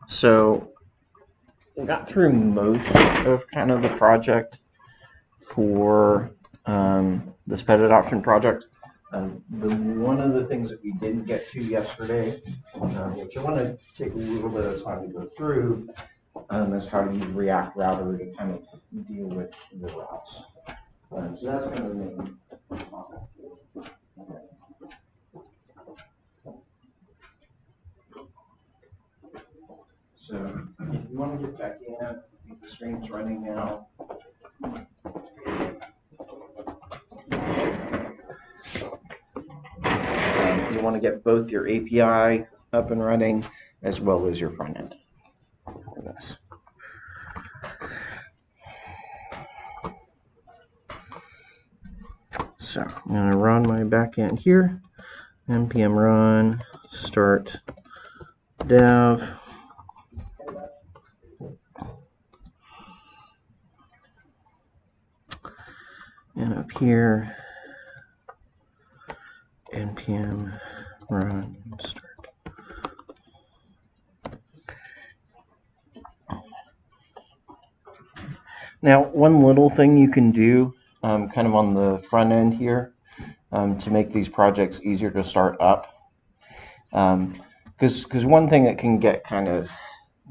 So we got through most of kind of the project for this pet adoption project. One of the things that we didn't get to yesterday, which I want to take a little bit of time to go through, is how to use React Router to kind of deal with the routes. So that's kind of the main topic. So if you want to get back in, I think the screen's running now. You want to get both your API up and running as well as your front end for this. So I'm going to run my backend here, npm run start dev. And up here, npm run start. Now, one little thing you can do kind of on the front end here to make these projects easier to start up. Because one thing that can get kind of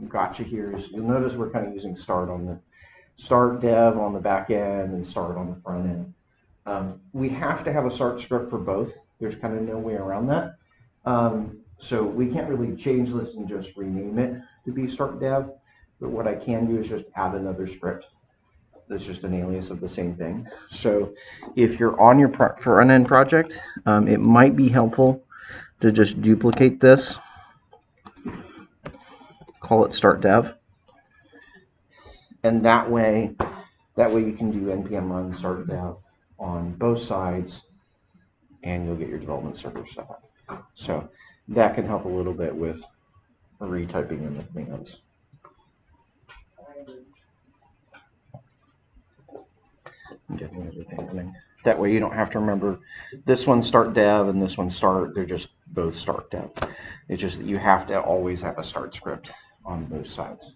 gotcha here is you'll notice we're kind of using start on the start dev on the back end and start on the front end. We have to have a start script for both. There's kind of no way around that. So we can't really change this and just rename it to be start dev. But what I can do is just add another script that's just an alias of the same thing. So if you're on your front end project, it might be helpful to just duplicate this, call it start dev, and that way you can do npm run start dev on both sides, and you'll get your development server set up. So that can help a little bit with retyping and everything else. Getting everything running. That way you don't have to remember this one start dev and this one start. They're just both start dev. It's just that you have to always have a start script on both sides.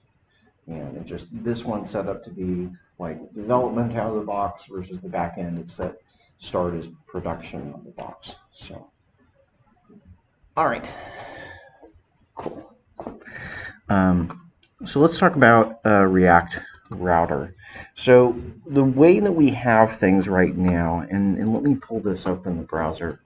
And it just, this one's set up to be like development out of the box versus the back end. It's set start as production of the box. So, all right, cool. So let's talk about React Router. So the way that we have things right now, and let me pull this up in the browser.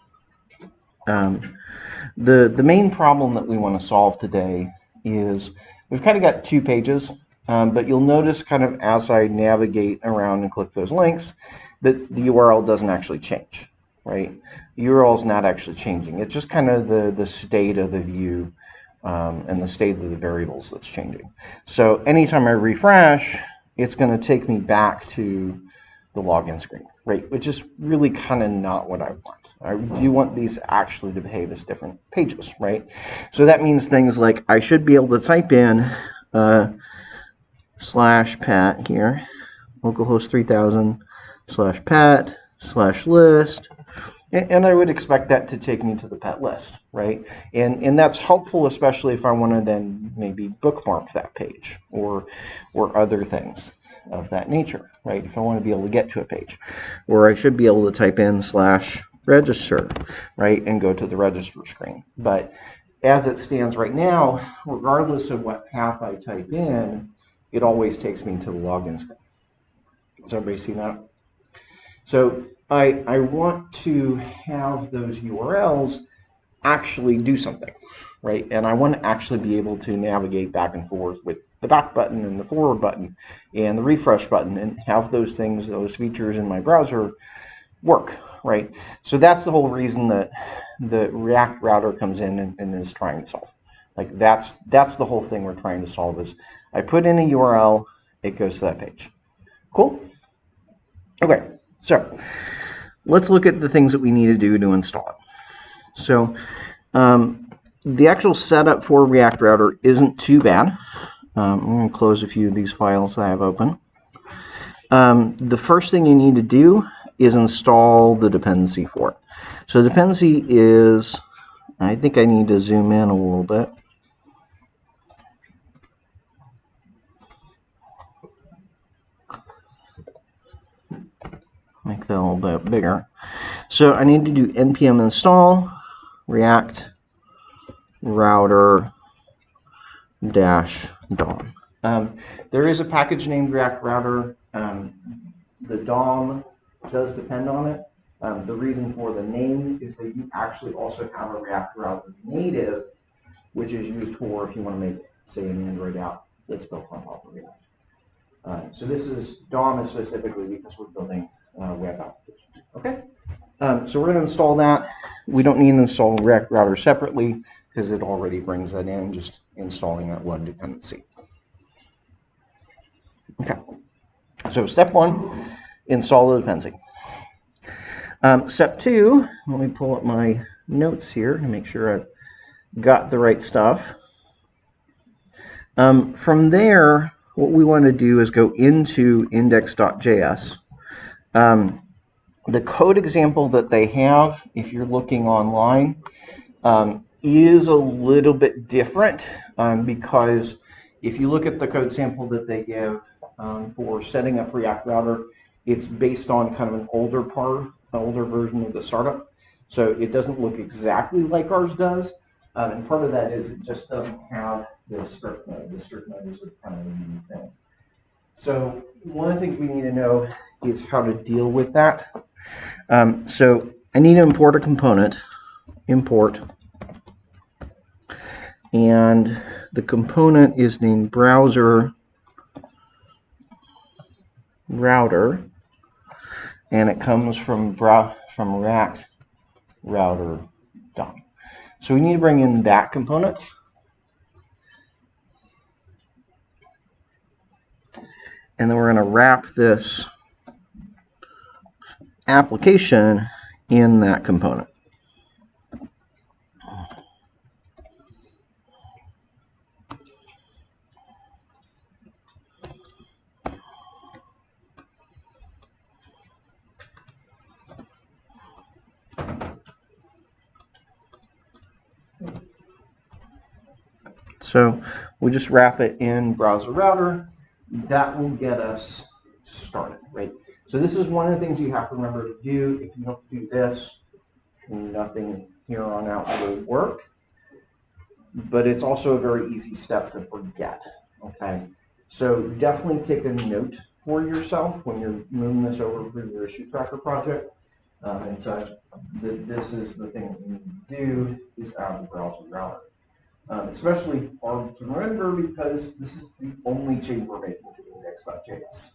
The main problem that we want to solve today is we've kind of got two pages, but you'll notice kind of as I navigate around and click those links that the URL doesn't actually change, right? The URL is not actually changing. It's just kind of the state of the view and the state of the variables that's changing. So anytime I refresh, it's going to take me back to the login screen, right? Which is really kind of not what I want. I do want these actually to behave as different pages, right? So that means things like I should be able to type in /pat here, localhost 3000 /pat /list, and I would expect that to take me to the pet list, right? And that's helpful, especially if I want to then maybe bookmark that page or other things of that nature, right? If I want to be able to get to a page, or I should be able to type in /register, right, and go to the register screen. But as it stands right now, regardless of what path I type in, it always takes me to the login screen. Does everybody see that? So I want to have those URLs actually do something, right? And I want to actually be able to navigate back and forth with the back button and the forward button and the refresh button and have those things, those features in my browser work, right? So that's the whole reason that the React Router comes in and is trying to solve. Like that's the whole thing we're trying to solve is I put in a URL, it goes to that page. Cool? Okay, so let's look at the things that we need to do to install it. So the actual setup for React Router isn't too bad. I'm going to close a few of these files I have open. The first thing you need to do is install the dependency for it. So the dependency is, I think I need to zoom in a little bit. make that a little bit bigger. So I need to do npm install react router dash DOM. There is a package named React Router. The DOM does depend on it. The reason for the name is that you actually also have a React Router native, which is used for if you want to make, say, an Android app that's built on top of React. So this is DOM is specifically because we're building web applications. Okay. So we're going to install that. We don't need to install React Router separately because it already brings that in, just installing that one dependency. Okay. So step 1, install the dependency. Step 2, let me pull up my notes here to make sure I've got the right stuff. From there, what we want to do is go into index.js. The code example that they have, if you're looking online, is a little bit different because if you look at the code sample that they give for setting up React Router, it's based on kind of an older version of the startup. So it doesn't look exactly like ours does. And part of that is it just doesn't have the script mode. The script mode is kind of a new thing. So one of the things we need to know is how to deal with that. So I need to import a component, import, and the component is named browser router, and it comes from React router DOM. So we need to bring in that component. And then we're going to wrap this application in that component. So we just wrap it in browser router. That will get us started, right? So this is one of the things you have to remember to do. If you don't do this, nothing here on out will work. But it's also a very easy step to forget, okay? So definitely take a note for yourself when you're moving this over for your issue tracker project and such. This is the thing that you need to do is add the browser router. Especially hard to remember because this is the only change we're making to index.js.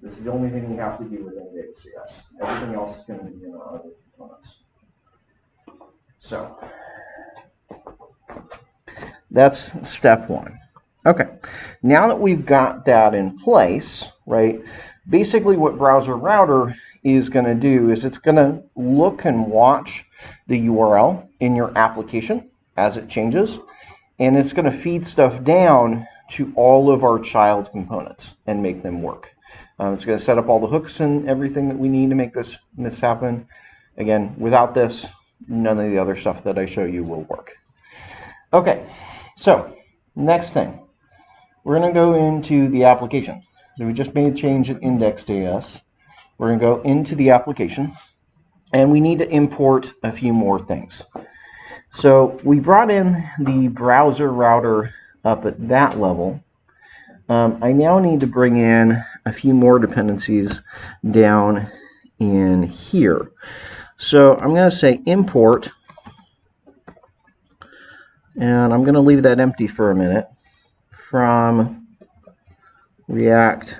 This is the only thing we have to do with index.js. Everything else is going to be in our other components. So that's step 1. Okay, now that we've got that in place, right, basically what browser router is going to do is it's going to look and watch the URL in your application as it changes, and it's going to feed stuff down to all of our child components and make them work. It's going to set up all the hooks and everything that we need to make this happen. Again, without this, none of the other stuff that I show you will work. Okay, so next thing, we're going to go into the application. So we just made a change in index.js. We're going to go into the application, and we need to import a few more things. So we brought in the browser router up at that level. I now need to bring in a few more dependencies down in here. So I'm going to say import, and I'm going to leave that empty for a minute, from React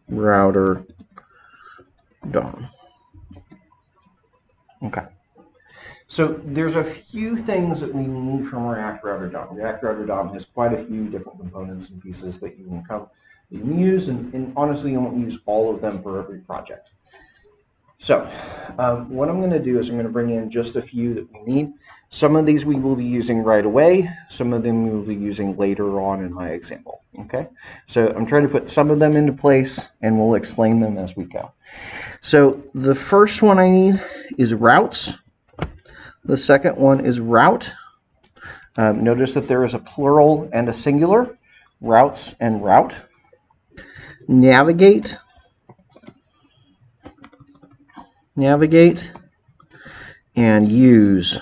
router DOM. Okay. So there's a few things that we need from React Router DOM. React Router DOM has quite a few different components and pieces that you can use, and honestly, you won't use all of them for every project. So what I'm going to do is I'm going to bring in just a few that we need. Some of these we will be using right away. Some of them we will be using later on in my example. Okay. So I'm trying to put some of them into place, and we'll explain them as we go. So the first one I need is routes. The second one is route. Notice that there is a plural and a singular, routes and route. Navigate navigate, and use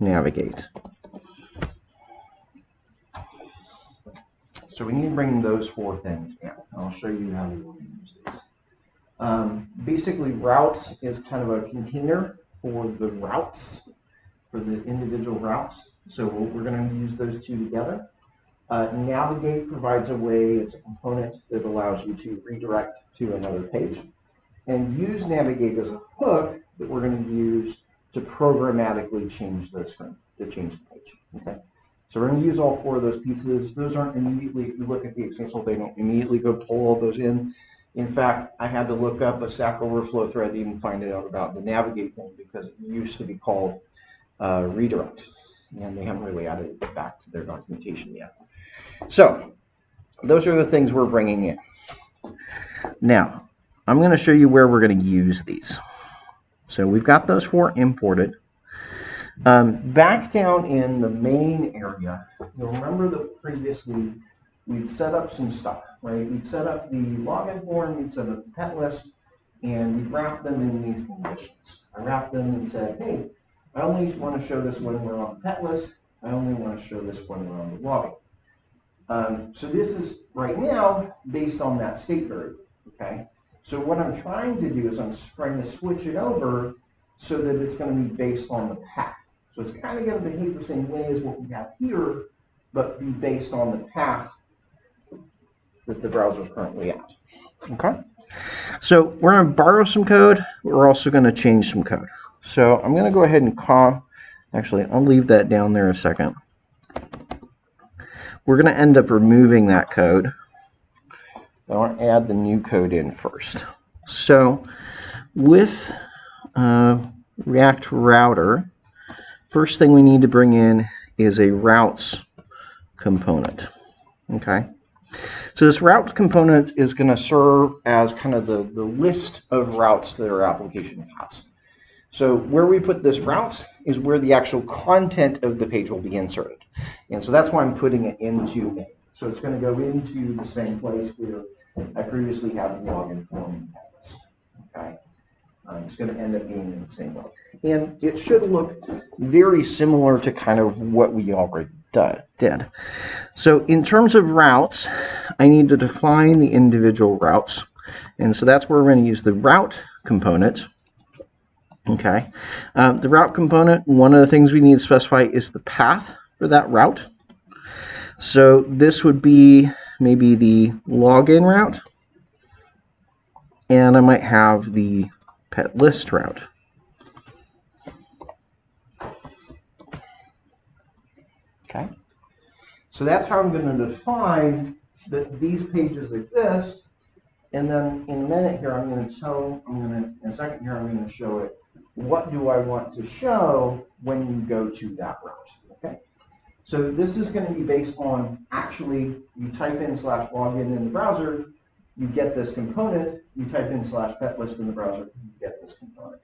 navigate. So we need to bring those four things in. I'll show you how we will use these. Basically, routes is kind of a container for the routes, for the individual routes. So we're going to use those two together. Navigate provides a way, it's a component that allows you to redirect to another page. And use navigate as a hook that we're going to use to programmatically change the screen, to change the page. Okay. So we're going to use all four of those pieces. Those aren't immediately, if you look at the example, they don't immediately go pull all those in. In fact, I had to look up a Stack Overflow thread to even find out about the navigate thing because it used to be called redirect. And they haven't really added it back to their documentation yet. So those are the things we're bringing in. Now, I'm going to show you where we're going to use these. So we've got those four imported. Back down in the main area, you'll remember that previously we'd set up some stuff, right? We'd set up the login form, we'd set up the pet list, and we'd wrap them in these conditions. I wrapped them and said, hey, I only want to show this when we're on the pet list. I only want to show this when we're on the login. So this is right now based on that state variable, okay? So what I'm trying to do is I'm trying to switch it over so that it's going to be based on the path. So it's kind of going to behave the same way as what we have here, but be based on the path that the browser is currently at. Okay? So we're going to borrow some code. We're also going to change some code. So I'm going to go ahead and actually, I'll leave that down there a second. We're going to end up removing that code. I want to add the new code in first. So with React Router, first thing we need to bring in is a routes component. Okay. So this route component is going to serve as kind of the list of routes that our application has. So where we put this routes is where the actual content of the page will be inserted. And so that's why I'm putting it into it. So it's going to go into the same place where I previously had the login form and pet list. Okay. It's going to end up being in the same way. And it should look very similar to kind of what we already did. So in terms of routes, I need to define the individual routes. And so that's where we're going to use the route component. Okay. The route component, one of the things we need to specify is the path for that route. So this would be maybe the login route. And I might have the pet list route. Okay. So that's how I'm going to define that these pages exist. And then in a minute here, in a second here, I'm going to show it. What do I want to show when you go to that route? Okay. So this is going to be based on actually you type in /login in the browser, you get this component. You type in /pet list in the browser, you get this component.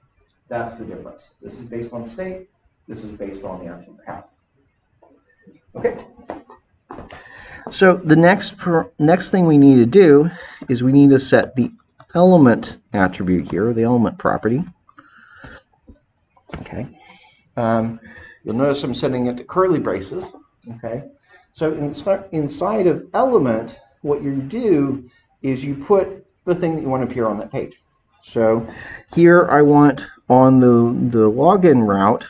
That's the difference. This is based on state. This is based on the actual path. Okay. So the next thing we need to do is we need to set the element attribute here, the element property. Okay. You'll notice I'm setting it to curly braces. Okay. So inside of element, what you do is you put the thing that you want to appear on that page. So here I want on the login route,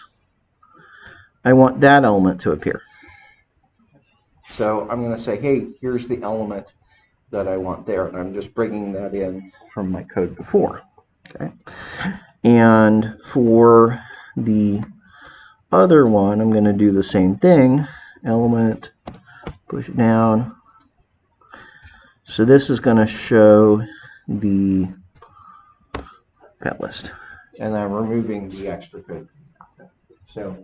I want that element to appear. So I'm going to say, hey, here's the element that I want there. And I'm just bringing that in from my code before. Okay. And for the other one, I'm going to do the same thing. Element, push it down. So this is going to show the pet list. And I'm removing the extra code. So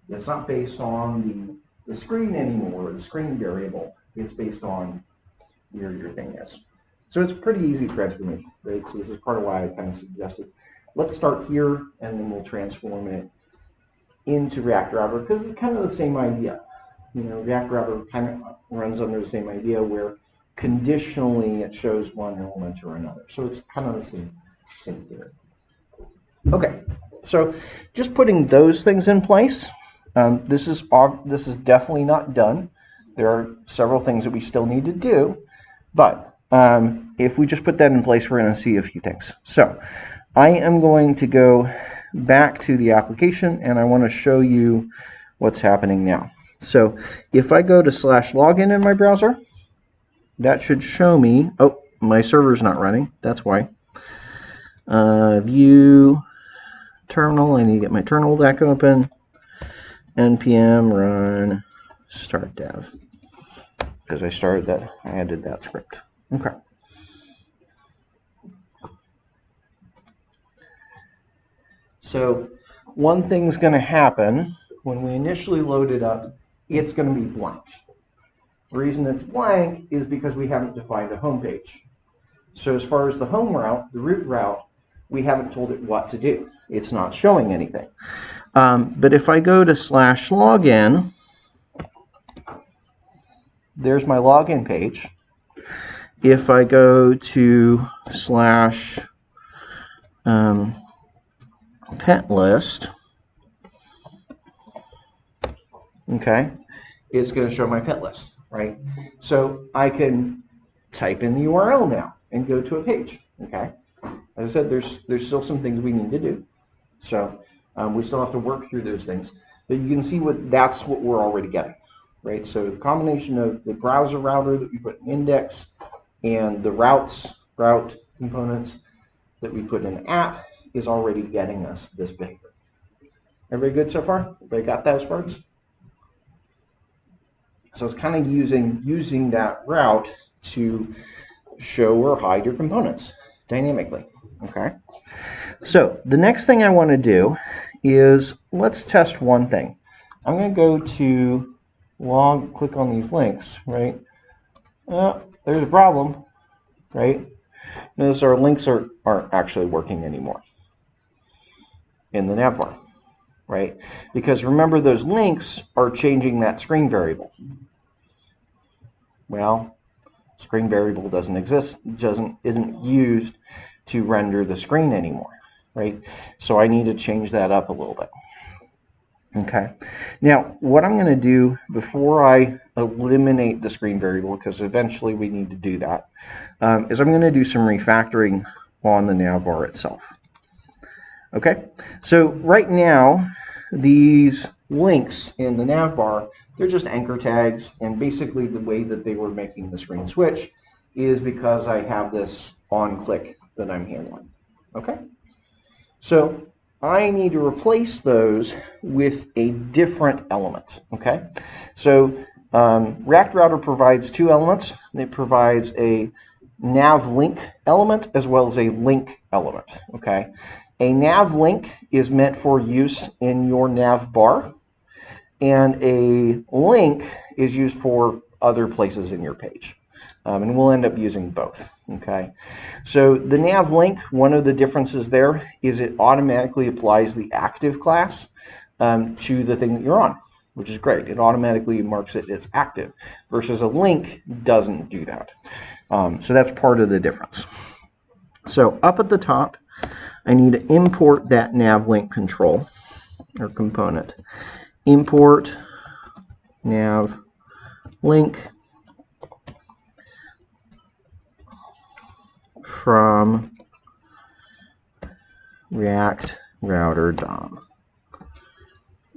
it's not based on the screen anymore, the screen variable. It's based on where your thing is. So it's a pretty easy transformation, right? So this is part of why I kind of suggested, let's start here and then we'll transform it into React Router because it's kind of the same idea. You know, React Router kind of runs under the same idea where conditionally it shows one element or another. So it's kind of the same theory. Okay, so just putting those things in place. This is definitely not done. There are several things that we still need to do, but if we just put that in place, we're going to see a few things. So I am going to go back to the application, and I want to show you what's happening now. So if I go to /login in my browser, that should show me, oh, my server's not running, that's why. View terminal, I need to get my terminal back open. npm run start dev, because I added that script. Okay. So one thing's going to happen when we initially load it up, it's going to be blank. The reason it's blank is because we haven't defined a home page. So as far as the home route, the root route, we haven't told it what to do. It's not showing anything. But if I go to /login, there's my login page. If I go to /pet list, okay, it's going to show my pet list, right? So I can type in the URL now and go to a page, okay? As I said, there's still some things we need to do. So we still have to work through those things. But you can see that's what we're already getting, right? So the combination of the browser router that we put in index and the route components that we put in app is already getting us this behavior. Everybody good so far? Everybody got those parts? So it's kind of using that route to show or hide your components dynamically. Okay. So the next thing I want to do is let's test one thing. I'm going to go to click on these links, right? There's a problem, right? Notice our links aren't actually working anymore in the nav bar, right? Because remember, those links are changing that screen variable. Well, screen variable doesn't exist, isn't used to render the screen anymore, right? So I need to change that up a little bit. Okay. Now, what I'm going to do before I eliminate the screen variable, because eventually we need to do that, is I'm going to do some refactoring on the nav bar itself. Okay. So right now, these links in the nav bar, they're just anchor tags, and basically the way that they were making the screen switch is because I have this on click that I'm handling. Okay. So I need to replace those with a different element. Okay. So React Router provides two elements. It provides a nav link element as well as a link element. Okay. A nav link is meant for use in your nav bar, and a link is used for other places in your page. And we'll end up using both. Okay. So the nav link, one of the differences there is it automatically applies the active class to the thing that you're on, which is great. It automatically marks it as active, versus a link doesn't do that. So that's part of the difference. So up at the top, I need to import that nav link control or component. Import nav link from React Router DOM.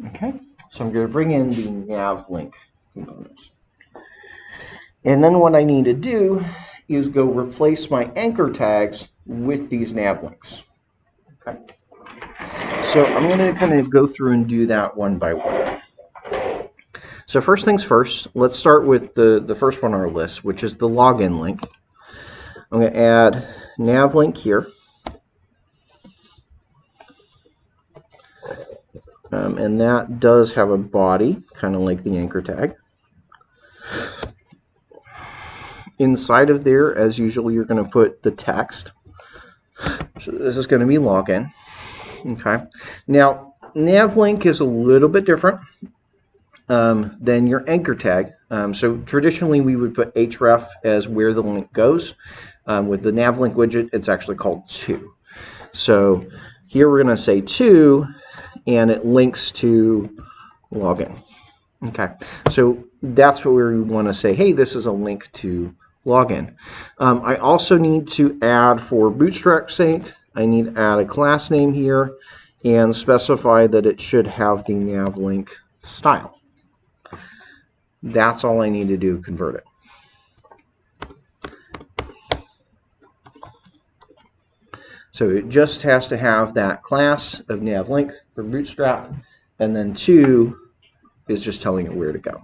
Okay, so I'm going to bring in the nav link components. And then what I need to do is go replace my anchor tags with these nav links. Okay. So I'm going to kind of go through and do that one by one. So first things first, let's start with the first one on our list, which is the login link. I'm going to add nav link here. And that does have a body, kind of like the anchor tag. Inside of there, as usual, you're going to put the text. So this is going to be login. Okay. Now, nav link is a little bit different than your anchor tag. So traditionally, we would put href as where the link goes. With the nav link widget, it's actually called to. So Here we're going to say to, and it links to login. Okay, so that's what we want to say. Hey, this is a link to login. I also need to add, for Bootstrap sake, I need to add a class name here and specify that it should have the navlink style. That's all I need to do to convert it. So it just has to have that class of navlink for Bootstrap, and then to is just telling it where to go.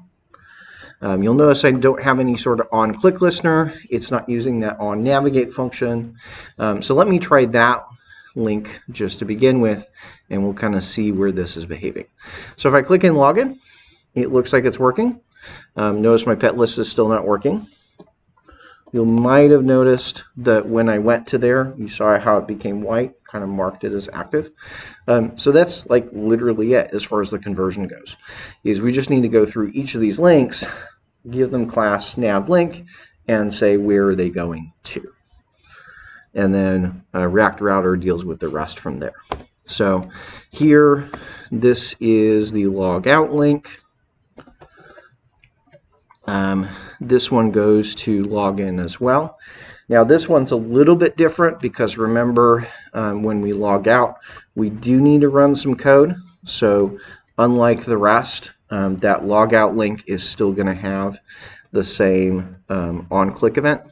You'll notice I don't have any sort of on-click listener. It's not using that on-navigate function. So let me try that link just to begin with, and we'll kind of see where this is behaving. So if I click in login, it looks like it's working. Notice my pet list is still not working. You might have noticed that when I went to there, you saw how it became white, kind of marked it as active. So that's like literally it as far as the conversion goes. Is we just need to go through each of these links, give them class nav link, and say where are they going to. And then React Router deals with the rest from there. So here, this is the logout link. This one goes to login as well. Now this one's a little bit different because remember when we log out, we do need to run some code. So unlike the rest, that logout link is still going to have the same on-click event,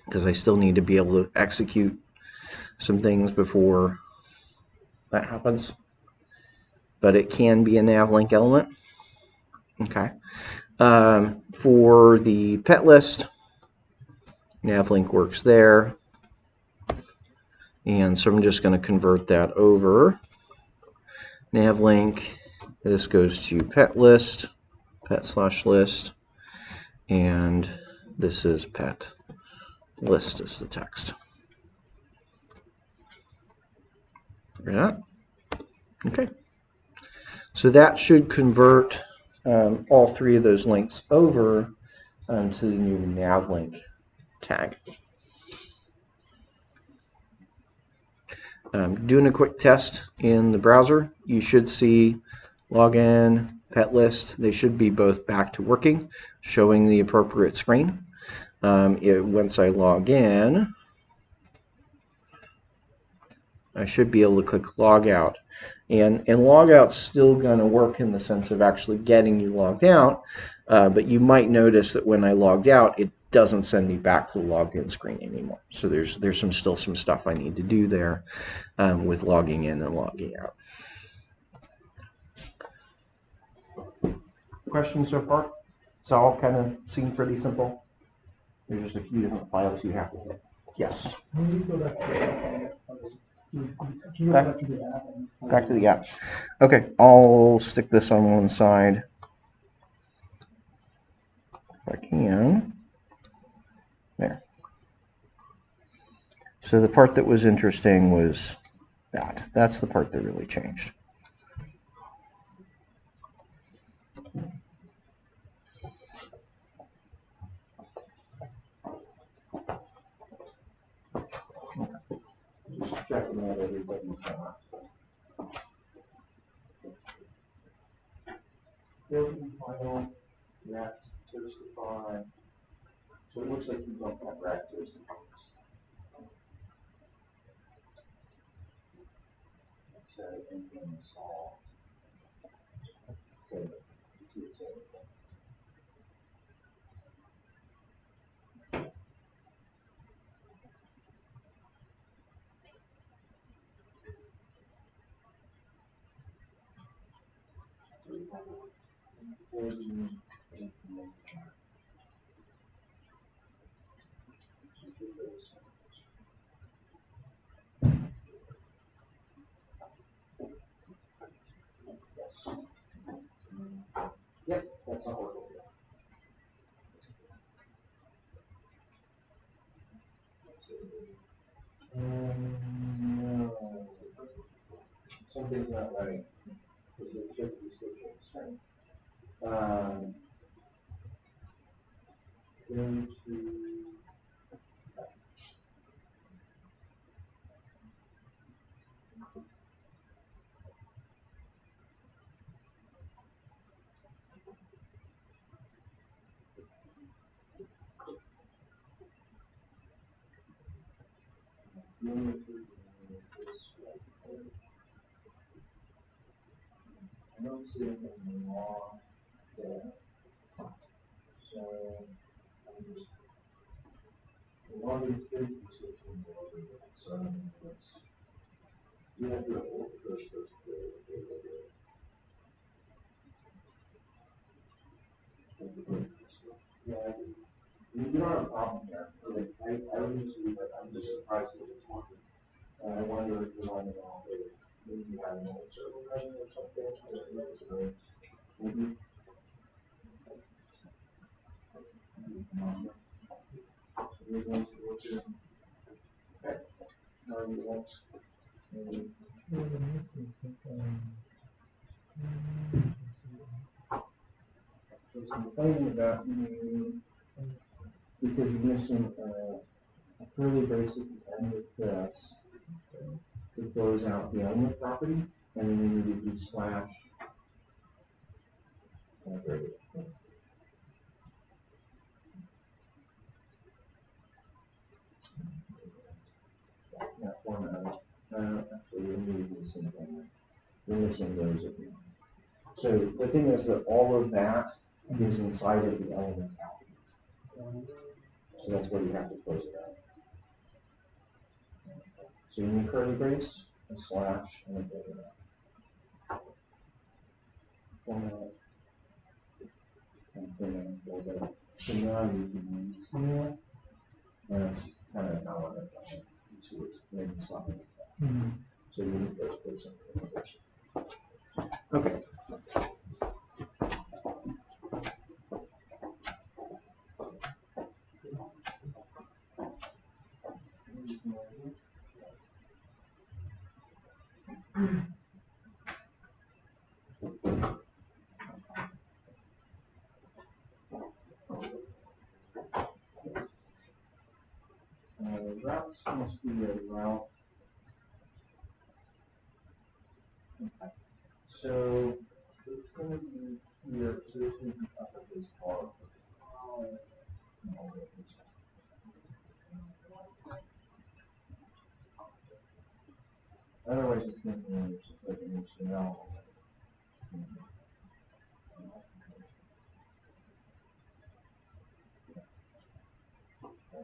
because I still need to be able to execute some things before that happens. But it can be a navlink element. Okay. For the pet list, navlink works there. And so I'm just going to convert that over. Navlink, this goes to pet list, pet/list, and this is pet list is the text. Yeah. Okay. So that should convert all three of those links over to the new navlink tag. Doing a quick test in the browser, you should see login, pet list. They should be both back to working, showing the appropriate screen. Once I log in, I should be able to click log out. And log out's still going to work in the sense of actually getting you logged out, but you might notice that when I logged out, it doesn't send me back to the login screen anymore. So there's still some stuff I need to do there with logging in and logging out. Questions so far? It's all kind of seemed pretty simple. There's just a few different files you have to hit. Yes. Back to the app. Okay, I'll stick this on one side if I can. There. So the part that was interesting was that. That's the part that really changed. Just checking out everybody's got. Building file, React Toastify. So it looks like you don't have React Toastify. So anything install. So you see it's Yep, that's not working. No. Something's not right. Because it should be switching string. Go to don't see anything wrong there. So I'm just logging through position. So let's you have to hold first. Yeah, you don't have a problem there. Okay. I would just leave it. I'm just surprised that it's working. I wonder if you're running off of maybe you have an old server running or something. Maybe. Okay. Now you want. So it's complaining about you because you're missing a fairly basic end of this that goes out beyond the property, and then you need to do slash. That format. Actually, you need to do the same thing. You're missing those at the end. So the thing is that all of that is inside of the element out. So that's where you have to close it out. So you need curly brace, a slash, and a close it out. Format. And then close it out. So now you can use here. That's kind of how I've done it. You see what's inside. So you need those bits and pictures. Okay. Routes must be a route. Okay. So it's going to be here. So this will be up at this bar. Otherwise, it's thinking it's just like an HTML.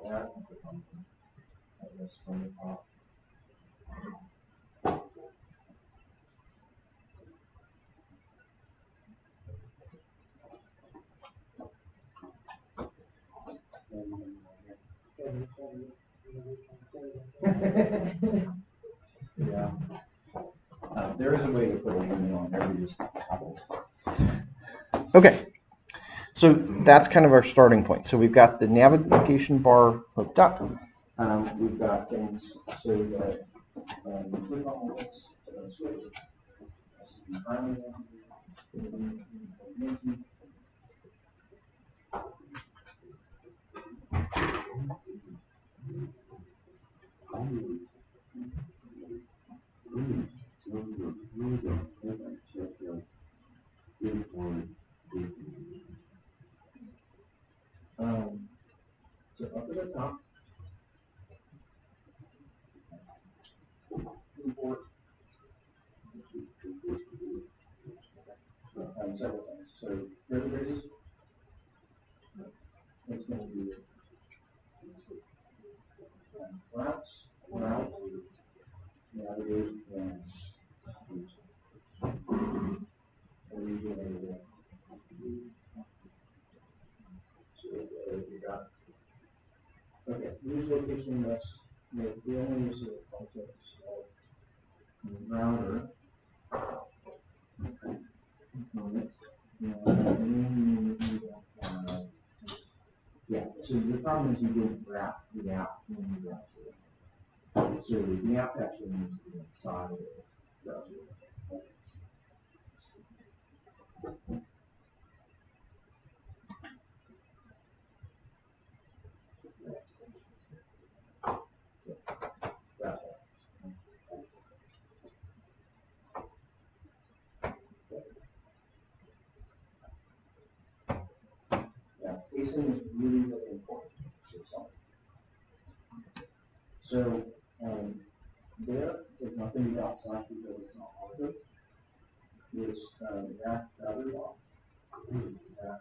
That I guess from the top. Yeah. There is a way to put a limit on there. We just okay. So that's kind of our starting point. So we've got the navigation bar hooked up. We've got things so that you click on this, switch. So up at the top, import several things. So database, it's going to be routes, navigate, and okay, use location next. The only use of context router component. Yeah, so the problem is you didn't wrap the app when you wrap it. So the app actually needs to be inside of the browser. That's all. Yeah, casing is really, really important. So slash because it's not auto. Is that other law. That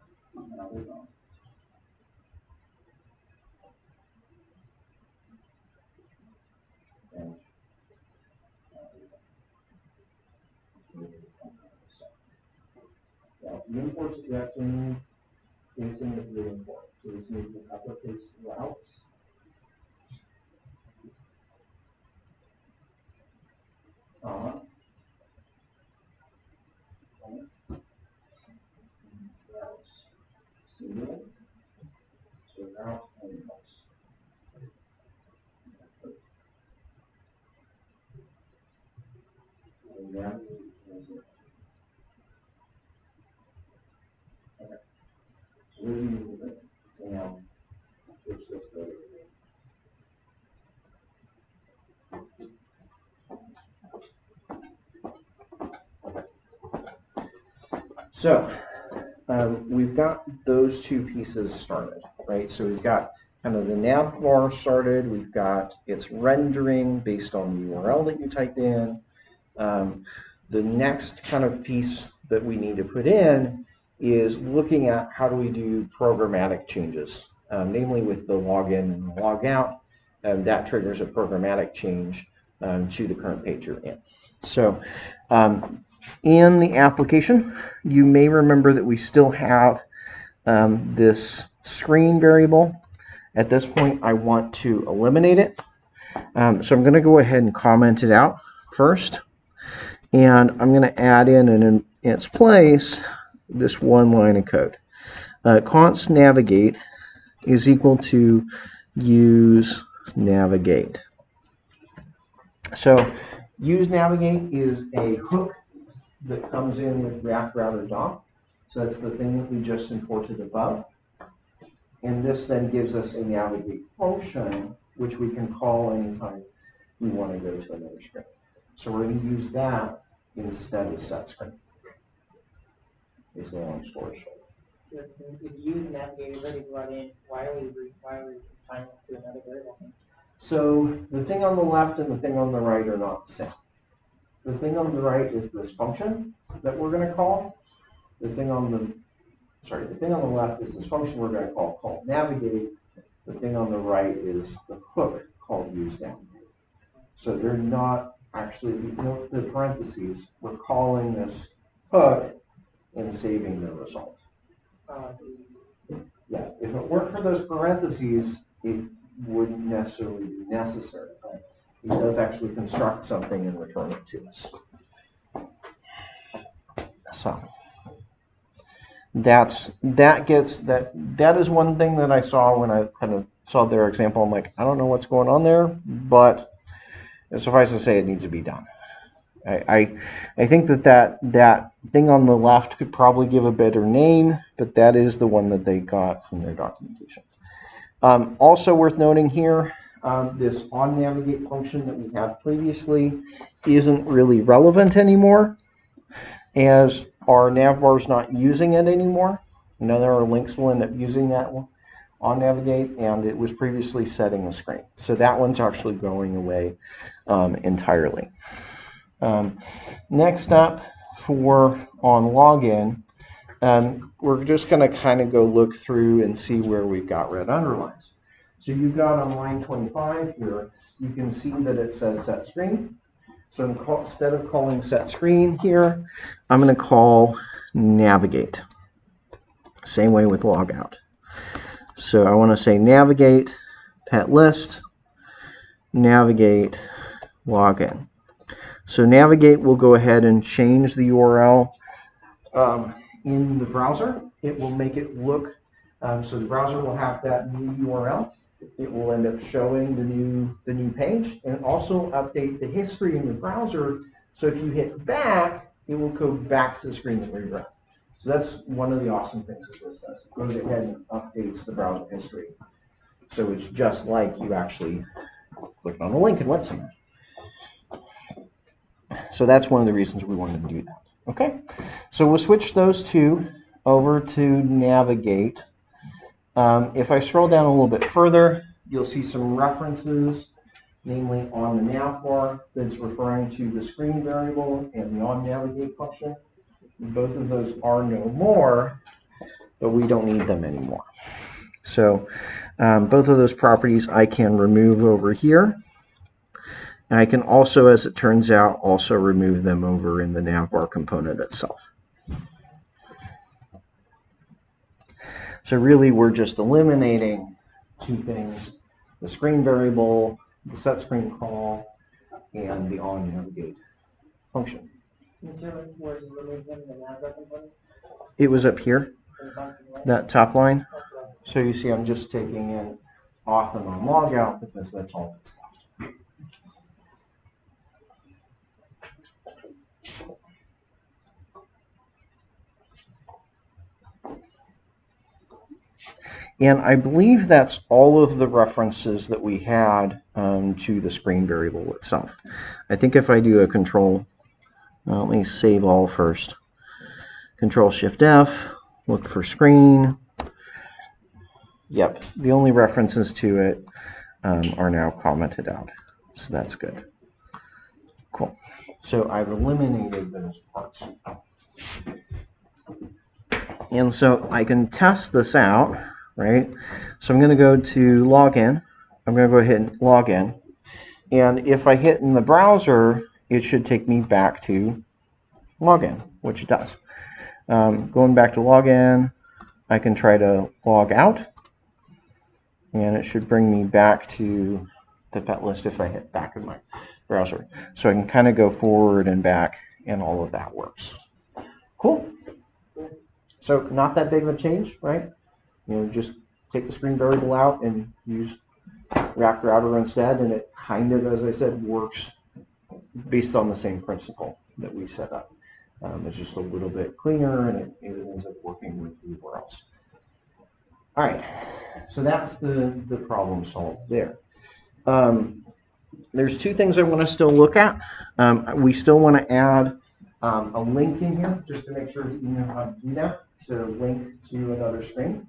other law. And now, the imports that you actually need, facing is really important. So this needs to uppercase routes. Routes. Singular. So route and routes. And navigate is it. Okay. So what do you need to do? Now, switch this over. So we've got those two pieces started, right? So we've got kind of the nav bar started. We've got its rendering based on the URL that you typed in. The next kind of piece that we need to put in is looking at how do we do programmatic changes, namely with the login and the logout. That triggers a programmatic change to the current page you're in. So in the application, you may remember that we still have this screen variable. At this point, I want to eliminate it. So I'm going to go ahead and comment it out first. And I'm going to add in its place this one line of code. Const navigate is equal to use navigate. So use navigate is a hook that comes in with React Router DOM. So that's the thing that we just imported above. And this then gives us a navigate function, which we can call anytime we want to go to another screen. So we're going to use that instead of set screen. It's a long story short. If you use navigate already brought in, why are we assigning to another variable? So the thing on the left and the thing on the right are not the same. The thing on the right is this function that we're going to call. The thing on the left is this function we're going to call navigate. The thing on the right is the hook called use navigate. So they're not actually, note the parentheses, we're calling this hook and saving the result. Yeah, if it weren't for those parentheses, it wouldn't necessarily be necessary. But it does actually construct something and return it to us. So that is one thing that I saw when I kind of saw their example. I'm like, I don't know what's going on there, but suffice to say, it needs to be done. I think that thing on the left could probably give a better name, but that is the one that they got from their documentation. Also worth noting here, this onNavigate function that we had previously isn't really relevant anymore, as our navbar is not using it anymore. None of our links will end up using that one onNavigate, and it was previously setting the screen. So that one's actually going away entirely. Next up for on login, we're just going to kind of go look through and see where we've got red underlines. So you've got on line 25 here, you can see that it says set screen. So instead of calling set screen here, I'm going to call navigate. Same way with logout. So I want to say navigate pet list, navigate login. So navigate will go ahead and change the URL in the browser. It will make it look, so the browser will have that new URL. It will end up showing the new page, and also update the history in the browser. So if you hit back, it will go back to the screen that we were at. So that's one of the awesome things that this does. It goes ahead and updates the browser history. So it's just like you actually clicked on a link and went somewhere. So that's one of the reasons we wanted to do that. Okay, so we'll switch those two over to navigate. If I scroll down a little bit further, you'll see some references namely on the nav bar that's referring to the screen variable and the on navigate function. Both of those are no more, but we don't need them anymore. So both of those properties I can remove over here. And I can also, as it turns out, also remove them over in the navbar component itself. So really, we're just eliminating two things: the screen variable, the set screen call, and the on navigate function. Where you remove them, the nav component? It was up here, that top line. So you see I'm just taking in auth and on logout because that's all that's left. And I believe that's all of the references that we had to the screen variable itself. I think if I do a control, let me save all first. Control Shift F, look for screen. Yep, the only references to it are now commented out. So that's good. Cool. So I've eliminated those parts. And so I can test this out, right? So I'm going to go to login. I'm going to go ahead and log in. And if I hit in the browser, it should take me back to login, which it does. Going back to login, I can try to log out. And it should bring me back to the pet list if I hit back in my browser. So I can kind of go forward and back, and all of that works. Cool. So not that big of a change, right? You know, just take the screen variable out and use wrapped router instead, and it kind of, as I said, works based on the same principle that we set up. It's just a little bit cleaner, and it ends up working with everywhere else. All right, so that's the problem solved there. There's two things I want to still look at. We still want to add a link in here just to make sure that you know how to do that, to link to another screen.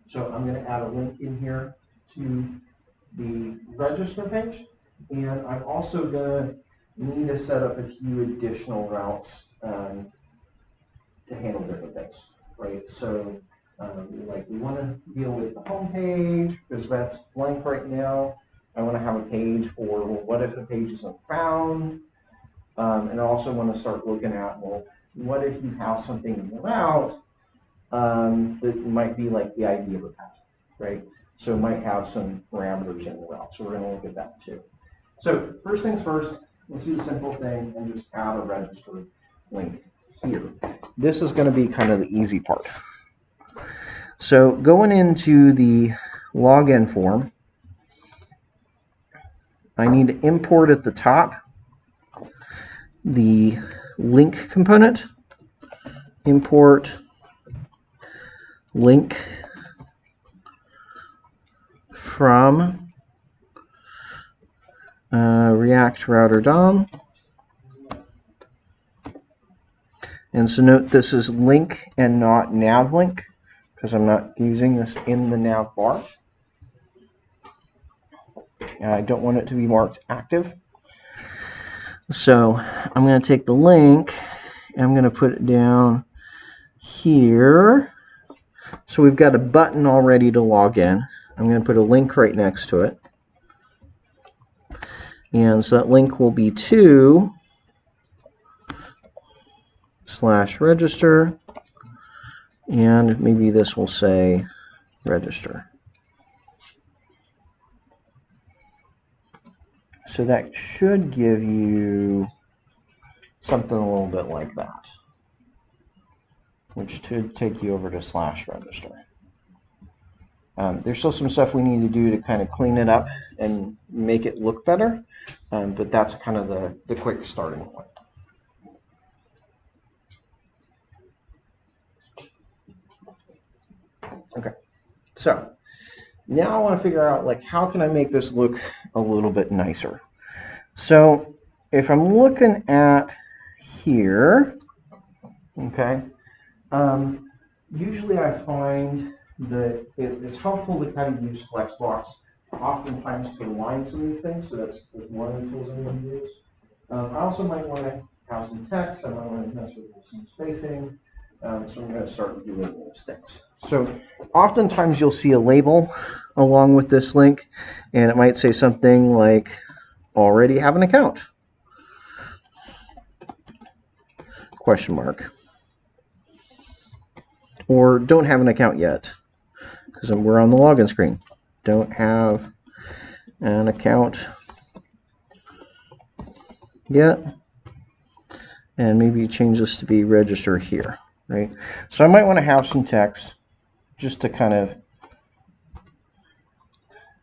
So I'm going to add a link in here to the register page, and I'm also going to need to set up a few additional routes to handle different things, right? So like we want to deal with the home page because that's blank right now. I want to have a page for, well, what if the page isn't found? And I also want to start looking at, well, what if you have something in the route that might be like the ID of a pet, right? So it might have some parameters in the route. So we're going to look at that too. So first things first, let's do the simple thing and just add a register link here. This is going to be kind of the easy part. So going into the login form, I need to import at the top the link component. Import link from React Router DOM. And so note this is link and not nav link because I'm not using this in the nav bar. And I don't want it to be marked active. So I'm going to take the link and I'm going to put it down here. So we've got a button already to log in. I'm going to put a link right next to it. And so that link will be to /register. And maybe this will say register. So that should give you something a little bit like that, which should take you over to /register. There's still some stuff we need to do to kind of clean it up and make it look better, but that's kind of the quick starting point. Okay, so now I want to figure out, like, how can I make this look a little bit nicer? So if I'm looking at here, okay, usually I find that it's helpful to kind of use Flexbox oftentimes to align some of these things, so that's one of the tools I'm going to use. I also might want to have some text. I might want to mess with some spacing. So I'm going to start doing those things. So oftentimes you'll see a label along with this link, and it might say something like, already have an account, question mark, or don't have an account yet, because we're on the login screen. Don't have an account yet, and maybe you change this to be register here, right? So I might want to have some text just to kind of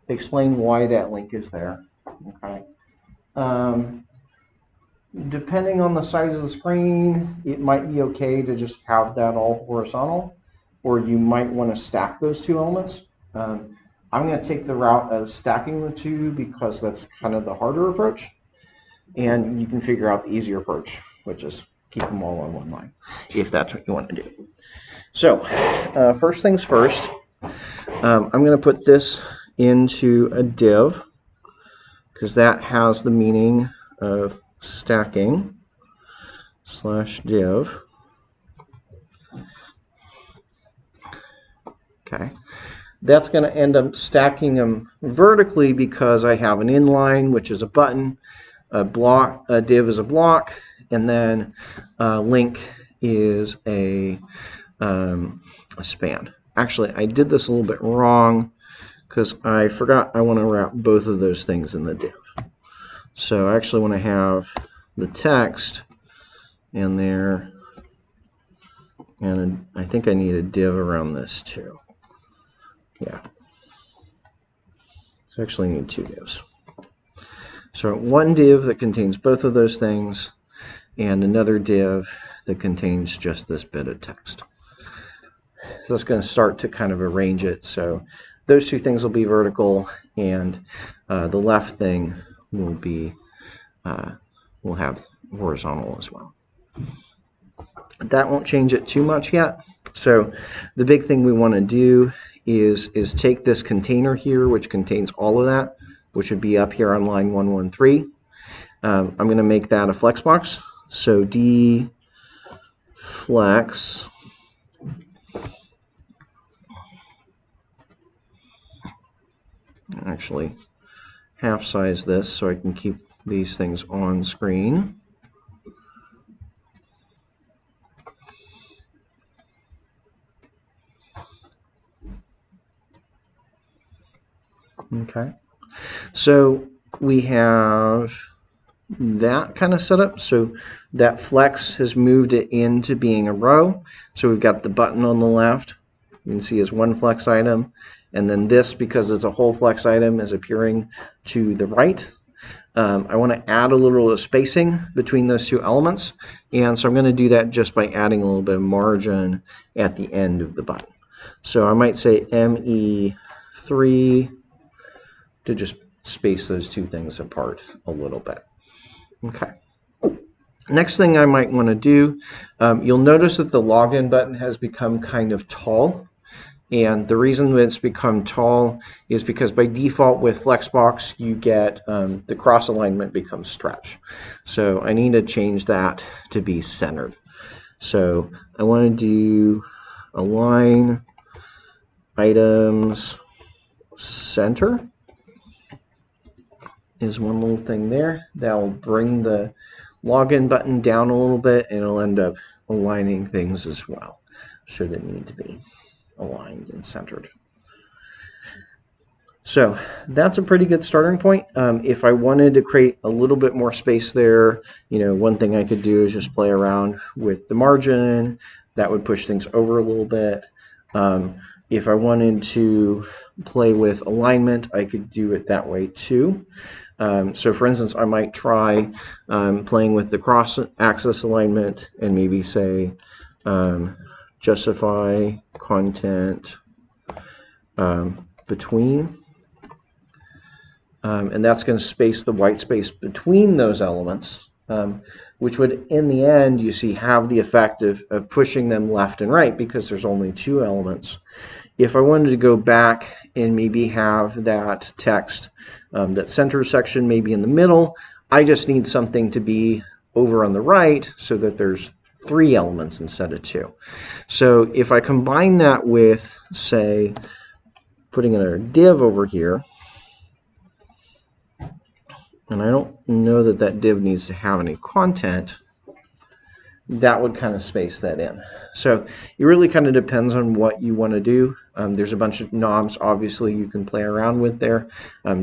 explain why that link is there. Okay. Depending on the size of the screen, it might be okay to just have that all horizontal, or you might want to stack those two elements. I'm going to take the route of stacking the two because that's kind of the harder approach, and you can figure out the easier approach, which is keep them all on one line, if that's what you want to do. So first things first, I'm going to put this into a div because that has the meaning of stacking /div. Okay, that's going to end up stacking them vertically because I have an inline, which is a button, a div is a block, and then a link is a span. Actually, I did this a little bit wrong because I forgot I want to wrap both of those things in the div. So I actually want to have the text in there, and I think I need a div around this too. Yeah. So I actually need two divs. So one div that contains both of those things, and another div that contains just this bit of text. So that's going to start to kind of arrange it. So those two things will be vertical, and the left thing will be will have horizontal as well. That won't change it too much yet. So the big thing we want to do is take this container here, which contains all of that, which would be up here on line 113. I'm going to make that a flex box. So d flex actually half size this so I can keep these things on screen. Okay, so we have that kind of set up. So that flex has moved it into being a row. So we've got the button on the left, you can see as one flex item, and then this, because it's a whole flex item, is appearing to the right. I want to add a little spacing between those two elements, and so I'm going to do that just by adding a little bit of margin at the end of the button. So I might say ME3 to just space those two things apart a little bit. Okay. Next thing I might want to do, you'll notice that the login button has become kind of tall. And the reason that it's become tall is because by default with Flexbox, you get the cross alignment becomes stretch. So I need to change that to be centered. So I want to do align items center is one little thing there. That will bring the login button down a little bit, and it'll end up aligning things as well, should it need to be aligned and centered. So that's a pretty good starting point. If I wanted to create a little bit more space there, one thing I could do is just play around with the margin. That would push things over a little bit. If I wanted to play with alignment, I could do it that way too. So for instance, I might try playing with the cross-axis alignment and maybe say justify content between. And that's going to space the white space between those elements, which would, in the end, you see, have the effect of pushing them left and right because there's only two elements. if I wanted to go back and maybe have that text, that center section maybe in the middle, I just need something to be over on the right so that there's 3 elements instead of 2. So if I combine that with, say, putting another div over here, and I don't know that that div needs to have any content, that would kind of space that in. So it really kind of depends on what you want to do. There's a bunch of knobs, obviously, you can play around with there,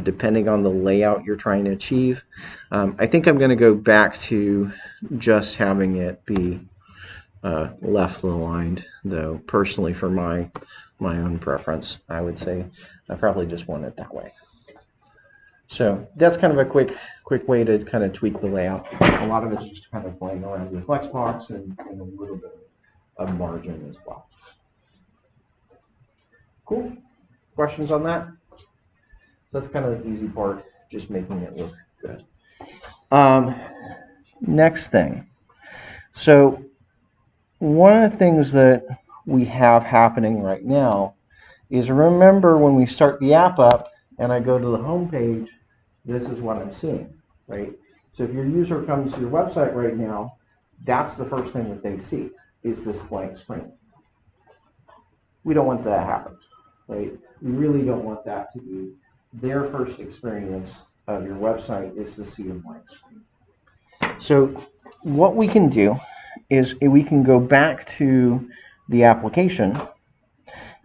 depending on the layout you're trying to achieve. I think I'm going to go back to just having it be left aligned, though, personally, for my own preference. I would say I probably just want it that way. So that's kind of a quick way to kind of tweak the layout. A lot of it's just kind of playing around with Flexbox and a little bit of margin as well. Cool. Questions on that? So that's kind of the easy part, just making it look good. Next thing. So one of the things that we have happening right now is, remember when we start the app up and I go to the home page, this is what I'm seeing, right? So if your user comes to your website right now, that's the first thing that they see, is this blank screen. We don't want that to happen, right? We really don't want that to be their first experience of your website, is to see a blank screen. So what we can do is we can go back to the application,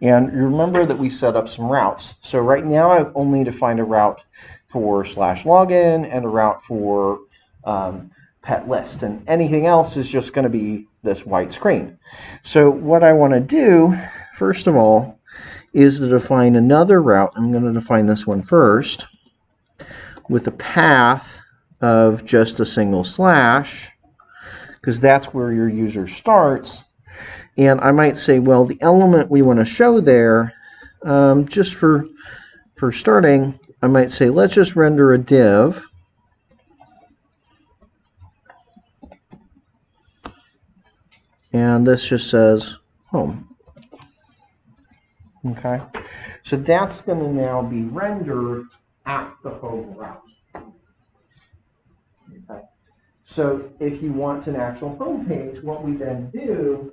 and remember that we set up some routes. So right now I've only defined a route for /login and a route for pet list, and anything else is just going to be this white screen. So what I want to do, first of all, is to define another route. I'm going to define this one first with a path of just a single slash, because that's where your user starts. And I might say, well, the element we want to show there, just for starting, I might say, let's just render a div. And this just says home. Okay. So that's going to now be rendered at the home route. Okay. So if you want an actual home page, what we then do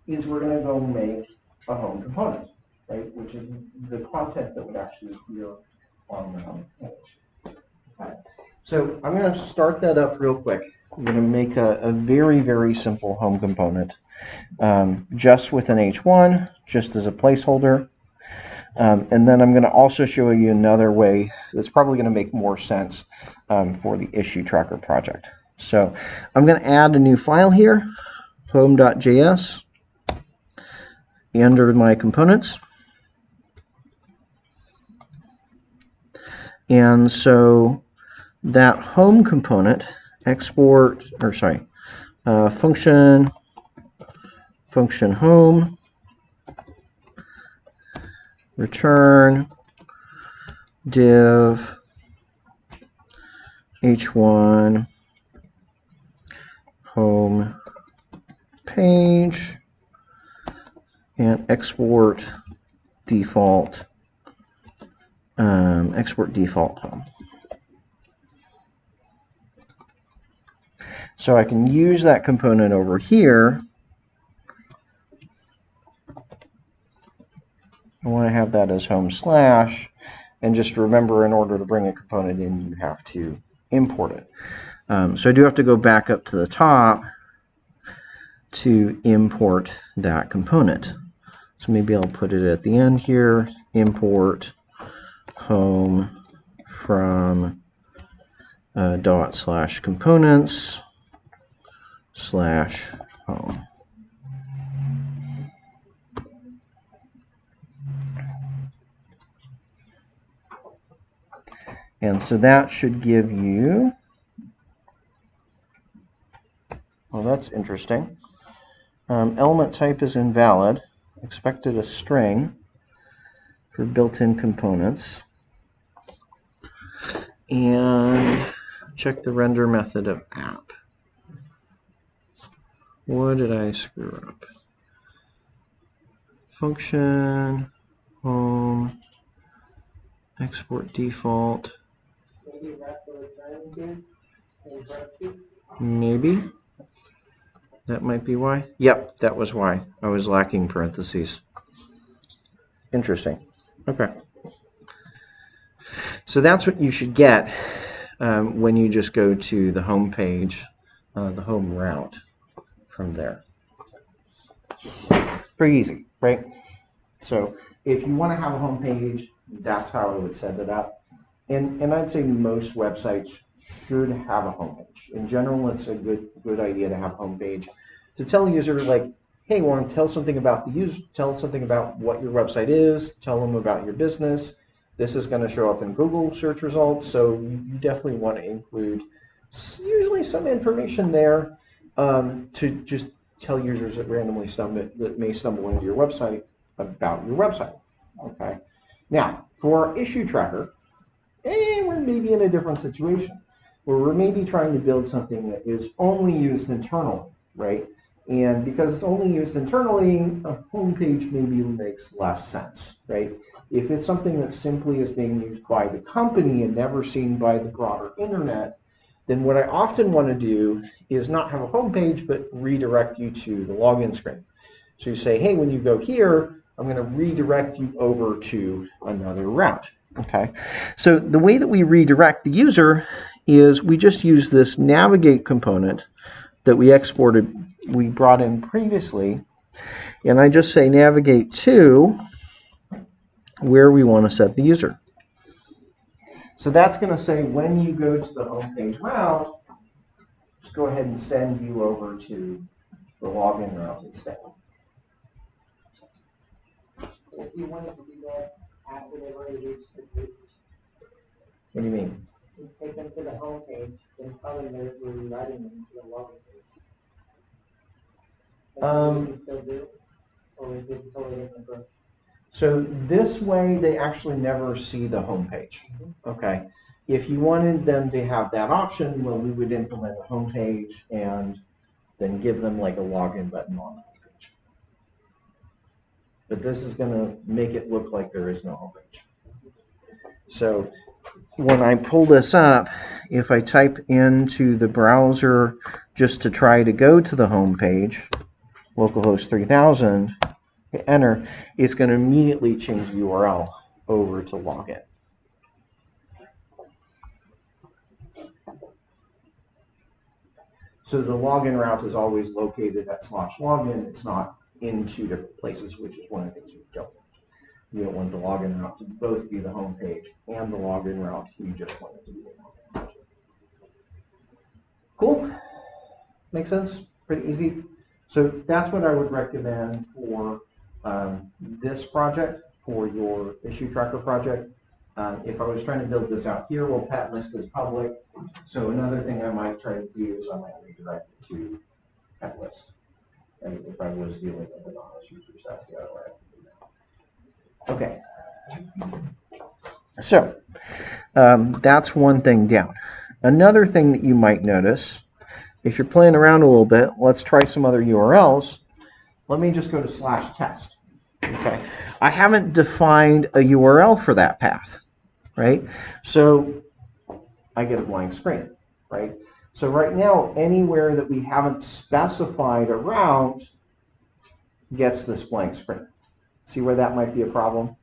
is we're going to go make a home component, right? Which is the content that would actually appear on the home page. Okay. So I'm going to start that up real quick. I'm going to make a very, very simple home component, just with an H1, just as a placeholder. And then I'm going to also show you another way that's probably going to make more sense for the issue tracker project. So I'm going to add a new file here, home.js, under my components. And so that home component, function home, return div h1 home page, and export default home. So I can use that component over here. I want to have that as home slash, and just remember, in order to bring a component in, you have to import it. So I do have to go back up to the top to import that component. So maybe I'll put it at the end here, import home from /components /home. And so that should give you, well, that's interesting. Element type is invalid. Expected a string for built-in components. And check the render method of app. What did I screw up? Function home, export default. Maybe wrap the returns in parentheses. Maybe. That might be why. Yep, that was why. I was lacking parentheses. Interesting. Okay. So that's what you should get when you just go to the home page, the home route from there. Pretty easy, right? So if you want to have a home page, that's how I would set it up. And I'd say most websites should have a homepage. In general, it's a good idea to have a homepage to tell the user, like, hey, want to tell something about the user, tell something about what your website is, tell them about your business. This is going to show up in Google search results, so you definitely want to include usually some information there to just tell users that randomly that may stumble into your website about your website. Okay. Now, for our issue tracker, we're maybe in a different situation where we're maybe trying to build something that is only used internally, right? And because it's only used internally, a homepage maybe makes less sense, right? If it's something that simply is being used by the company and never seen by the broader internet, then what I often want to do is not have a homepage, but redirect you to the login screen. So you say, hey, when you go here, I'm going to redirect you over to another route. Okay, so the way that we redirect the user is we just use this navigate component that we brought in previously, and I just say navigate to where we want to set the user. So that's going to say when you go to the homepage route, just go ahead and send you over to the login route instead. If you wanted to do that after they've already reached the page, What do you mean? you take them to the home page, then tell them that we're rewriting them to the login page. That's what you can still do, or is it totally different approach? So this way they actually never see the home page. Okay. If you wanted them to have that option, well, we would implement a home page and then give them like a login button on the home page. But this is going to make it look like there is no home page. So when I pull this up, if I type into the browser just to try to go to the home page, localhost 3000, hit enter, it's going to immediately change the URL over to login. So the login route is always located at /login. It's not in two different places, which is one of the things we don't want. You don't want the login route to both be the home page and the login route. You just want it to be the login page. Cool? Makes sense? Pretty easy. So that's what I would recommend for this project, for your issue tracker project. If I was trying to build this out here, well, pet list is public. So another thing I might try to do is I might redirect it to pet list. And if I was dealing with anonymous users, that's the other way I can do that. Okay. So that's one thing down. Another thing that you might notice, if you're playing around a little bit, let's try some other URLs. Let me just go to /test. Okay. I haven't defined a URL for that path, right? So I get a blank screen, right? So right now, anywhere that we haven't specified a route gets this blank screen. See where that might be a problem?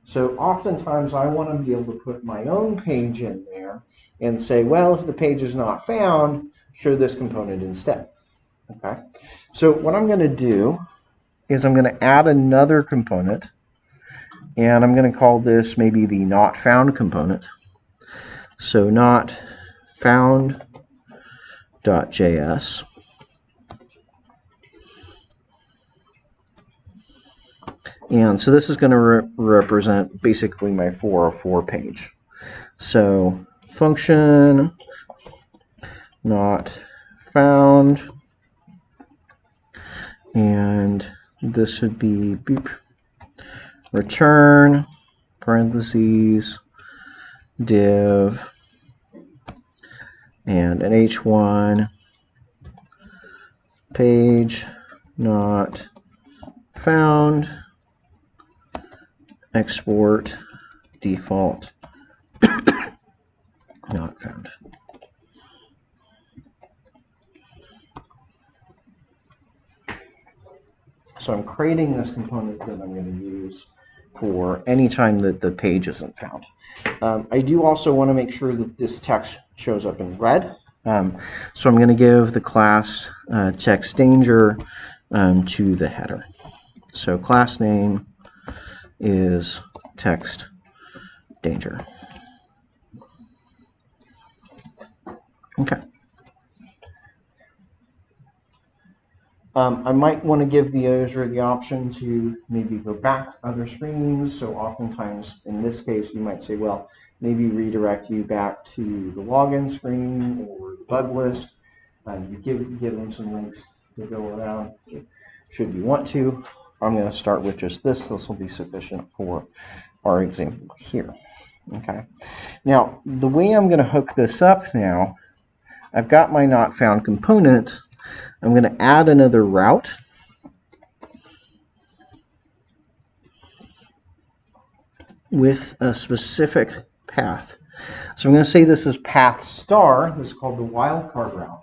So oftentimes I want to be able to put my own page in there and say, well, if the page is not found, show this component instead. Okay. So what I'm going to do is I'm going to add another component, and I'm going to call this maybe the not found component. So not found.js. And so this is going to represent basically my 404 page. So function not found, and this should be beep, return parentheses div and an h1 page not found export default not found. So I'm creating this component that I'm going to use for any time that the page isn't found. I do also want to make sure that this text shows up in red. So I'm going to give the class text danger to the header. So class name is text danger. Okay. I might want to give the user the option to maybe go back to other screens. So oftentimes, in this case, you might say, well, maybe redirect you back to the login screen or the bug list. You give them some links to go around should you want to. I'm going to start with just this. This will be sufficient for our example here. Okay. Now, the way I'm going to hook this up now, I've got my not found component. I'm going to add another route. With a specific path. So I'm going to say this is path star. This is called the wildcard route.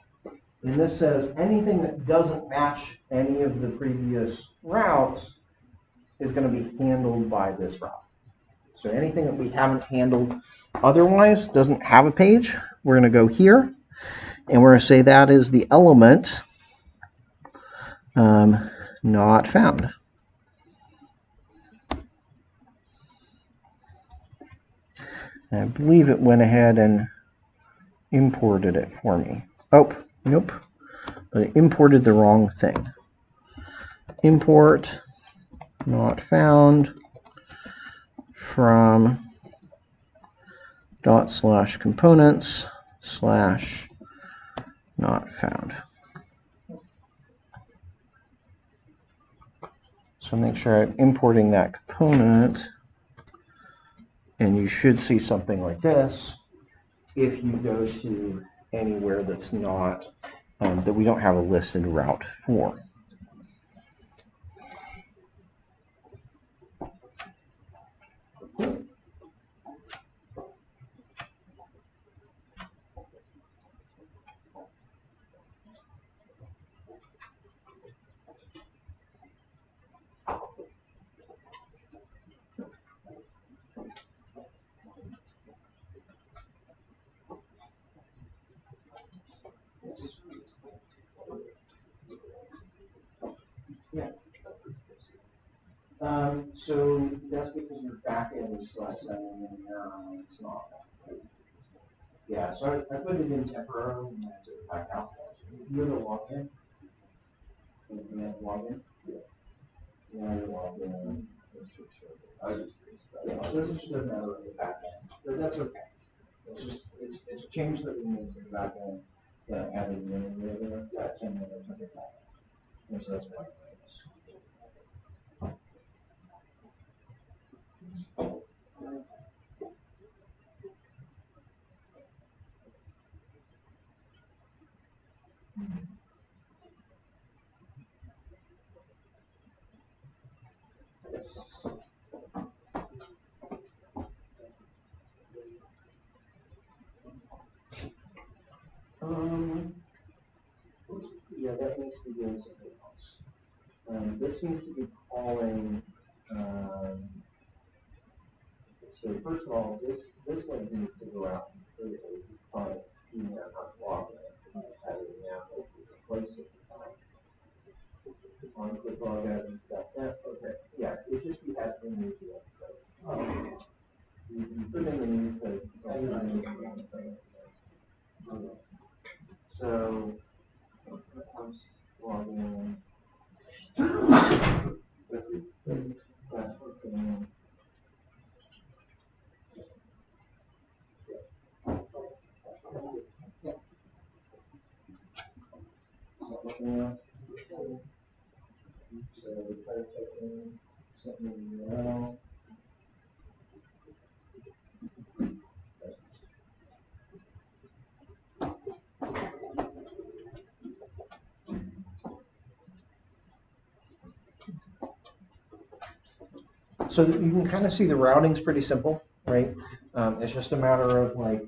And this says anything that doesn't match any of the previous routes is going to be handled by this route. So anything that we haven't handled otherwise doesn't have a page. We're going to go here, and we're going to say that is the element not found. And I believe it went ahead and imported it for me. Oh, nope. But it imported the wrong thing. Import not found from /components/ not found. So make sure I'm importing that component, and you should see something like this if you go to anywhere that's not, that we don't have a listed route for. Yeah. So that's because your backend is still sending an error when it's not. Yeah, so I put it in temporarily and then I took it back out. You're the login. You have login? Yeah. Yeah, you're logged in. I was just yeah, so this is just a matter of the backend. But that's okay. It's a change that we made to the backend that added in there. That 10 minutes took it back. And so that's why it is. Yes. Yeah, that needs to be doing something else. This needs to be calling. So first of all, this link needs to go out completely. But not log in. As an example, replace it. On click log out. Got that. Okay. Yeah, it's just you have to remove the code. You put in the new code. So log in. That's working. So try to type in something now. So that you can kind of see the routing's pretty simple, right? It's just a matter of like,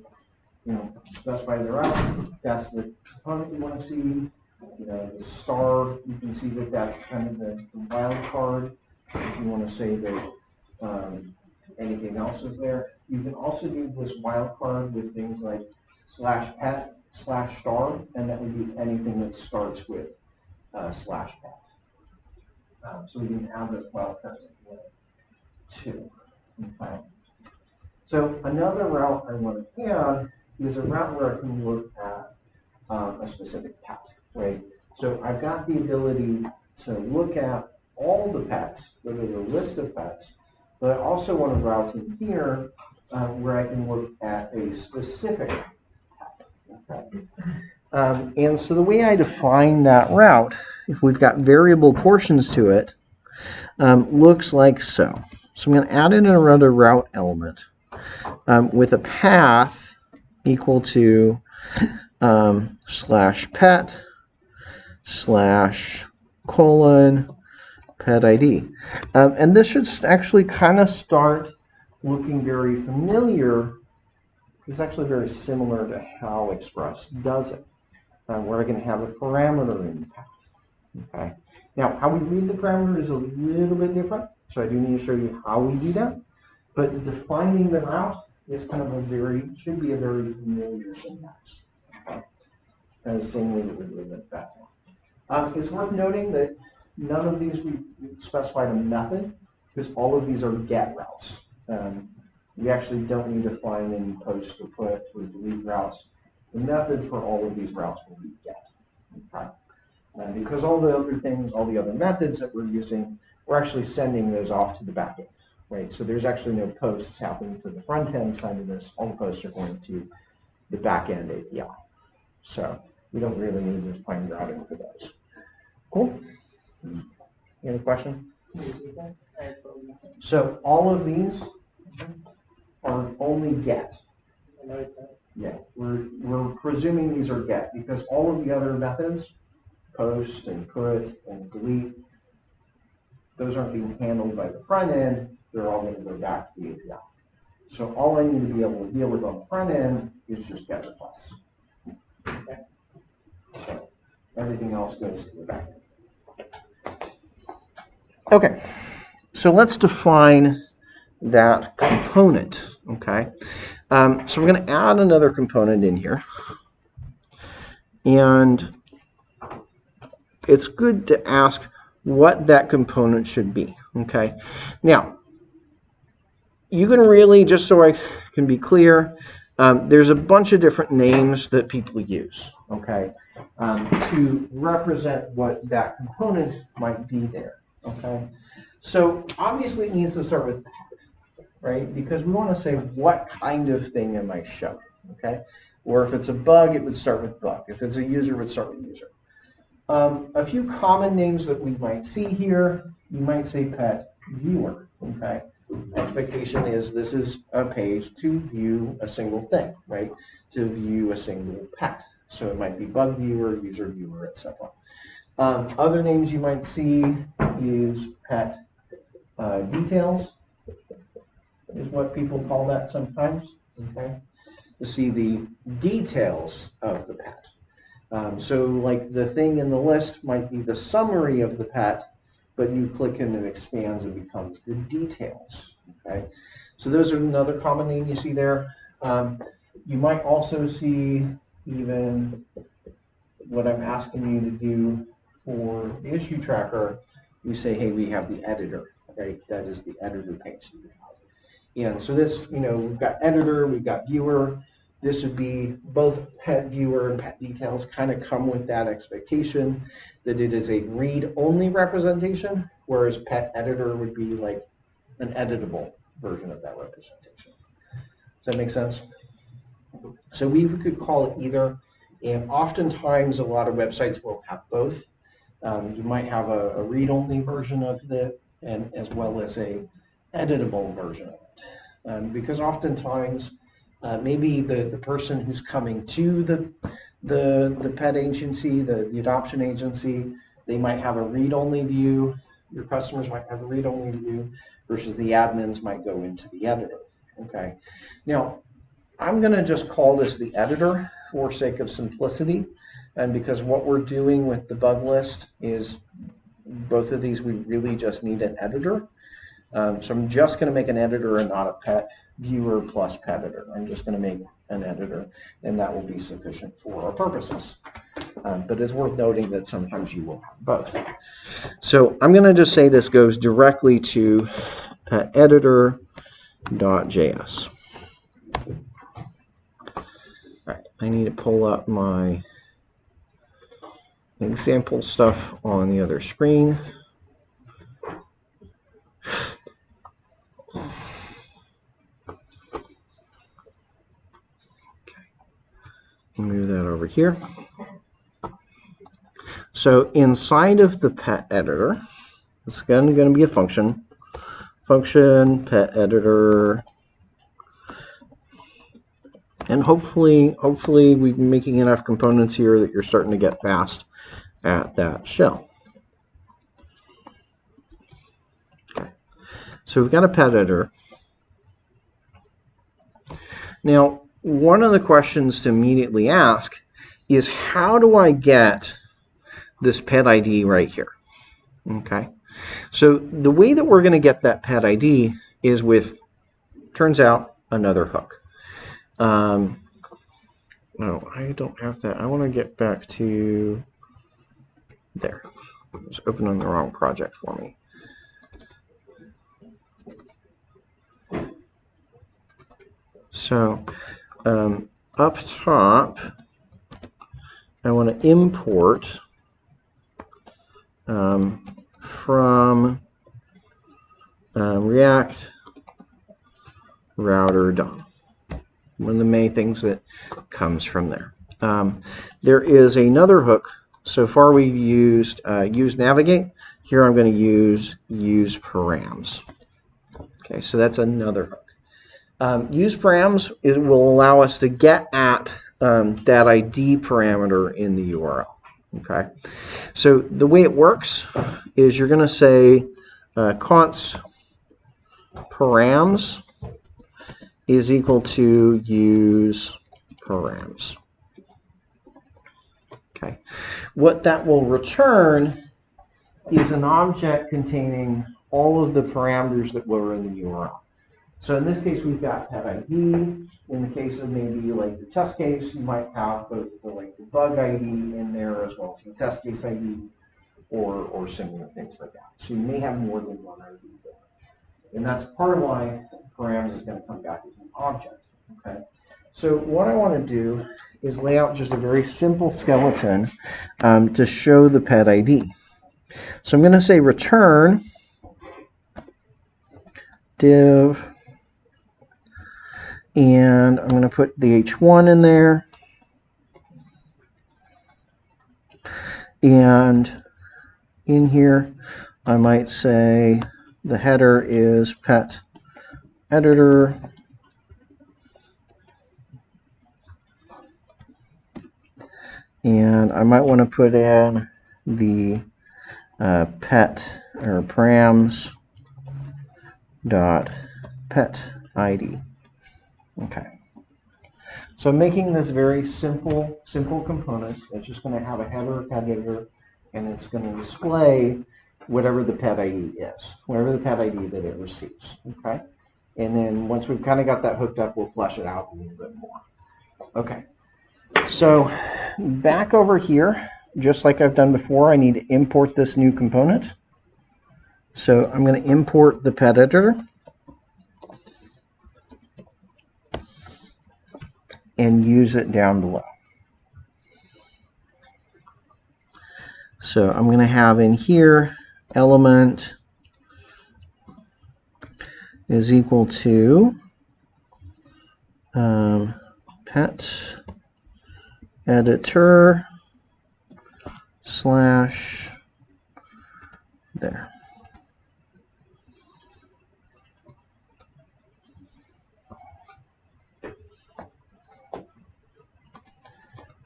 specify the route. That's the component you want to see. The star, you can see that that's kind of the wild card. If you want to say that anything else is there. You can also do this wild card with things like /pet/star, and that would be anything that starts with /pet. So we can add those wild cards if you want to. Okay. So another route I want to add is a route where I can look at a specific pet, right? So I've got the ability to look at all the pets, go to the list of pets, but I also want to route in here where I can look at a specific pet. Okay. And so the way I define that route, if we've got variable portions to it, looks like so. So I'm going to add in another route element with a path equal to /pet / pet ID. And this should actually kind of start looking very familiar. It's actually very similar to how Express does it, where I can have a parameter in the path. Okay. Now, how we read the parameter is a little bit different, so I do need to show you how we do that. But defining the route is kind of should be a very familiar syntax. And the same way that we do it back. It's worth noting that none of these we specified a method, because all of these are get routes. We actually don't need to find any post or put or delete routes. The method for all of these routes will be get. Okay. Because all the other things, all the other methods that we're using, we're actually sending those off to the backend, right? So there's actually no posts happening for the front end side of this. All the posts are going to the backend API. So we don't really need to define routing for those. Cool. Any question? So all of these are only get. Yeah, we're presuming these are get because all of the other methods, post and put and delete, those aren't being handled by the front end. They're all going to go back to the API. So all I need to be able to deal with on the front end is just get requests. Okay. So everything else goes to the back end. Okay, so let's define that component. Okay, so we're going to add another component in here, and it's good to ask what that component should be. Okay, now you can really, just so I can be clear, there's a bunch of different names that people use, okay, to represent what that component might be there, okay. So obviously it needs to start with pet, right, because we want to say what kind of thing am I showing, okay, or if it's a bug, it would start with bug. If it's a user, it would start with user. A few common names that we might see here, you might say pet viewer, okay. Expectation is this is a page to view a single thing, right? To view a single pet. So it might be bug viewer, user viewer, etc. Other names you might see is pet details, is what people call that sometimes, okay? To see the details of the pet. So like the thing in the list might be the summary of the pet, but you click and it expands and becomes the details, okay? So those are another common name you see there. You might also see even what I'm asking you to do for the issue tracker. We say, hey, we have the editor, right? That is the editor page. And so this, we've got editor, we've got viewer. This would be both pet viewer and pet details kind of come with that expectation that it is a read-only representation, whereas pet editor would be like an editable version of that representation. Does that make sense? So we could call it either, and oftentimes a lot of websites will have both. You might have a read-only version of it, and as well as a editable version of it, because oftentimes maybe the person who's coming to the pet agency, the adoption agency, they might have a read-only view, your customers might have a read-only view versus the admins might go into the editor. Okay. Now, I'm going to just call this the editor for sake of simplicity, and because what we're doing with the bug list is both of these we really just need an editor. So I'm just going to make an editor and not a pet viewer plus pet editor. I'm just going to make an editor, and that will be sufficient for our purposes. But it's worth noting that sometimes you will have both. So I'm going to just say this goes directly to pet editor.js. All right, I need to pull up my example stuff on the other screen. Move that over here. So inside of the pet editor, it's going to be a function. Function pet editor. And hopefully we've been making enough components here that you're starting to get fast at that shell. Okay. So we've got a pet editor. Now, one of the questions to immediately ask is, how do I get this pet ID right here? Okay. So the way that we're going to get that pet ID is with, turns out, another hook. No, I don't have that. I want to get back to there. It's opening the wrong project for me. So up top, I want to import from React router DOM. One of the main things that comes from there. There is another hook. So far we've used use navigate. Here I'm going to use params. Okay, so that's another hook. Use params will allow us to get at that ID parameter in the URL. Okay, so the way it works is you're going to say const params is equal to use params. Okay, what that will return is an object containing all of the parameters that were in the URL. So in this case, we've got pet ID. In the case of maybe like your test case, you might have both the bug ID in there as well as the test case ID or similar things like that. So you may have more than one ID there. And that's part of why params is going to come back as an object. Okay. So what I want to do is lay out just a very simple skeleton to show the pet ID. So I'm going to say return div, and I'm going to put the h1 in there, and in here I might say the header is pet editor, and I might want to put in the pet or params dot pet ID. Okay. So making this very simple component. It's just going to have a header, pet editor, and it's going to display whatever the pet ID is, whatever the pet ID that it receives. Okay. And then once we've kind of got that hooked up, we'll flesh it out a little bit more. Okay. So back over here, just like I've done before, I need to import this new component. So I'm going to import the pet editor and use it down below. So I'm going to have in here element is equal to pet editor slash there.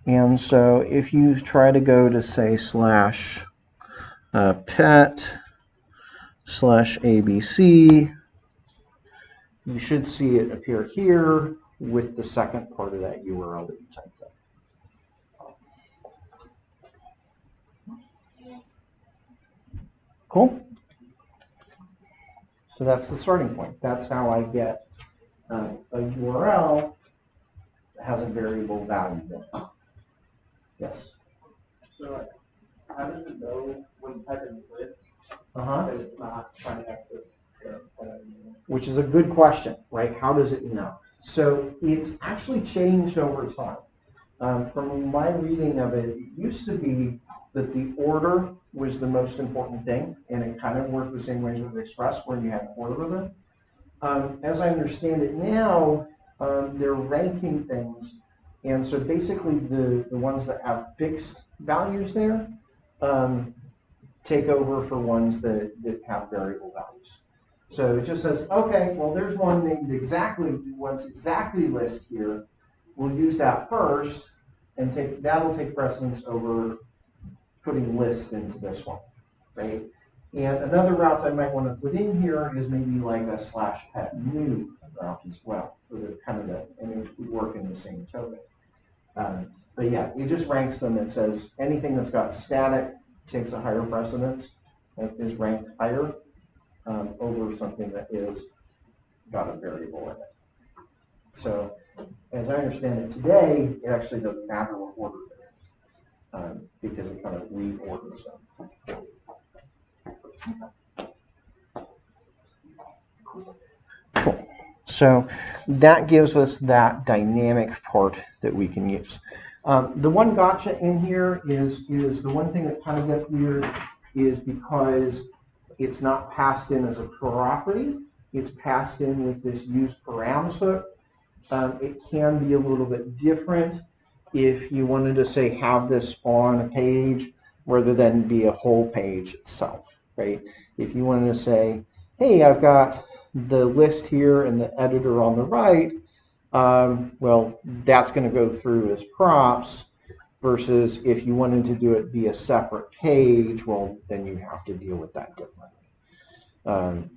And so if you try to go to say slash pet pet/ABC. You should see it appear here with the second part of that URL that you typed in. Cool. So that's the starting point. That's how I get a URL that has a variable value in it. Yes. So how does it know when you type in list Uh-huh. that it's not trying to access the Which is a good question, right? How does it know? So it's actually changed over time. From my reading of it, it used to be that the order was the most important thing, and it kind of worked the same way as with Express, where you had order of it. As I understand it now, they're ranking things, and so basically the ones that have fixed values there take over for ones that have variable values. So it just says, okay, well, there's one named exactly, one's exactly list here. We'll use that first, and that'll take precedence over putting list into this one, right? And another route I might want to put in here is maybe like a /pet new route as well, for the kind of the, and it would work in the same token. But yeah, it just ranks them. It says anything that's got static takes a higher precedence, is ranked higher over something that is got a variable in it. So as I understand it today, it actually doesn't matter what order it is, because it kind of reorders them. Cool. So that gives us that dynamic part that we can use. The one gotcha in here is the one thing that kind of gets weird is because it's not passed in as a property, it's passed in with this use params hook. It can be a little bit different if you wanted to say have this on a page rather than be a whole page itself, right? If you wanted to say, hey, I've got the list here and the editor on the right, well, that's going to go through as props, versus if you wanted to do it via separate page, well, then you have to deal with that differently,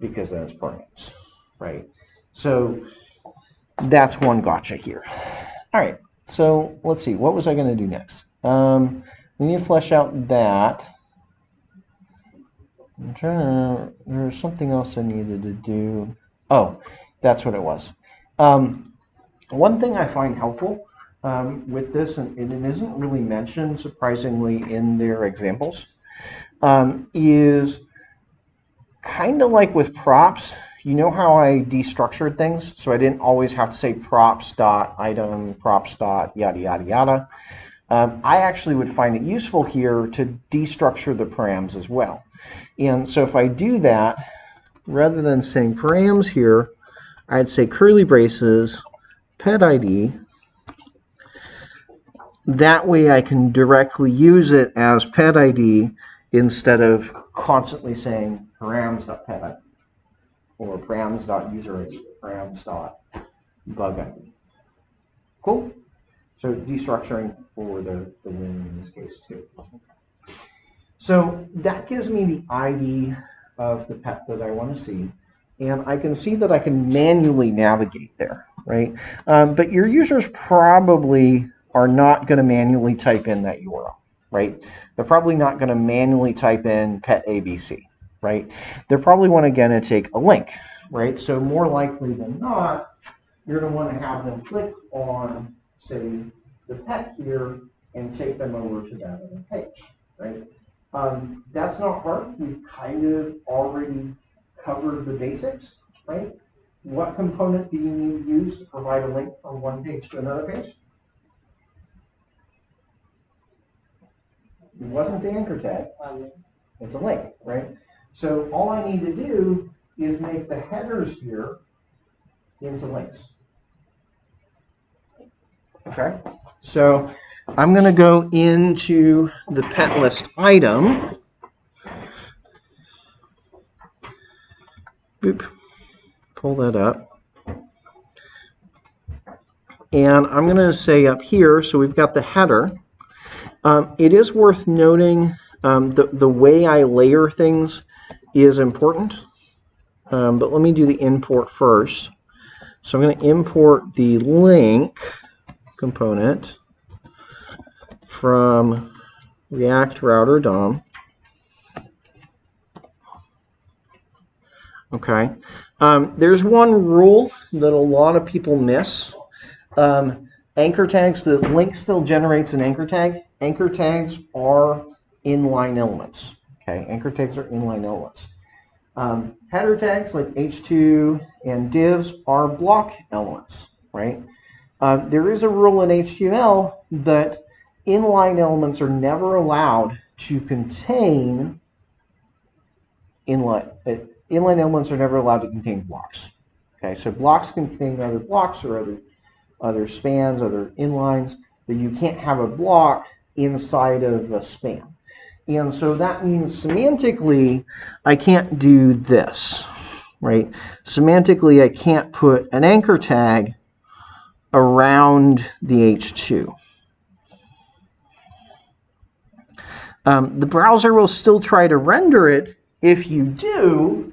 because that's params, right? So that's one gotcha here. All right, so let's see, what was I going to do next? We need to flesh out that. I'm trying to, there's something else I needed to do. Oh, that's what it was. One thing I find helpful with this, and it isn't really mentioned surprisingly in their examples, is kind of like with props. You know how I destructured things? So I didn't always have to say props.item, props.yada, yada, yada. I actually would find it useful here to destructure the params as well. And so if I do that, rather than saying params here, I'd say curly braces, pet ID. That way I can directly use it as pet ID instead of constantly saying params.pet ID or params.user ID, params.bug ID. Cool? So destructuring for the win in this case too. So that gives me the ID of the pet that I want to see, and I can see that I can manually navigate there, right? But your users probably are not going to manually type in that URL, right? They're probably not going to manually type in pet ABC, right? They're probably going to take a link, right? So more likely than not, you're going to want to have them click on, say, the pet here and take them over to that other page, right? That's not hard. We've kind of already covered the basics, right? What component do you need to use to provide a link from one page to another page? It wasn't the anchor tag. It's a link, right? So all I need to do is make the headers here into links. Okay, so I'm going to go into the pet list item. Boop. Pull that up. And I'm going to say up here, so we've got the header. It is worth noting the way I layer things is important, but let me do the import first. So I'm going to import the link component from React Router DOM. Okay. There's one rule that a lot of people miss. Anchor tags, the link still generates an anchor tag. Anchor tags are inline elements. Okay, anchor tags are inline elements. Header tags like h2 and divs are block elements, right? There is a rule in HTML that inline elements are never allowed to contain inline elements are never allowed to contain blocks. Okay, so blocks contain other blocks or other spans, other inlines, but you can't have a block inside of a span. And so that means semantically, I can't do this, right? Semantically, I can't put an anchor tag around the H2. The browser will still try to render it if you do,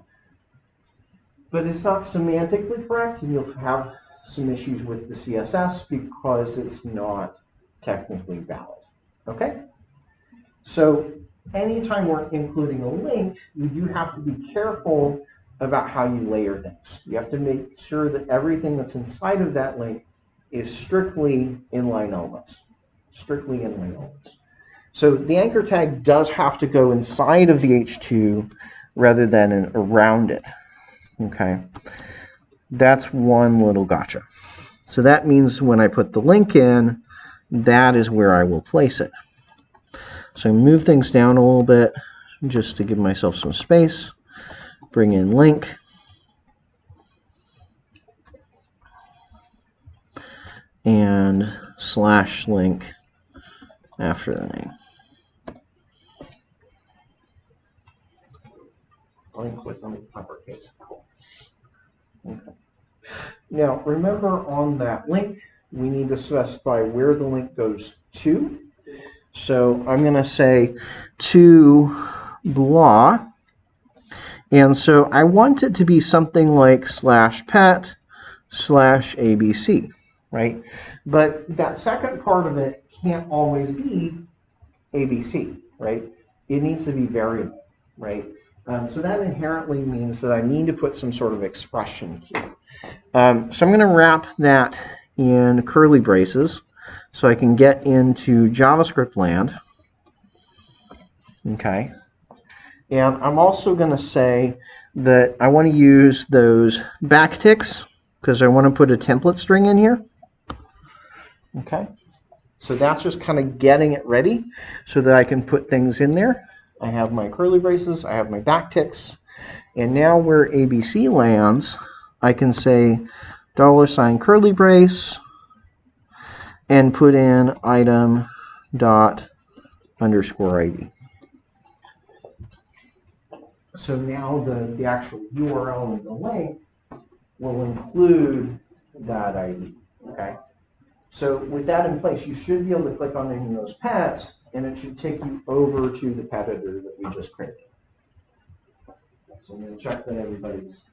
but it's not semantically correct, and you'll have some issues with the CSS because it's not technically valid. Okay? So anytime we're including a link, you do have to be careful about how you layer things. You have to make sure that everything that's inside of that link is strictly inline elements. Strictly inline elements. So the anchor tag does have to go inside of the H2 rather than around it. Okay, that's one little gotcha. So that means when I put the link in, that is where I will place it. So move things down a little bit just to give myself some space. Bring in link. And slash link after the name. Link with an uppercase. Okay. Now, remember on that link, we need to specify where the link goes to. So I'm going to say to blah. And so I want it to be something like /pet/ABC, right? But that second part of it can't always be ABC, right? It needs to be variable, right? So that inherently means that I need to put some sort of expression here. So I'm going to wrap that in curly braces so I can get into JavaScript land. Okay. And I'm also going to say that I want to use those backticks because I want to put a template string in here. Okay. So that's just kind of getting it ready so that I can put things in there. I have my curly braces, I have my backticks, and now where ABC lands, I can say $curly brace and put in item dot underscore ID. So now the actual URL of the link will include that ID. Okay. So with that in place, you should be able to click on any of those pets, and it should take you over to the pet editor that we just created. So I'm going to check that everybody's.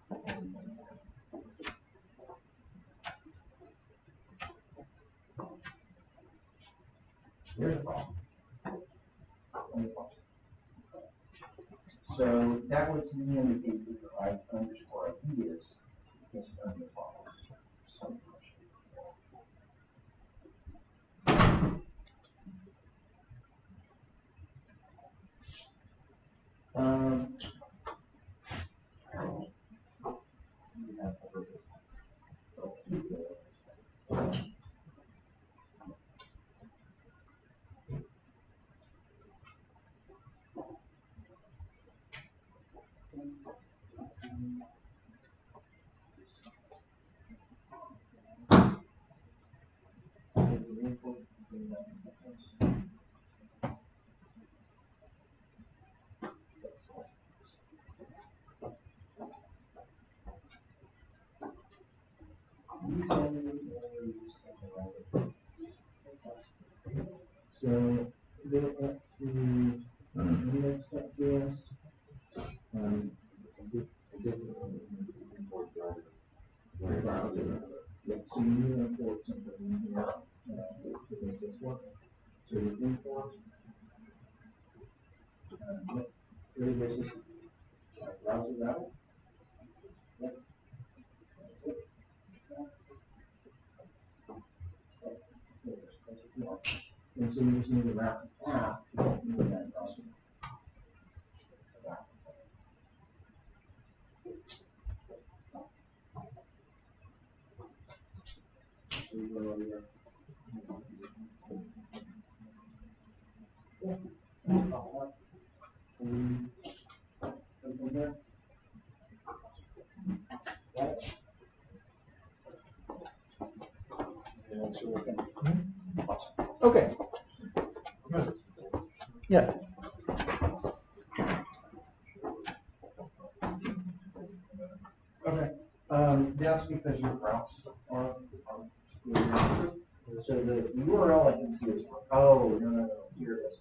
Here's the problem. So that would to me indicate that the right underscore ID is under the bottom. So they want to index.js. So you need to import something in here to make this work. So you import databases like browser router. And so you just need to wrap the path into that browser. So you go over here. Okay. Yeah. Okay. That's because your routes are so the URL I can see is oh no here it is.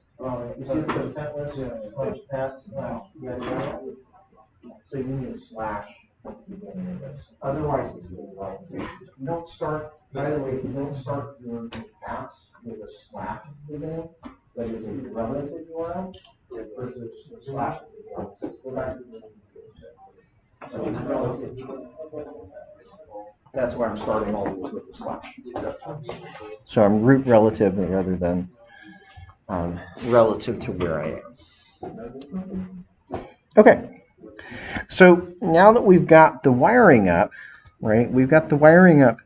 You see the content list slash path slash yada yada. So you need a slash at the beginning of this. Otherwise it's going to lie. You don't start. By the way, you don't start your paths with a slash at the beginning. That is a relative URL versus a slash at the beginning. So go back to the that's why I'm starting all these with a slash. So I'm root relative rather than relative to where I am. Okay. So now that we've got the wiring up, right? We've got the wiring up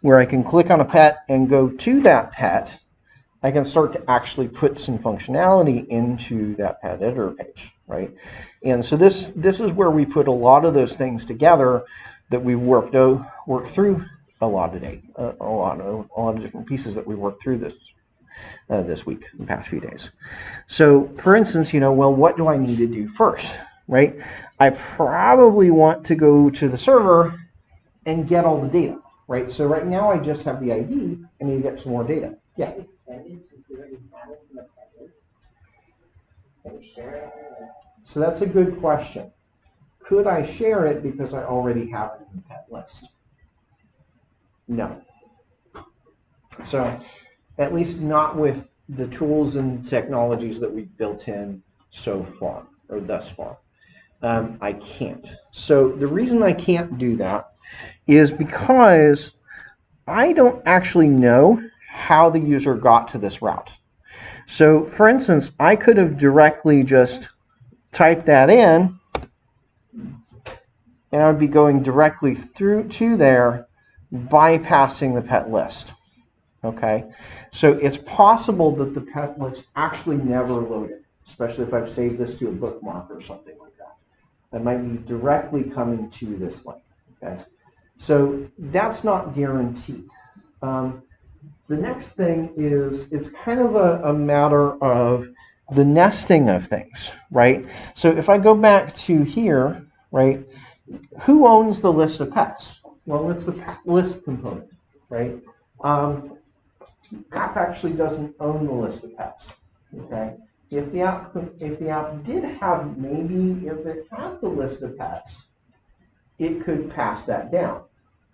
where I can click on a pet and go to that pet. I can start to actually put some functionality into that pet editor page, right? And so this is where we put a lot of those things together that we've worked through a lot today, a lot of different pieces that we worked through this week, the past few days. So, for instance, well, what do I need to do first, right? I probably want to go to the server and get all the data, right? So right now I just have the ID. I need to get some more data. Yeah. So that's a good question. Could I share it because I already have it in the pet list? No. So at least not with the tools and technologies that we've built in so far, or thus far. I can't. So the reason I can't do that is because I don't actually know how the user got to this route. So for instance, I could have directly just typed that in and I would be going directly through to there, bypassing the pet list. Okay, so it's possible that the pet list actually never loaded, especially if I've saved this to a bookmark or something like that. I might be directly coming to this link. Okay, so that's not guaranteed. The next thing is it's kind of a matter of the nesting of things, right? So if I go back to here, right, who owns the list of pets? Well, it's the pet list component, right? App actually doesn't own the list of pets, okay? If the app did have, maybe if it had the list of pets, it could pass that down,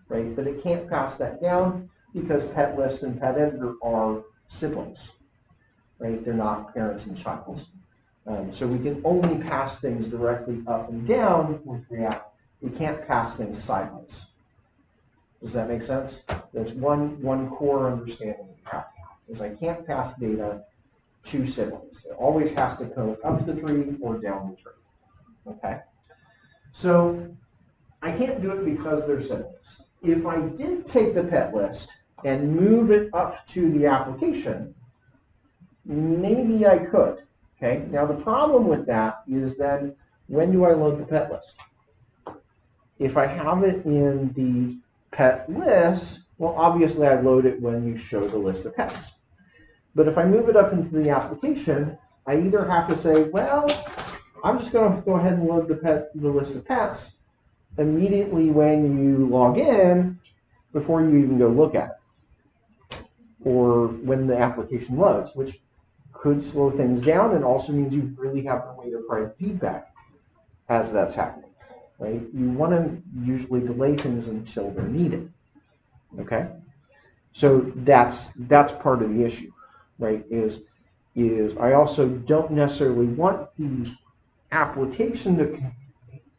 right? But it can't pass that down because pet list and pet editor are siblings, right? They're not parents and child. So we can only pass things directly up and down with React. We can't pass things sideways. Does that make sense? That's one core understanding of React is I can't pass data to siblings. It always has to go up the tree or down the tree. Okay? So I can't do it because they're siblings. If I did take the pet list and move it up to the application, maybe I could. Okay? Now the problem with that is then when do I load the pet list? If I have it in the pet list, well, obviously I load it when you show the list of pets. But if I move it up into the application, I either have to say, well, I'm just going to go ahead and load the list of pets immediately when you log in before you even go look at it, or when the application loads, which could slow things down and also means you really have no way to provide feedback as that's happening. right? You want to usually delay things until they're needed, okay? So that's part of the issue, right? Is I also don't necessarily want the application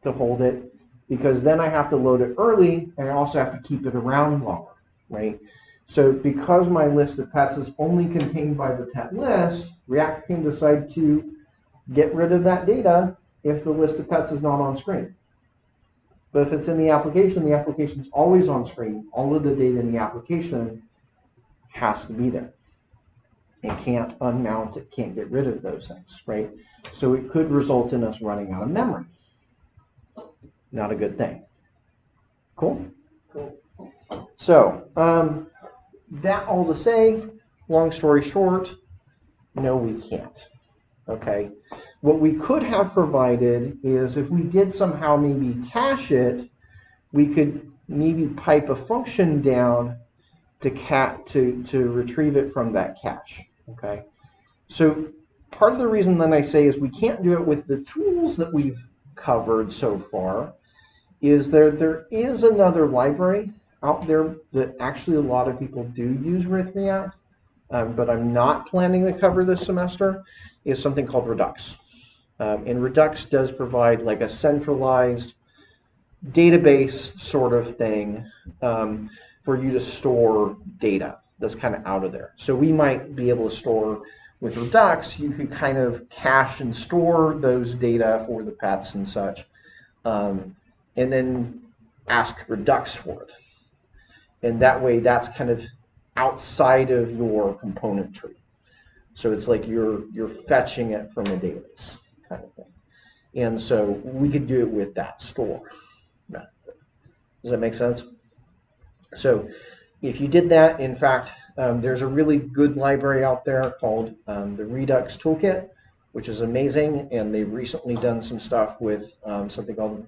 to hold it, because then I have to load it early and I also have to keep it around longer, right? So because my list of pets is only contained by the pet list, React can decide to get rid of that data if the list of pets is not on screen. But if it's in the application's always on screen. All of the data in the application has to be there. It can't unmount, it can't get rid of those things, right? So it could result in us running out of memory. Not a good thing. Cool? Cool. So, that all to say, long story short, no, we can't. Okay? What we could have provided is if we did somehow maybe cache it, we could maybe pipe a function down to retrieve it from that cache. Okay? So part of the reason then I say is we can't do it with the tools that we've covered so far is there is another library out there that actually a lot of people do use with React, but I'm not planning to cover this semester, is something called Redux. And Redux does provide like a centralized database sort of thing for you to store data that's kind of out of there. So we might be able to store with Redux, you could kind of cache and store those data for the pets and such, and then ask Redux for it. And that way that's kind of outside of your component tree. So it's like you're fetching it from a database kind of thing. And so we could do it with that store method. Does that make sense? So if you did that, in fact, there's a really good library out there called the Redux Toolkit, which is amazing, and they've recently done some stuff with something called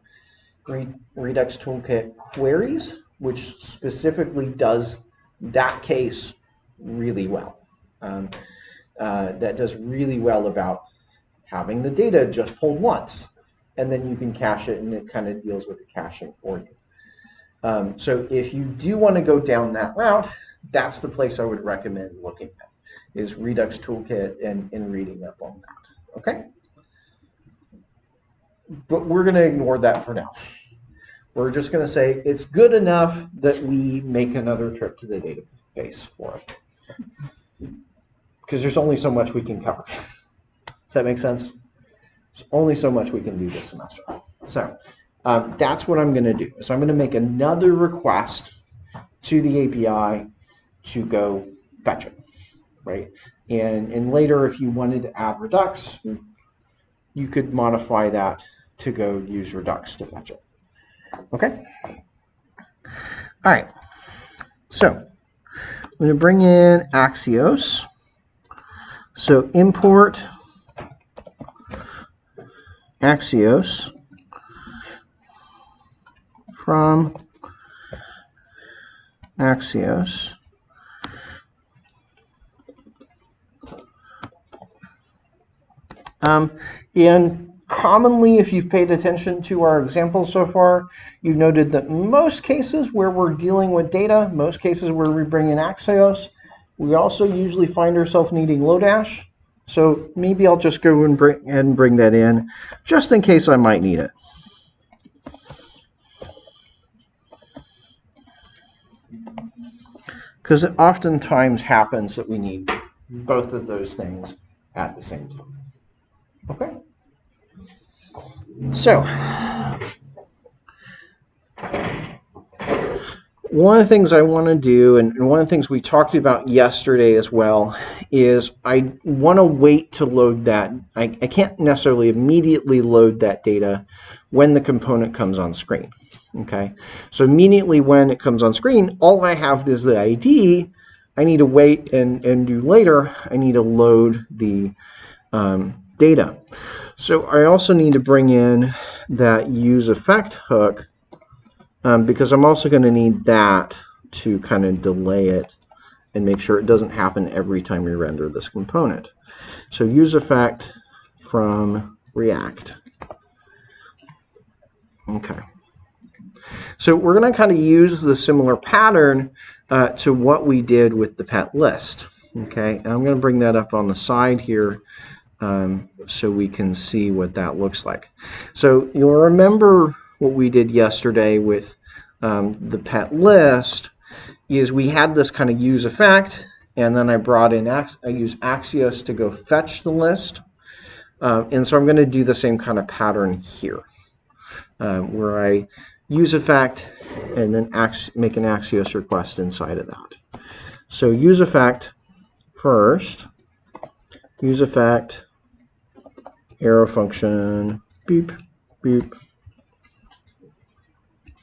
Redux Toolkit Queries, which specifically does that case really well. That does really well about having the data just pulled once, and then you can cache it, and it kind of deals with the caching for you. So if you do want to go down that route, that's the place I would recommend looking at, is Redux Toolkit and reading up on that. Okay? But we're going to ignore that for now. We're just going to say it's good enough that we make another trip to the database for it. Because there's only so much we can cover. Does that make sense? There's only so much we can do this semester. So that's what I'm going to do. So I'm going to make another request to the API to go fetch it, right? And later, if you wanted to add Redux, you could modify that to go use Redux to fetch it. Okay? All right. So I'm going to bring in Axios. So import Axios from Axios. And commonly, if you've paid attention to our examples so far, you've noted that most cases where we're dealing with data, most cases where we bring in Axios, we also usually find ourselves needing Lodash. So maybe I'll just go and bring that in, just in case I might need it. Because it oftentimes happens that we need both of those things at the same time. Okay? So, one of the things I want to do, and one of the things we talked about yesterday as well, is I want to wait to load that. I can't necessarily immediately load that data when the component comes on screen. Okay? So immediately when it comes on screen, all I have is the ID. I need to wait and do later. I need to load the data. So I also need to bring in that use effect hook because I'm also going to need that to kind of delay it and make sure it doesn't happen every time we render this component. So use effect from React. Okay. So we're going to kind of use the similar pattern to what we did with the pet list. Okay, and I'm going to bring that up on the side here so we can see what that looks like. So you'll remember what we did yesterday with the pet list is we had this kind of use effect, and then I brought in, I used Axios to go fetch the list. And so I'm going to do the same kind of pattern here, where I use effect and then make an Axios request inside of that. So use effect first, use effect, arrow function, beep, beep,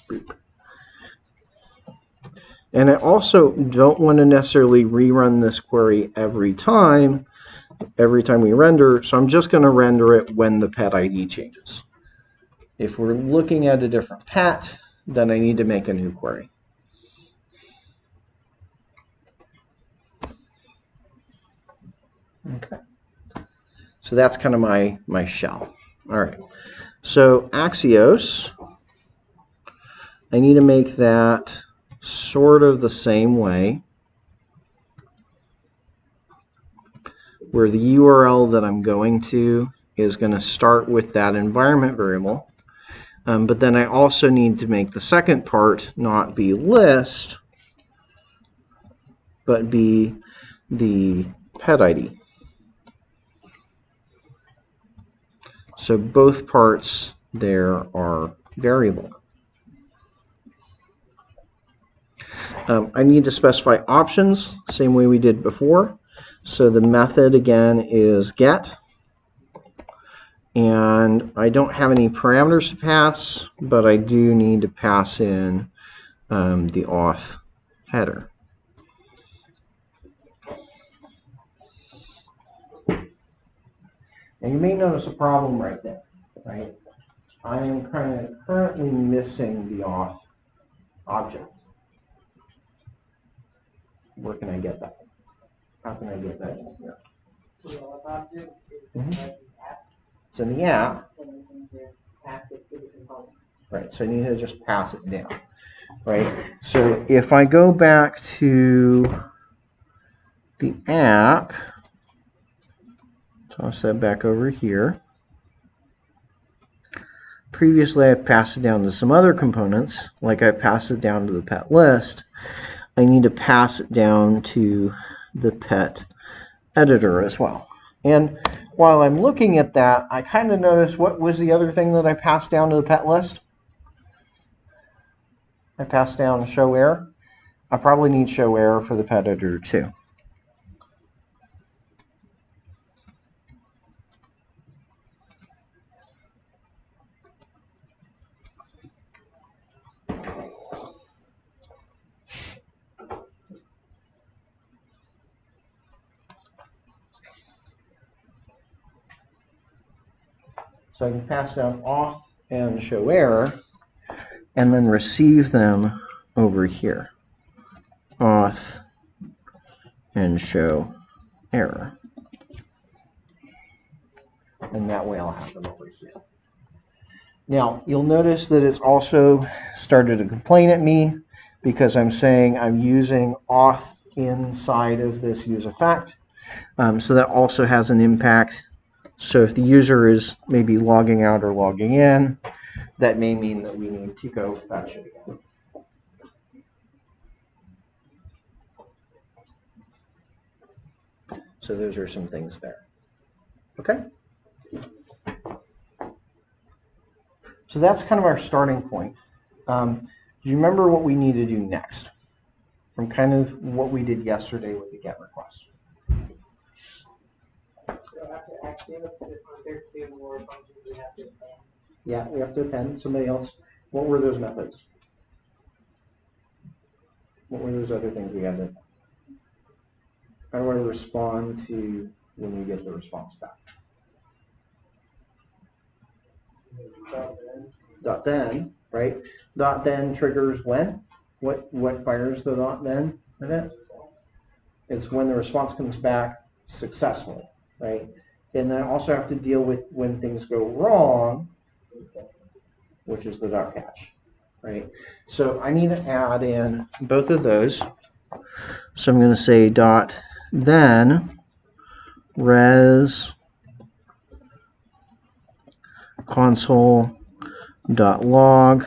beep. And I also don't want to necessarily rerun this query every time we render, so I'm just going to render it when the pet ID changes. If we're looking at a different pet, then I need to make a new query. Okay. So that's kind of my shell. All right. So Axios, I need to make that sort of the same way, where the URL that I'm going to is going to start with that environment variable. But then I also need to make the second part not be list, but be the pet ID. So both parts there are variable. I need to specify options, same way we did before. So the method again is get. And I don't have any parameters to pass, but I do need to pass in the auth header. And you may notice a problem right there, right? I am currently missing the auth object. Where can I get that? How can I get that in here? The auth object is Mhm. inside the app, It's in the app. and you can just pass it to the component. Right, so I need to just pass it down. Right, so if I go back to the app, toss that back over here. Previously, I've passed it down to some other components, like I passed it down to the pet list. I need to pass it down to the pet editor as well. And while I'm looking at that, I kind of noticed what was the other thing that I passed down to the pet list? I passed down show error. I probably need show error for the pet editor too. So I can pass down auth and show error, and then receive them over here. Auth and show error. And that way I'll have them over here. Now, you'll notice that it's also started to complain at me because I'm saying I'm using auth inside of this use effect. So that also has an impact. So if the user is maybe logging out or logging in, that may mean that we need to go fetch it again. So those are some things there. Okay? So that's kind of our starting point. Do you remember what we need to do next? From kind of what we did yesterday with the GET request. So after Axios, there's two more functions we have to append. Yeah, we have to append. Somebody else. What were those methods? What were those other things we had to? How do I respond to when we get the response back? Dot then, right? Dot then triggers when? What fires the dot then event? It's when the response comes back successfully, right? And then I also have to deal with when things go wrong. which is the dot catch, right? So I need to add in both of those. So I'm going to say dot then res console dot log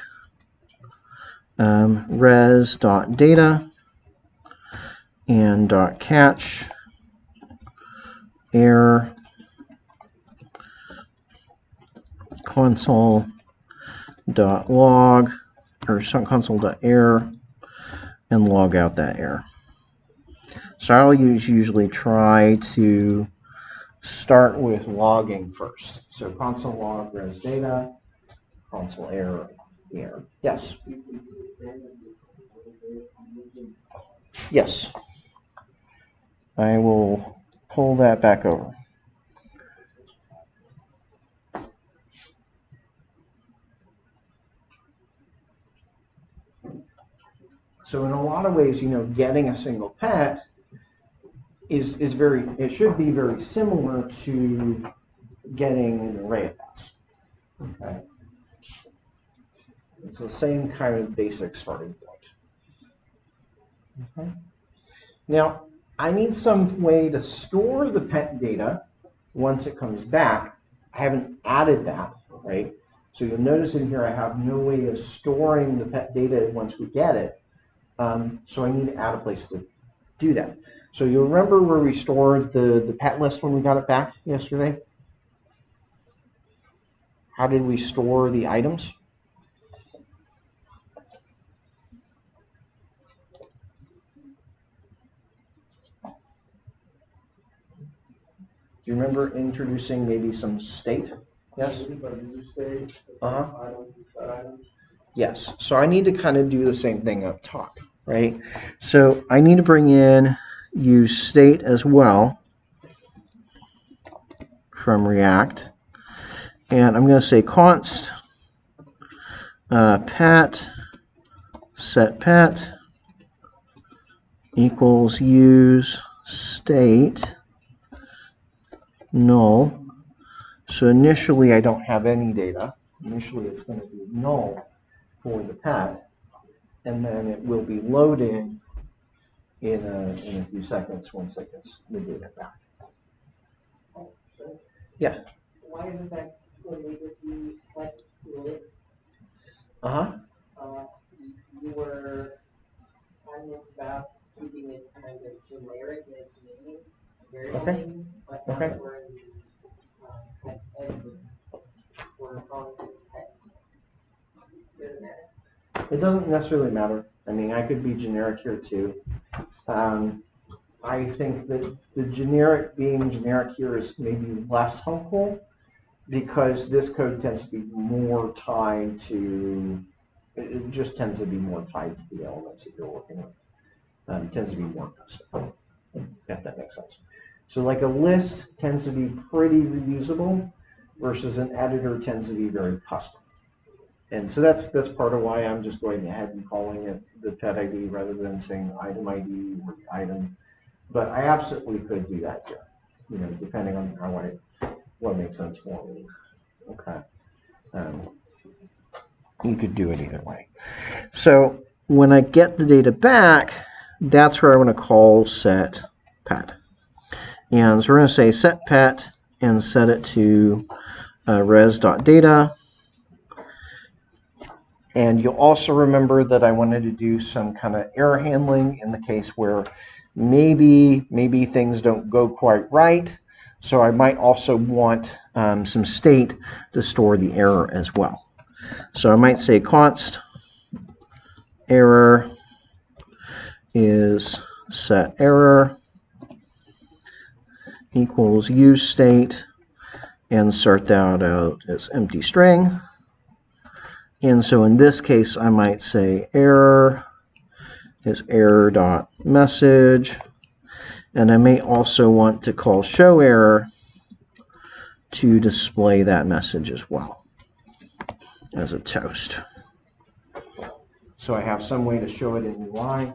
res dot data and dot catch error console dot log or console dot error and log out that error. So I'll usually try to start with logging first. So console log res data, console error. Yes. Yes. I will pull that back over. So in a lot of ways, getting a single pet it should be very similar to getting an array of pets. Okay. It's the same kind of basic starting point. Okay. Now, I need some way to store the pet data once it comes back. I haven't added that, right? So you'll notice in here I have no way of storing the pet data once we get it. So I need to add a place to do that. So you remember where we stored the pet list when we got it back yesterday? How did we store the items? Do you remember introducing maybe some state? Yes? Uh-huh. Yes. So I need to kind of do the same thing up top, right? So I need to bring in use state as well from React. And I'm going to say const pet set pet equals use state null. So initially I don't have any data. Initially it's going to be null for the pet, and then it will be loaded in a few seconds once it gets the data back. Yeah. Why isn't that related to like list? You were kind of about keeping it kind of generic in its name, variable name, but now that we're in pet editing, we're calling it pet. Doesn't matter. It doesn't necessarily matter. I mean, I could be generic here too. I think that the generic being generic here is maybe less helpful because this code tends to be more tied to, it just tends to be more tied to the elements that you're working with. It tends to be more custom, if that makes sense. So like a list tends to be pretty reusable versus an editor tends to be very custom. And so that's part of why I'm just going ahead and calling it the pet ID rather than saying item ID or the item. But I absolutely could do that here, depending on what makes sense for me. Okay. You could do it either way. So when I get the data back, that's where I want to call set pet. And so we're going to say set pet and set it to res.data. And you'll also remember that I wanted to do some kind of error handling in the case where maybe things don't go quite right. So I might also want some state to store the error as well. So I might say const error is set error equals use state and start that out as empty string. And so in this case, I might say error is error.message. And I may also want to call show error to display that message as well as a toast. So I have some way to show it in UI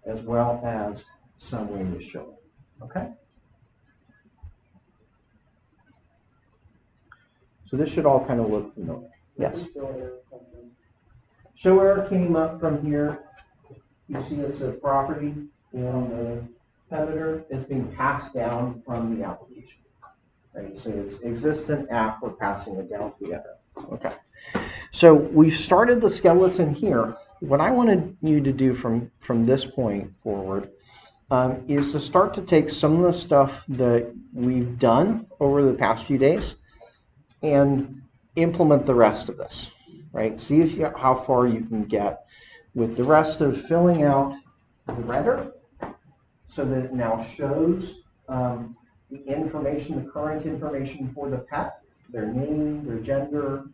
as well as some way to show it. Okay? So this should all kind of look familiar. Yes. So where it came up from here, you see it's a property and the editor is being passed down from the application. Right, so it exists in app, we're passing it down to the editor. Okay. So we've started the skeleton here. What I wanted you to do from this point forward is to start to take some of the stuff that we've done over the past few days and implement the rest of this, right? See if how far you can get with the rest of filling out the render so that it now shows the information, the current information for the pet, their name, their gender,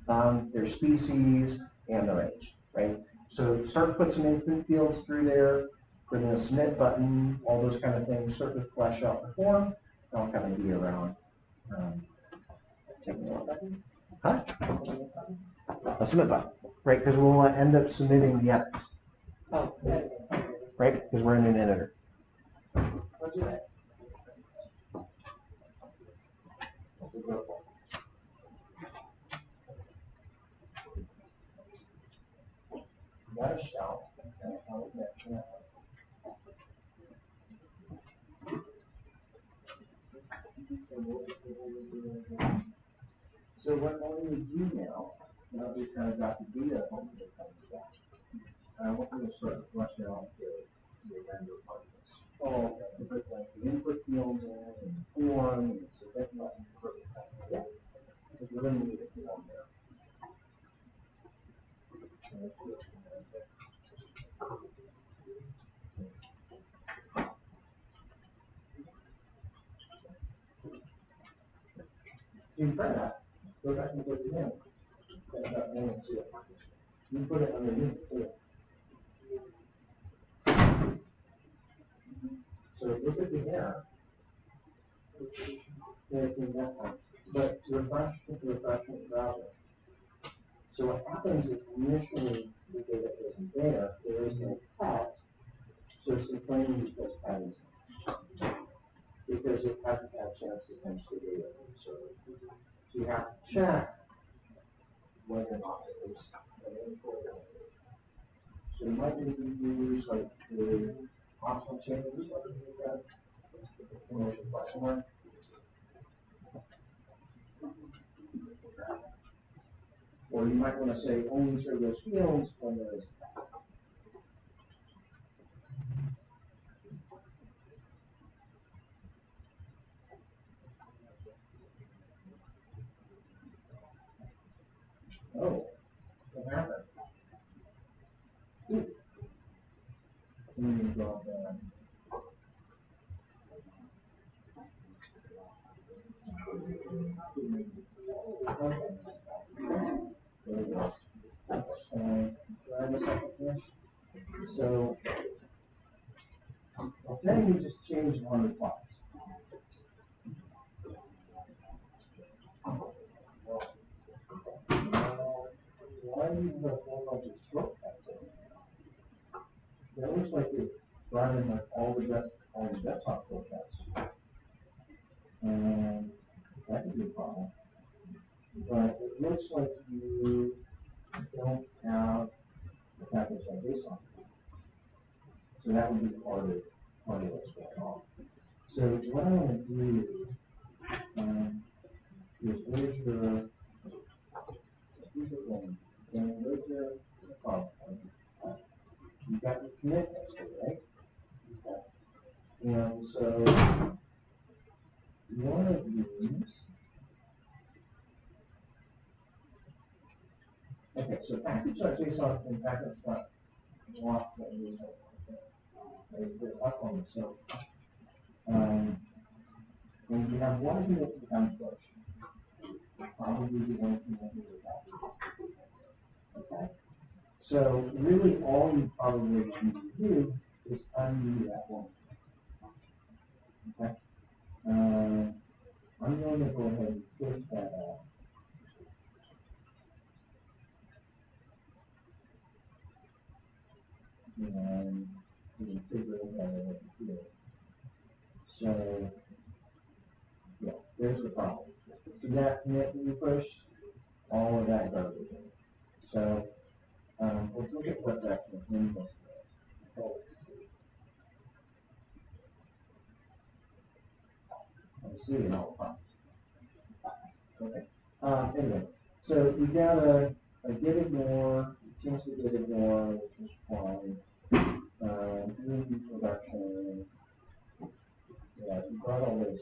their species, and their age, right? So start to put some input fields through there, put in a submit button, all those kind of things, start to flesh out the form. I'll kind of be around. Huh? A submit button, right? Because we'll end up submitting the edits, right? Because we're in an editor. Got a shout. So what I need to do now that we've kind of got the data, I want you to start to flesh out the render part of this. Oh, okay. Put like the input fields in and the form and submit button. Yeah. Because we're going to need a form there. You can try that. Go back and put it in. Set that in and see what happens. You can put it underneath too. So look at the air. But refresh the browser. So what happens is initially the data isn't there. There is no pet. So it's complaining because pet is because it hasn't had a chance to finish the data. So you have to check whether or not it is. So you might need to use like the optional changes like that. Question mark. Or you might want to say only show those fields when there is. Oh, what happened? Drop down. So, let's say you just change one of the plots. Why do you have a whole bunch of shortcuts in there? That looks like you're running like all the desktop shortcuts. And that could be a problem. But it looks like you don't have the package like this on. So that would be part of what's going on. So what I want to do is where's your thing? And where's your you got your commit history, right? Okay. And so one of these. Okay, so package.json and package.walk that is up on the so and you have one thing that becomes first. Probably the one thing that you would have. Okay. So really all you probably need to do is undo that one. Okay. I'm going to go ahead and push that out. And we can figure it out here. So yeah, there's the problem. So that commit that you pushed, all of that garbage in it. So let's look at what's actually in this list. Oh, let's see. Let's see it all comes. Okay. Anyway, so you got a get ignore, chance to get ignore, which is fine. Doing production. Yeah, you got all those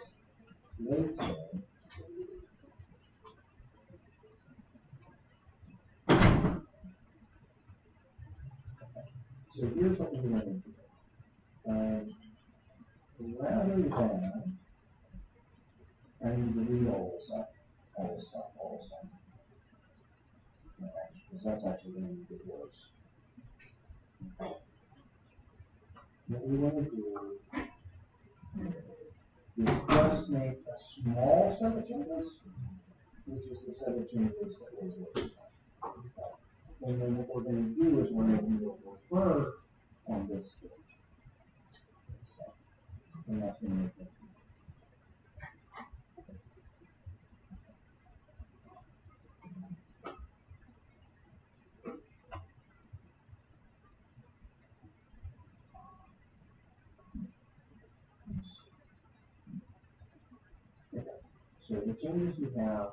links in. So here's what we're going to do. Rather than I need to read all this stuff, all this stuff, all this stuff. Because that's actually going to get worse. What we want to do is just make a small set of changes, which is the set of changes that was working. And then what we're going to do is we're going to refer on this change. And that's going to make it. Okay. So the changes we have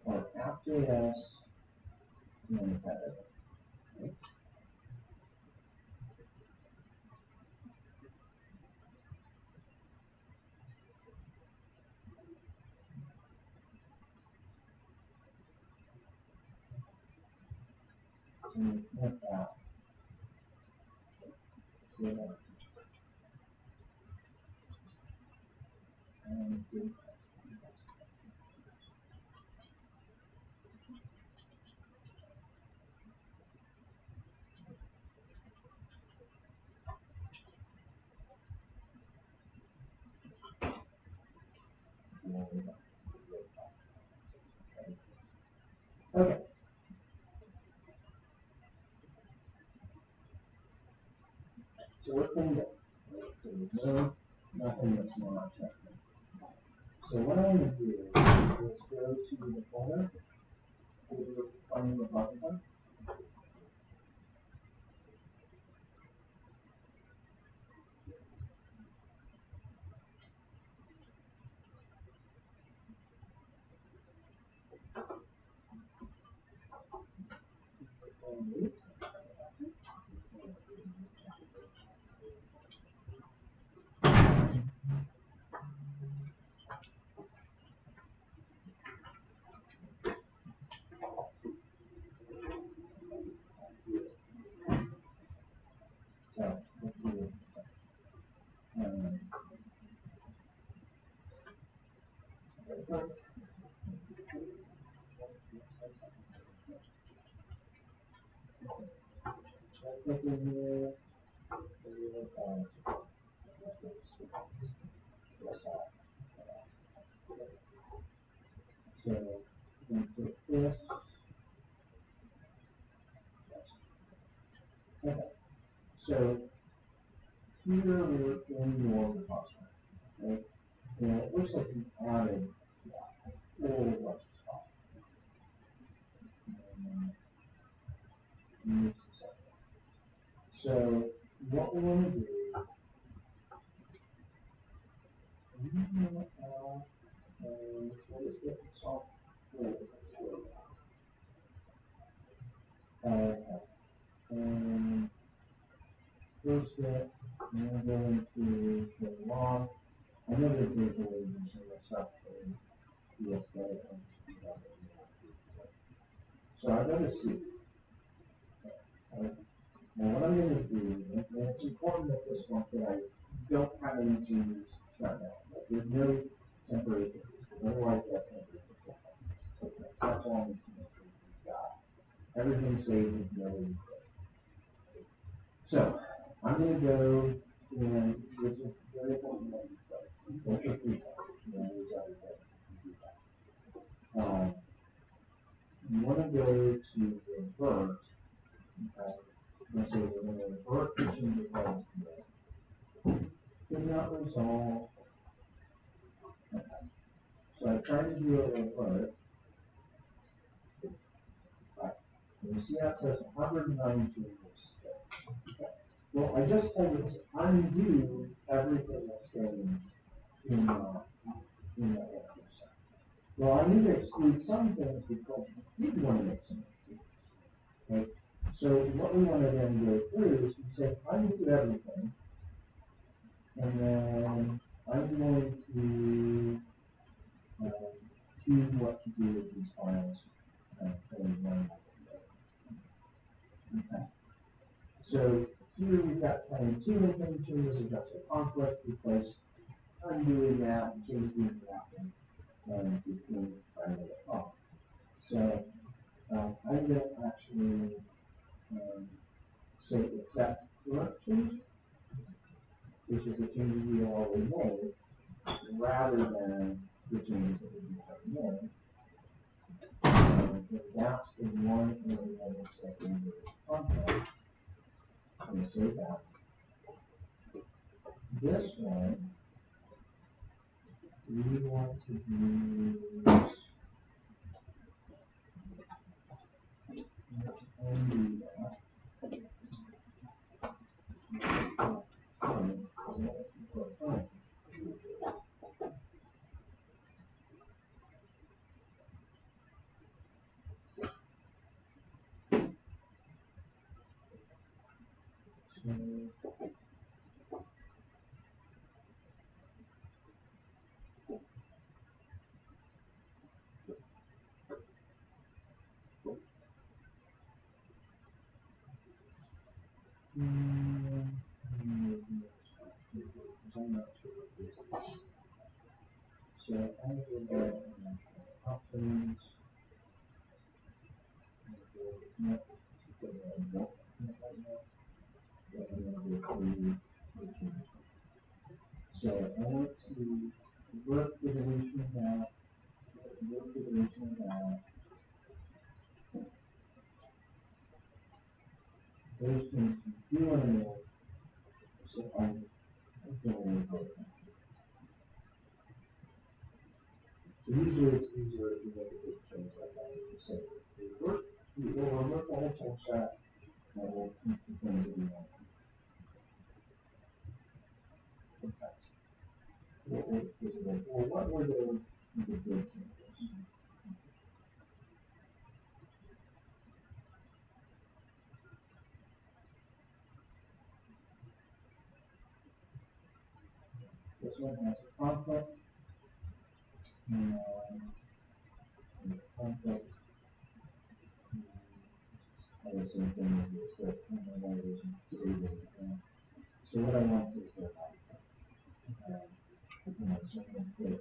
are app.js and the header. Okay. And we have that. And okay. So we're cleaned up. So there's nothing that's not checked. So what I'm going to do is go to the folder, find the button, so let's see this. Click in here. So we click this. Okay. So here we're in your repository, right? And it looks like you added a whole bunch of stuff. So what we want to do, what is it? Software. And first bit, I'm going to show log. I know that there's a way to do some of the stuff for the aesthetic. So I go to C. Now what I'm going to do, and it's important at this point that I don't have any changes shut down. Like there's no temporary changes, because otherwise that's temporary. So that's all needs to make sure you've got everything saved and no. So I'm going to go and this is very important that you play. Don't just reset. There's other things. You want to go to revert. Okay. So we're going to revert the change that was made. Did not resolve. Okay. So I tried to do a revert. And you see that says 109 changes. Okay. Well, I just told it to undo everything that's changed in that one percent. Well, I need to exclude some things because we did want to make some changes. Okay. So what we want to then go through is we say undo everything, and then I'm going to choose what to do with these files. Okay. So here we've got kind of two incoming changes, we've got a conflict because undoing that and changing that between kind of the off. So I'm going to actually say accept current change, which is the changes we already made, rather than the changes that we already made. If that's in one area that's like in the conflict, I'm going to save that. This one, we want to use undo that. I'm not sure what this is. So I will go and options. So I want to work the deletion of that, work the deletion of that. Those things you do want to know, so I'm going to go. So usually it's easier if you make a big change like that. You say, work, you will work the whole change that, and we'll keep the things that we want. Well, what were the big changes? This one has a conflict, and the conflict has the same thing as this, but one is saving. So what I want is that so I'm going to put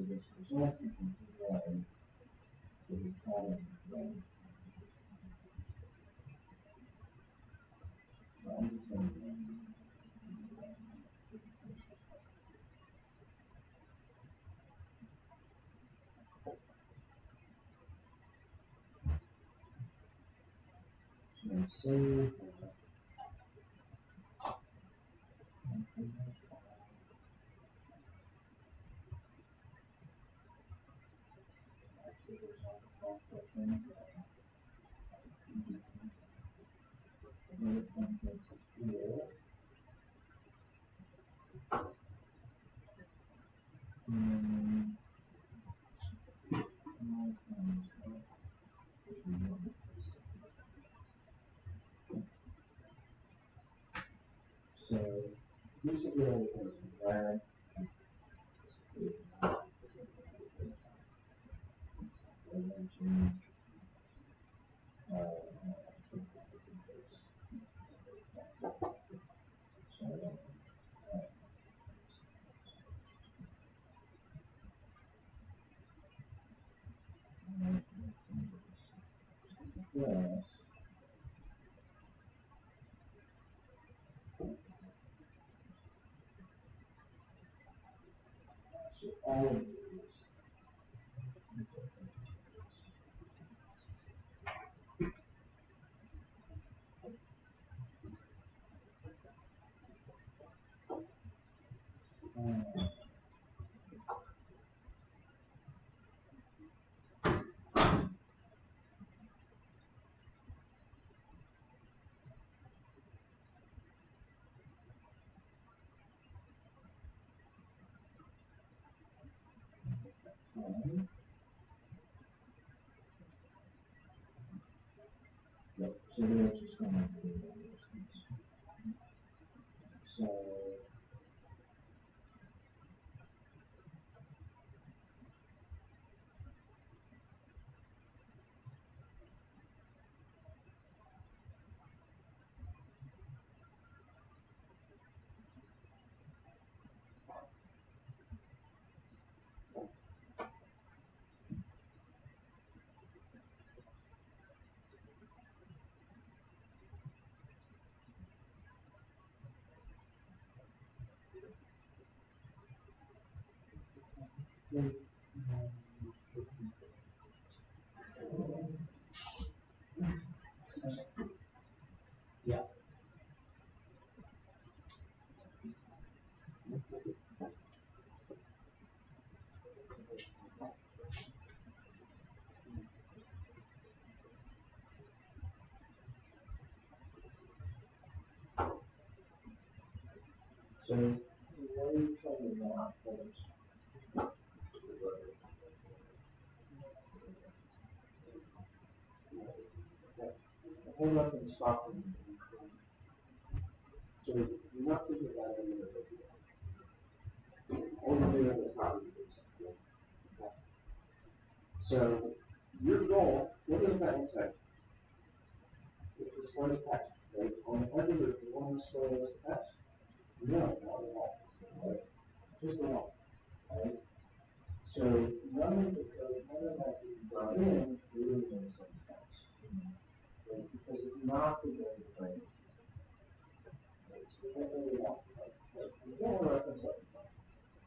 this result and y to the column y. So I'm just going to save that. So basically all it was drag and then change yes. So all of these one. Yep, so they're just going to do those things. So, yeah. So, what are you trying to now? Hold up and stop. So, you're not thinking about any of it. Only thing that is not. So, your goal, what does that say? It's the smartest text, right? On the edge of it, you want to slow this text? No, not at all. Right? Just at all. Right? So none of the code, none of that you brought in really makes any sense. Right? Because it's not the way to frame it. Right? So we can't really want right? You don't want to reference up the front.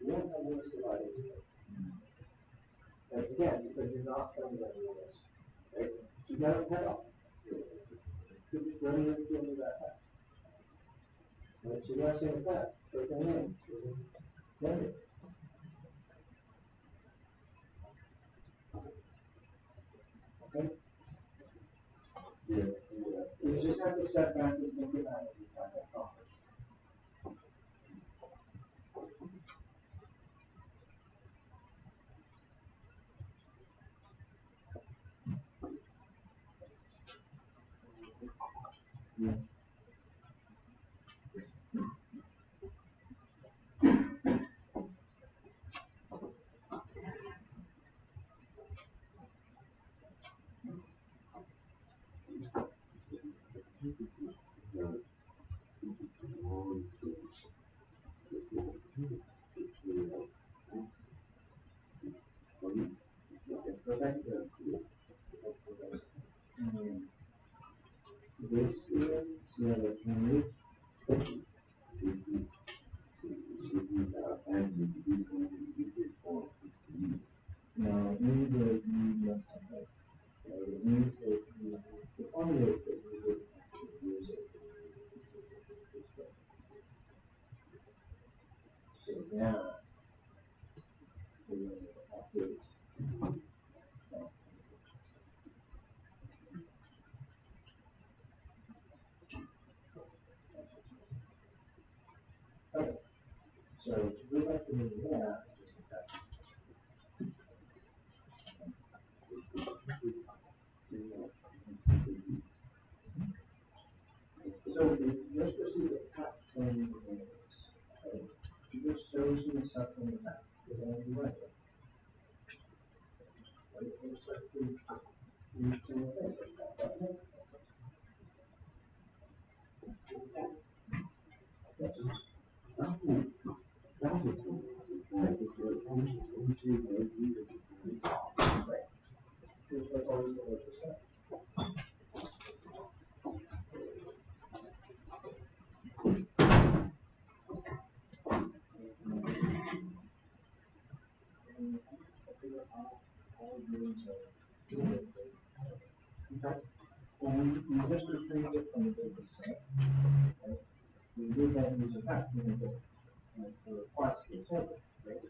You don't have links divided to it. And again, because you're not trying to get rid of this. Right? So you got to head off. Could just run into that text. Right? So you got to say that. So it can in. Then it. Okay? Yeah. You just have to step back and think about it and find that problem. Yeah. This is the can now it means that you must have it means that you the formula that you would actually use it. So now we're going to update. Okay. So to go back to that, so let's just see the path training is. Okay. You just shows me something in that. You're going to be right. Right? It's like you need to think. Well, we just retrieved it from the data set. Right? We did that use a fact table for request to the server, right?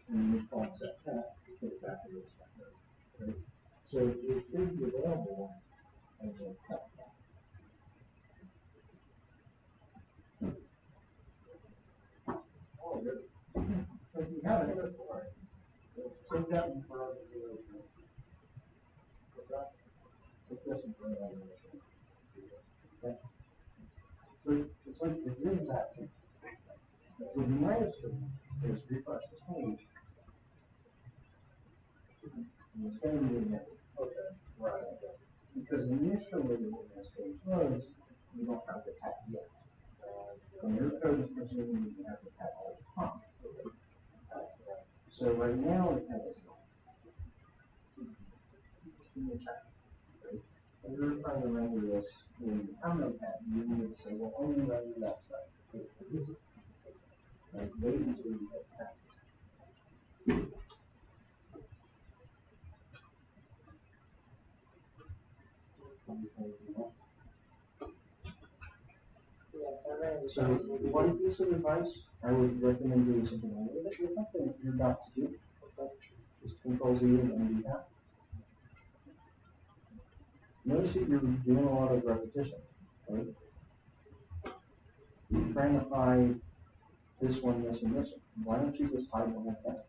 And we process that, put it back in the server, right? So it should be available as a fact. Oh, good. So if you have it, take that one for So it's like, it's really that simple. What you might have seen is refresh the page. And it's going to be in there. Okay, right. Because initially when this page loads, you don't have the tab yet. And your code is presuming you have the tab all the time. So right now it has right? And you're trying to render this when you have no tab, you need to say, well, only render that stuff. Like, wait until you have tab. So one piece of advice, I would recommend doing something a little bit different than what you're about to do. Just Control Z and undo that. Notice that you're doing a lot of repetition, right? You're trying to hide this one, this, and this one. Why don't you just hide the whole thing?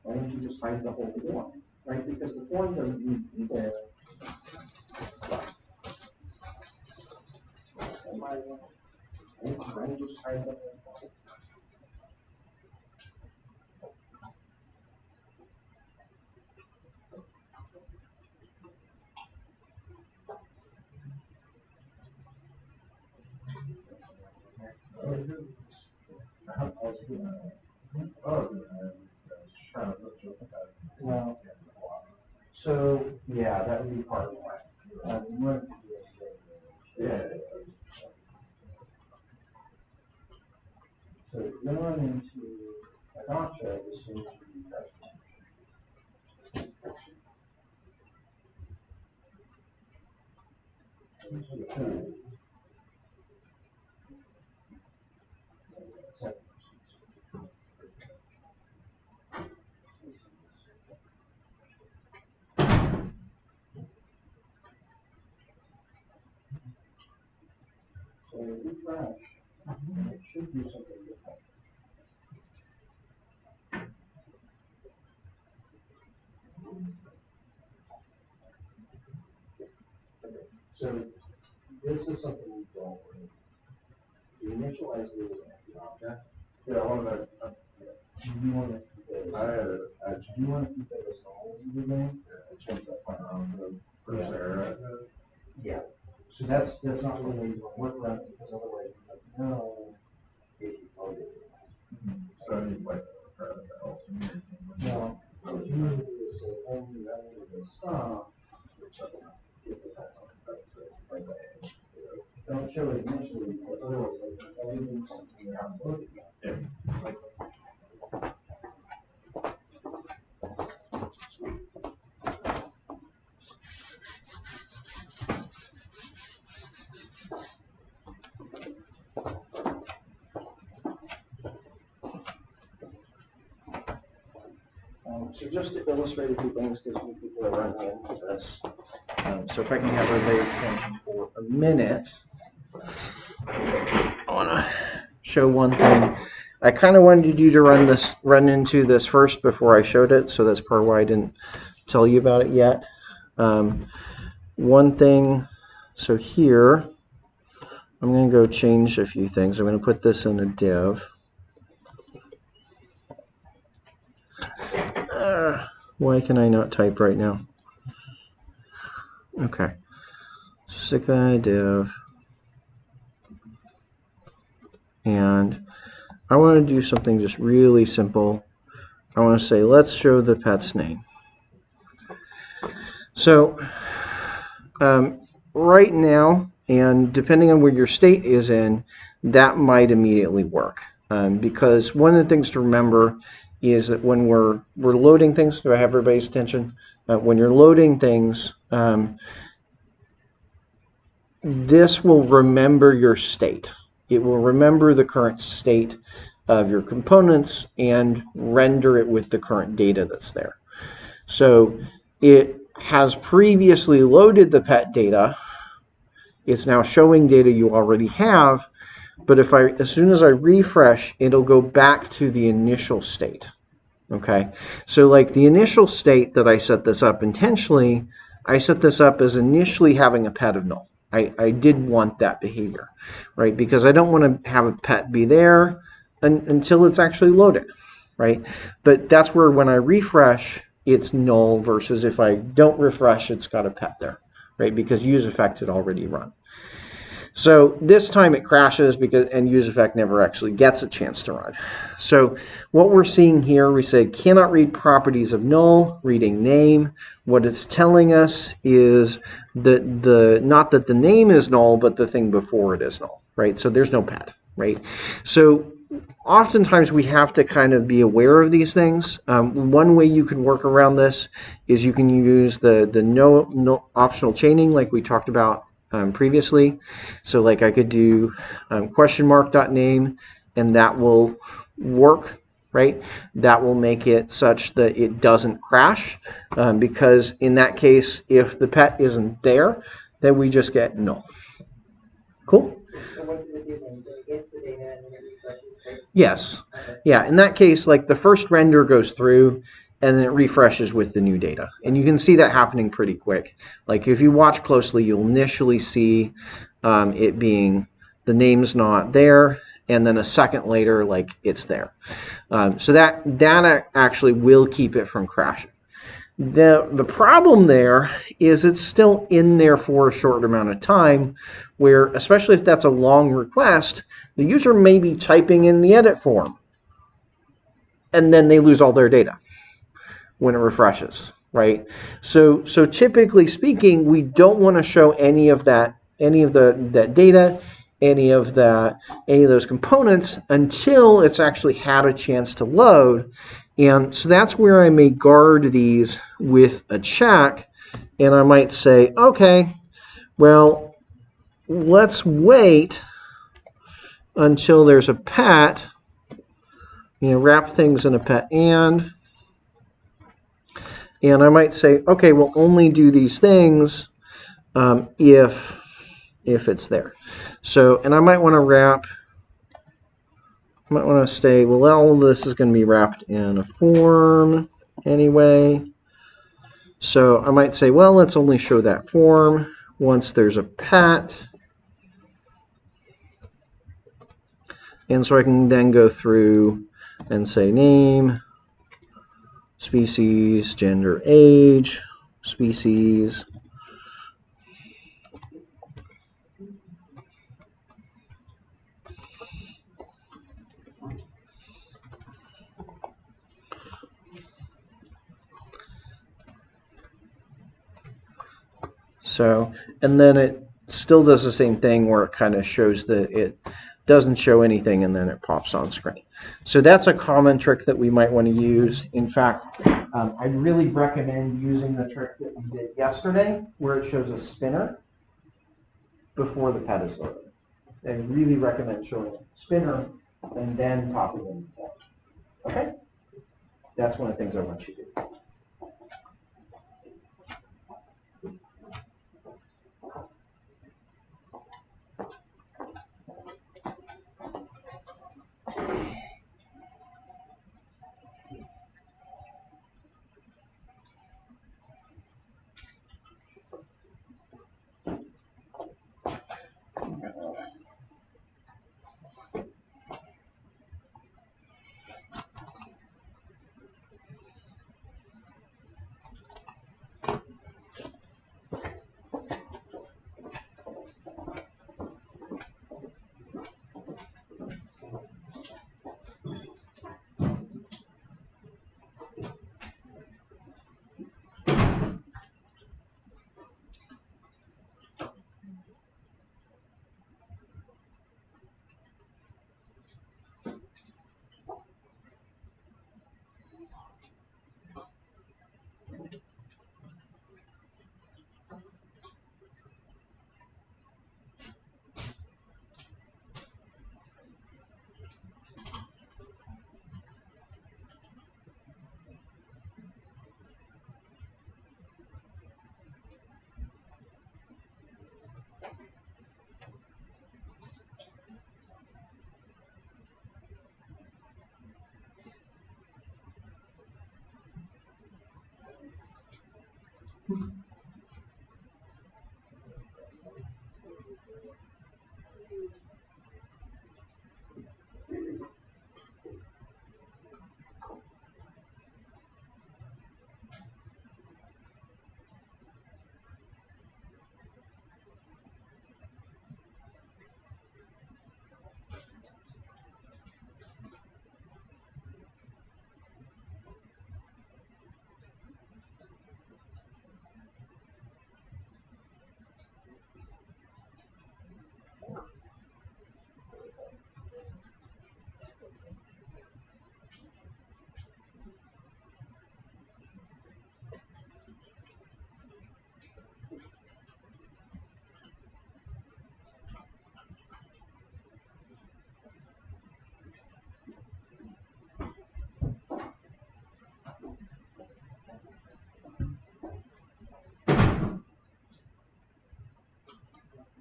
Why don't you just hide the whole form? Right? Because the form doesn't need to be there. Why don't you just hide the whole form? Well, so yeah, that would be part of it. Yeah. So going into a gotcha is going to be so refresh, it should do something different. So this is something we don't need. The initialize is an empty object. Yeah, I want to. Do you want to keep it? Do you want to keep it as normal as you do? I changed that point around for this error. Yeah. So that's not really what you want to work around because otherwise you don't know if you load it. So I need like no. So what you need to do is say only value is stop. Don't show it initially because otherwise like everything's something you haven't loaded yet. Yeah. So just to illustrate a few things, because people are running into this. So if I can have everybody's attention for a minute, I want to show one thing. I kind of wanted you to run into this first before I showed it, so that's part why I didn't tell you about it yet. One thing, so here, I'm going to go change a few things. I'm going to put this in a div. Why can I not type right now? Okay. Stick that in a div. And I want to do something just really simple. I want to say, let's show the pet's name. So right now, and depending on where your state is in, that might immediately work. Because one of the things to remember is that when we're loading things, do I have everybody's attention? When you're loading things, this will remember your state. It will remember the current state of your components and render it with the current data that's there. So it has previously loaded the pet data. It's now showing data you already have, but as soon as I refresh, it'll go back to the initial state. Okay, so like the initial state that I set this up intentionally I set this up as initially having a pet of null. I did want that behavior, right? Because I don't want to have a pet be there until it's actually loaded, right? But that's where when I refresh, it's null versus if I don't refresh, it's got a pet there, right? Because useEffect had already run. So this time it crashes because and useEffect never actually gets a chance to run. So what we're seeing here, we say cannot read properties of null, reading name. What it's telling us is that not that the name is null, but the thing before it is null, right? So there's no pet, right? So oftentimes we have to kind of be aware of these things. One way you can work around this is you can use the no optional chaining like we talked about previously. So like I could do question mark dot name, and that will work, right? That will make it such that it doesn't crash, because in that case, if the pet isn't there, then we just get null. Cool? So what does it do then? So it gets the data and then it refreshes, right? Yes. Okay. Yeah, in that case, like the first render goes through and then it refreshes with the new data. And you can see that happening pretty quick. Like if you watch closely, you'll initially see it being the name's not there, and then a second later, like it's there. So that actually will keep it from crashing. The problem there is it's still in there for a short amount of time, where especially if that's a long request, the user may be typing in the edit form, and then they lose all their data when it refreshes, right? So typically speaking, we don't want to show any of that data, any of those components until it's actually had a chance to load. And so that's where I may guard these with a check, and I might say, okay, well, let's wait until there's a pet, wrap things in a pet and I might say, okay, we'll only do these things if it's there. So, and I might want to say, well, all of this is going to be wrapped in a form anyway. So I might say, well, let's only show that form once there's a pet. And so I can then go through and say name, species, gender, age, species. So, and then it still does the same thing where it kind of shows that it doesn't show anything and then it pops on screen. So that's a common trick that we might want to use. In fact, I really recommend using the trick that we did yesterday where it shows a spinner before the pet is loaded. I really recommend showing a spinner and then popping in the form. Okay? That's one of the things I want you to do.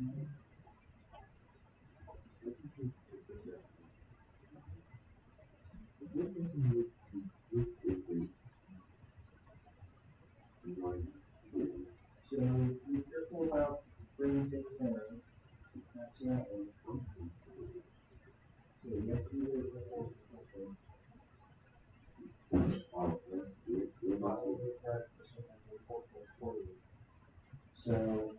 So be careful about bringing things down accidentally. So you have to do it with the so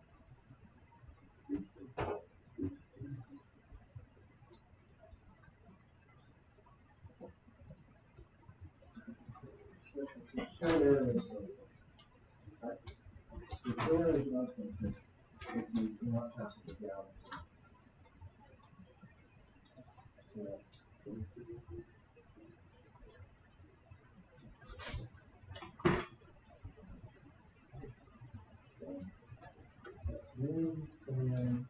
it's short areas of the short areas of if you do not pass it down. So really and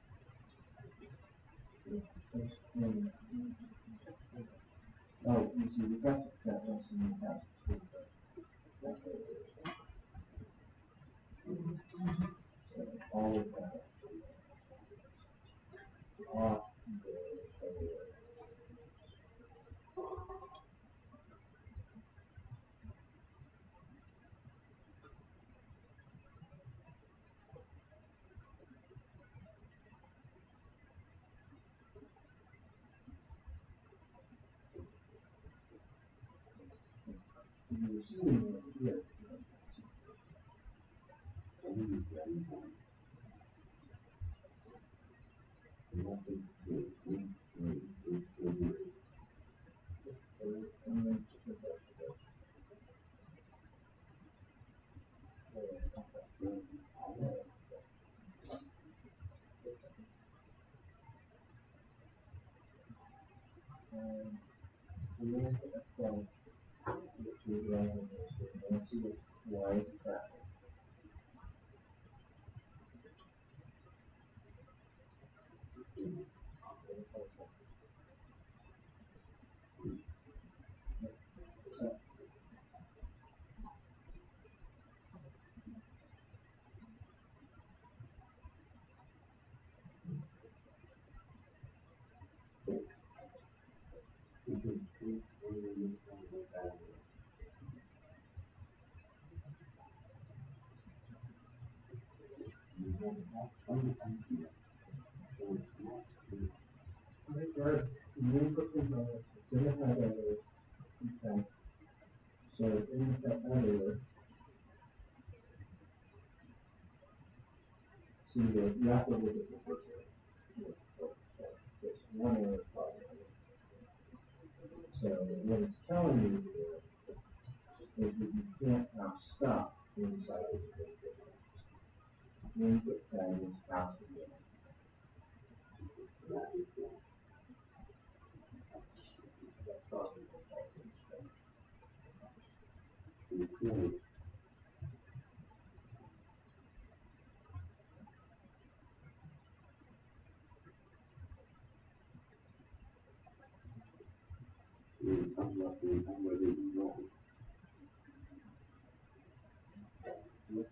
oh, you see, we got that once in the past. So all of that. Off you see here. And then from which is and see what's why is that. Right, you input component, it's in the head editor, okay. So in the editor, see you have to look at the first area. It's one area problem. So what it's telling you here is that you can't have stuff inside of the input tag is has to be in. That's causing the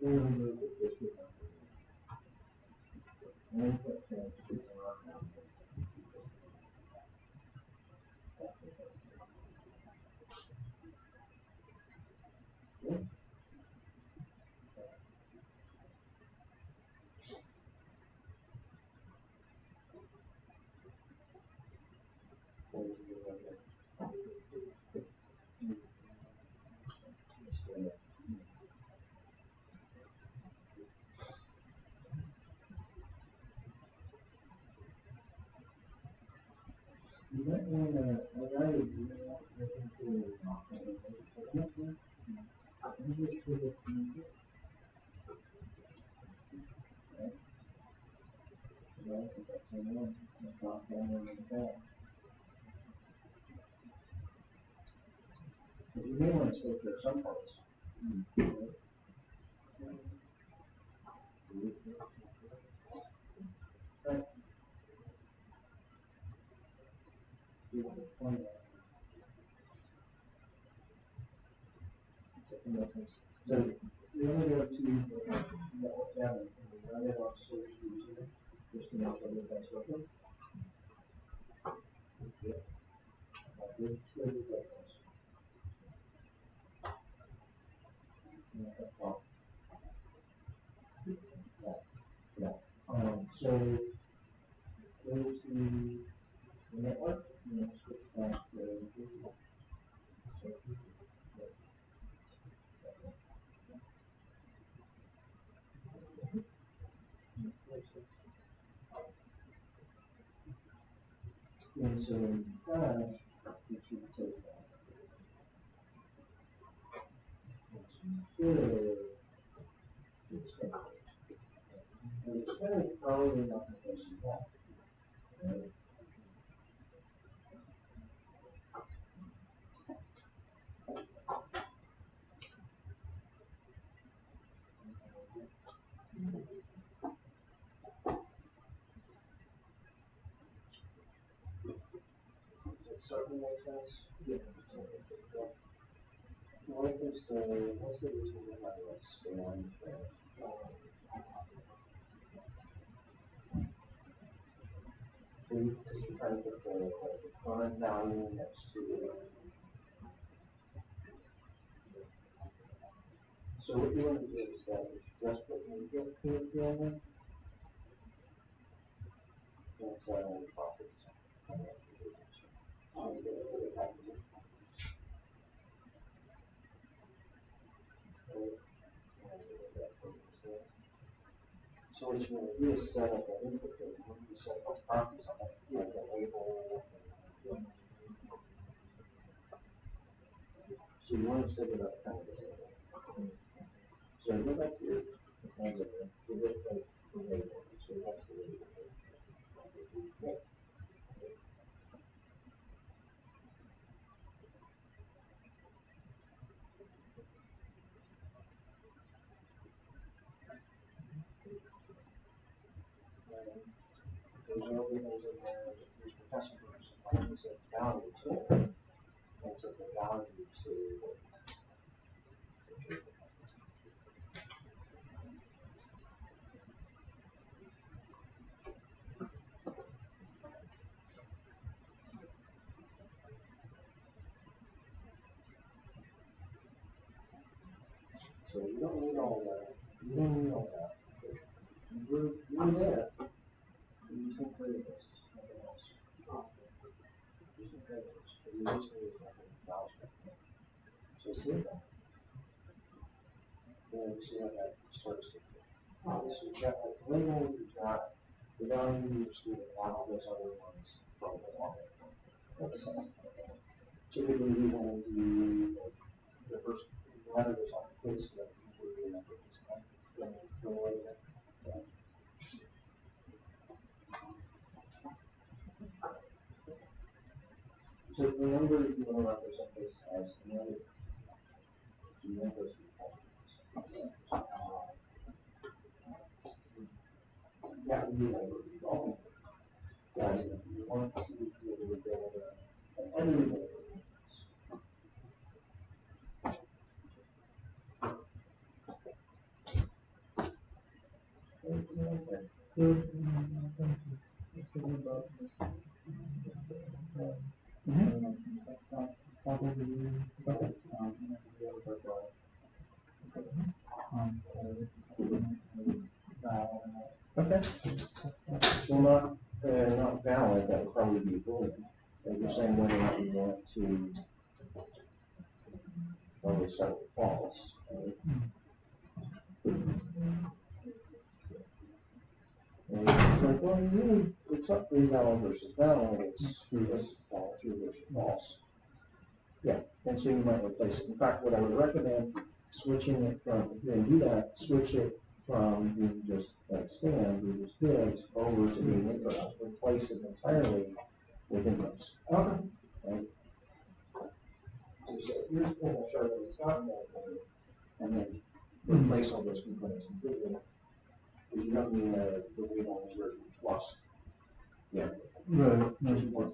remember that this should happen. Input tag is not happening. You might want to, you may want to listen to you may want to say for some parts. Right. So you only go to network down and run it on source user, just to So go to the network and switch back to digital. And so when you crash, it should take that. It's good. And it's very probably not the place you want. Right? Does it certainly make sense? Yeah. What is the, what's the reason behind that span? So you just try to put the current value next to it. So what you want to do is that it's just put in the field in, that's properties. So what you want to do is set up an input field. When you set up properties on it, like a label. So you want to set it up kind of the same way. So go back to your hands over, give it like the label. So that's the label. Okay. There's no labels in there. There's the customers. And set value to it. And set the value to. So you don't need all that. You don't need all that. You're there. You just need variables. Nothing else. Just need variables. But you just need nothing else. So save that. And see how that starts to. So you've got like the label, you've got the value, you just need to add all those other ones from the model. That's typically we want to do like the first letters on the case that usually we end up with this kind of go away with it. So the number you want to represent this as another numbers that would be like all guys you want to be able to build an editor. Okay. Well, not valid, that would probably be bullying. And you're saying whether or not you want to probably start with false, right? And it's like, well, really, it's not true valid versus valid, it's true versus false, true versus false. Yeah, and so you might replace it. In fact, what I would recommend switching it from, if you're going to do that, switch it from being just expand, being just goods, over to being input. Replace it entirely with inputs. Okay. Right? So you say, here's the thing, I'll show you it's not that, and then replace all those components completely. Because you don't need the label version plus. Yeah. Right. Just one.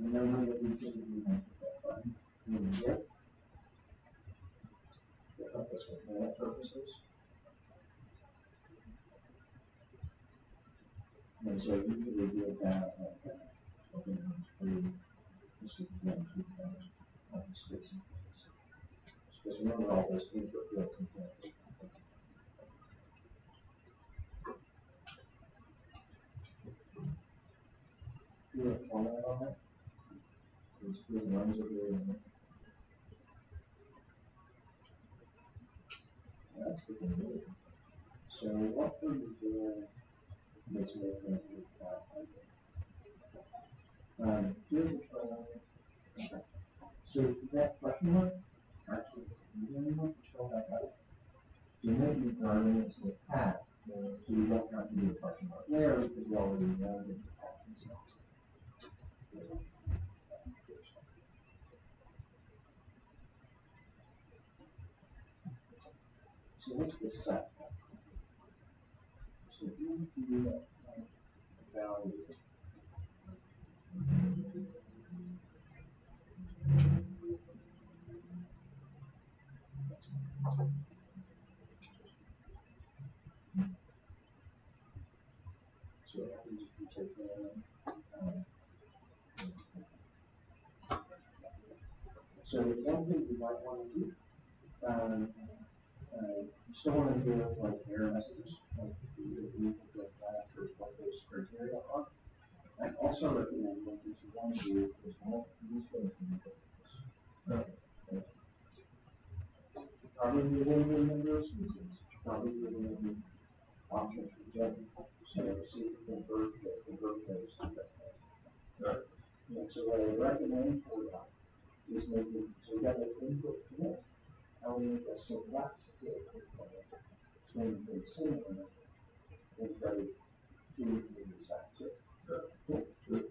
Remember that we typically don't put that button. And so usually do that like open through just to keep spacing. Because remember all those input fields and things. Do a format on that. It's doing runs over there. That's the thing. So what we're doing is making it here's the trial. So that question mark, actually, you don't want to show that out. You may be running into the path, so you don't have to do a question mark there because you already know the path itself. So what's the set? So if you do value. So that means you take so one thing you might want to do, you still want to do it like error messages, like if you get that for what those criteria are. I also recommend what you want to do is one of these things in the probably a little bit number of species, probably a little bit object rejected. So see if you can convert those to that. Right. Yeah, so what I recommend for that is making, so we got an input commit. How we make a select so we can send them and try to do the exact tip. Cool. Good.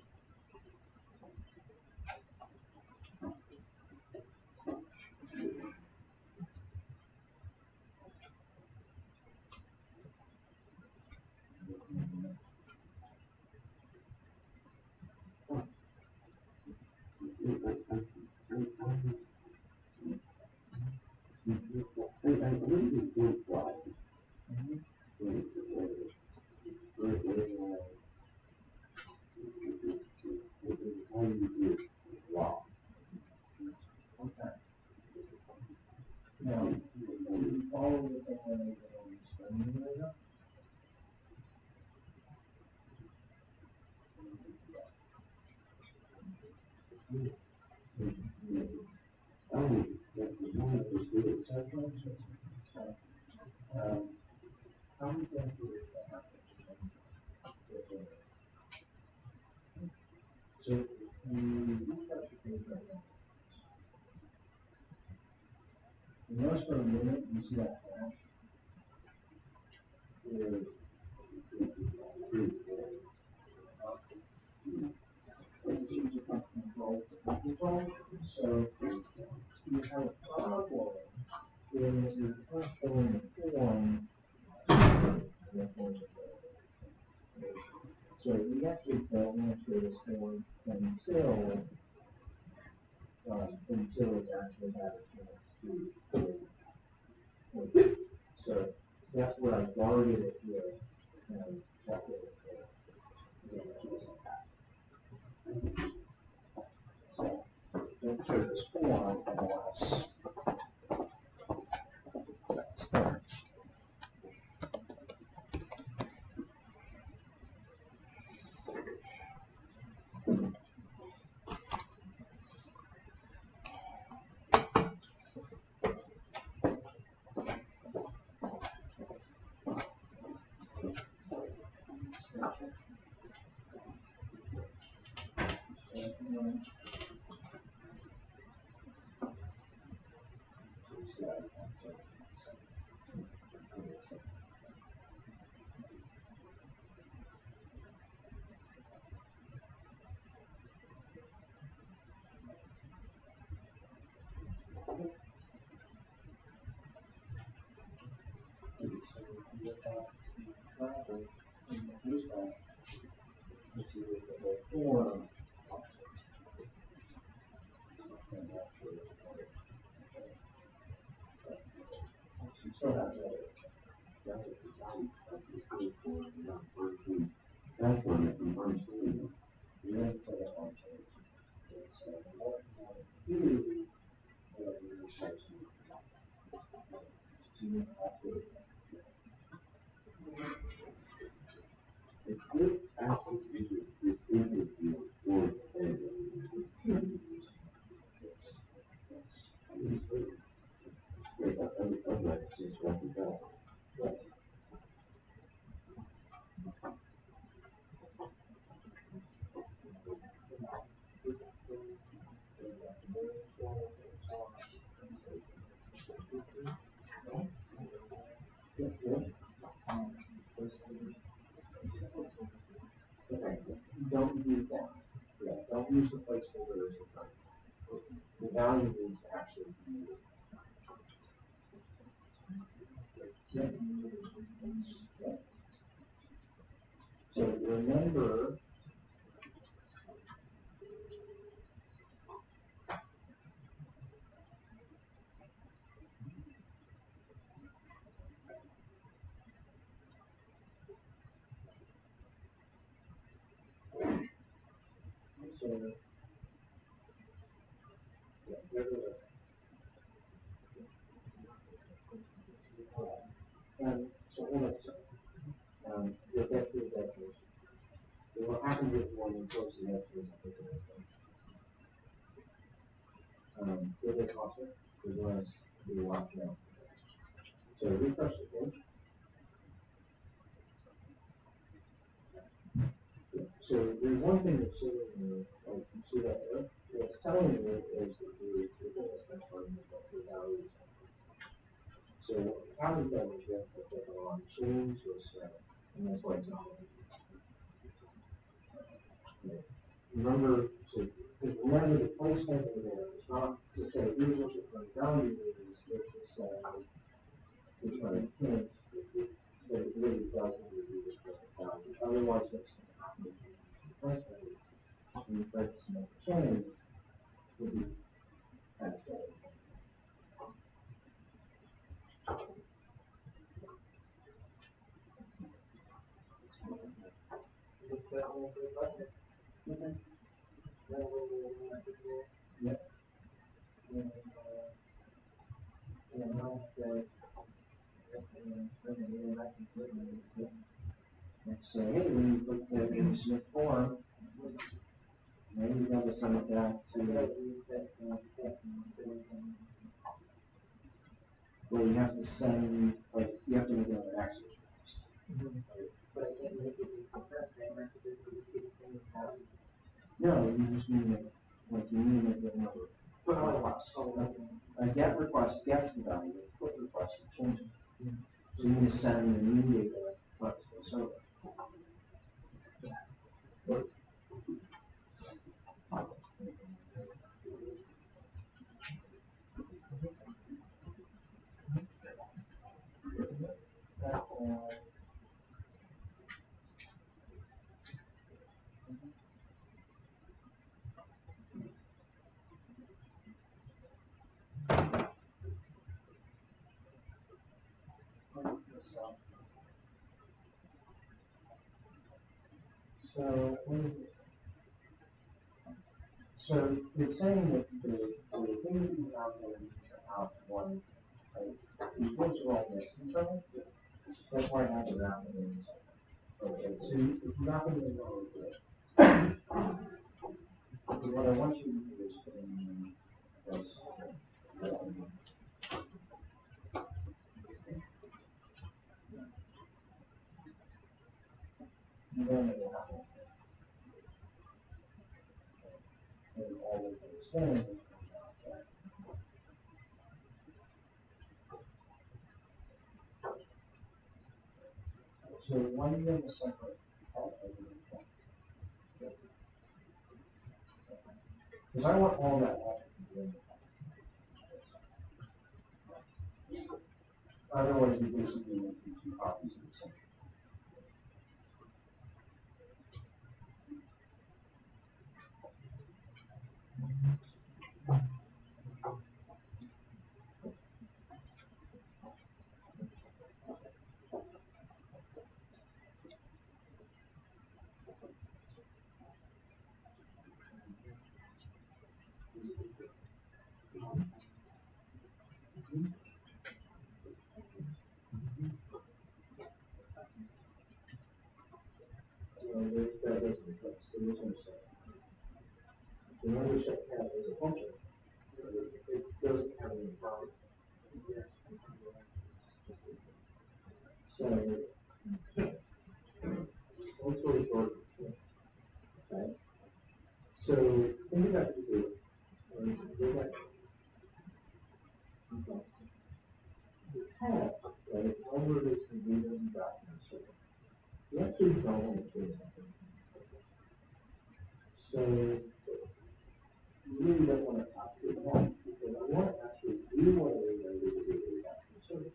Okay. Now, you follow the thing when they go on the screen later. How many things do we have? So, you refresh your page right now. You notice for a minute, you see that flash? So, you have a problem is you're not showing the form. So we actually don't want to show this form until it's actually had a chance to. So that's where I guarded it with and check it. So don't show this form unless that's there. That's one that confirms to me. You have to say that one change. So, what you want to do, whatever your section is, you have to. If it actually is in the field for the wait, I'm like, just walking back. Yes. Okay, don't use that. Yeah, don't use the placeholder as a time. The value needs to actually be. Yeah. So remember. So yeah, so hold on a second. You'll get through that. So what happens is when you close the edge is if they cost it, as well as you watch now. So refresh the page. So there's one thing that's showing you, like you see that there, what's telling you is that the thing that's going to find what the value is. So what we haven't done is yet put that on change or set, and that's why it's not. Remember, so because remember the placeholder there is not to say here's what your current value is, it's to say it's going to hint that it really doesn't give you this current value. Otherwise, what's going to happen if you use the placeholder and you try to make a change would be kind of silly. Yeah. So hey, when you put that in the Smith form, maybe you got to send it back to well, you have to send, like, you have to make another access request. But I can't make it into current framework because we just get the same value. No, you just need to make, like, you need to make another request. A get request gets the value, a put request will change it. So you need to send the new data up to the server. So, what is this? So it's saying that the thing that you have there needs to have one, right? The things are all mixed internal. That's why I have the wrap it in. Okay, so if you wrap it in one good. What I want you to do is put in this. And then it will happen. And all of those things will come out there. So when you have a separate because I want all that logic to be in the otherwise you basically make two copies of the same. That doesn't exist. So there's no set. The only set cat is a function. It doesn't have any property. So, long story short, okay. So think about the group. The cat, right, however it is the data you got in a circle, you actually don't want to change that. So you really don't want to copy it out because I want to actually do what I really do the data you got in the circle.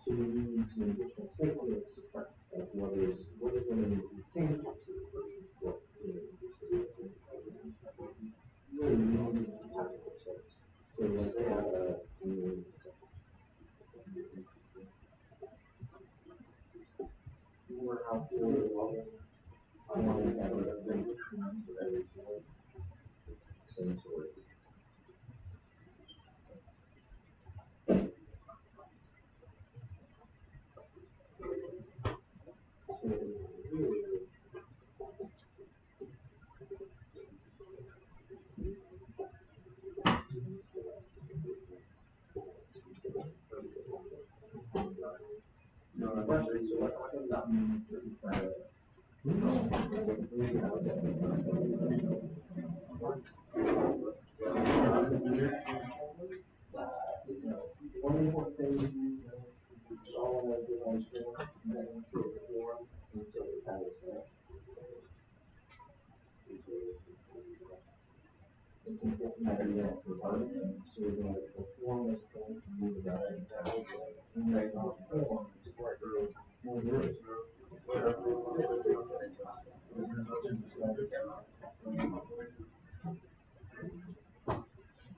So you need some additional stakeholders to track like what is going to be changed to versus what used to be. Really, you need to technical steps. So let's say more how to login. I want to have a very different for every channel. Same sort. So really, no, I'm not sure. So what does that mean? One important thing is all I did on store, and I'm sure the form until the time is there. It's important that you don't provide them, so the form is going to move that exactly. And right now, the form is quite early.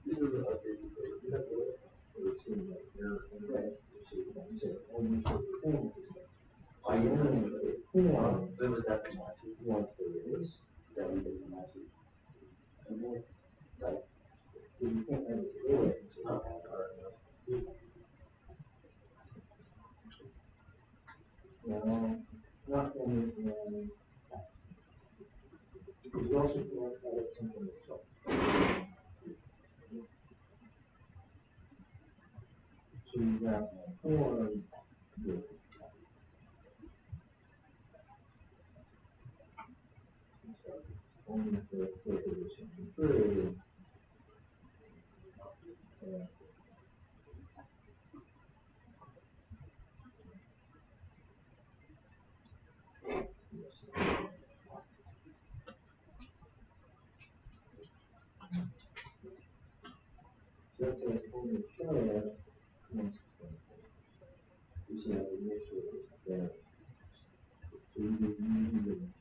These are the updated data. You have to look for the two right here and red. You say, oh, you should the form. I only say form. When was that from last week? Once there is. That we did from last week. And then, it's like, you can't have it do it until you have it. Not only, because you also can't edit something itself. So you have a form. Only if the position through. So that says only show once you see how to make sure it's there. So you can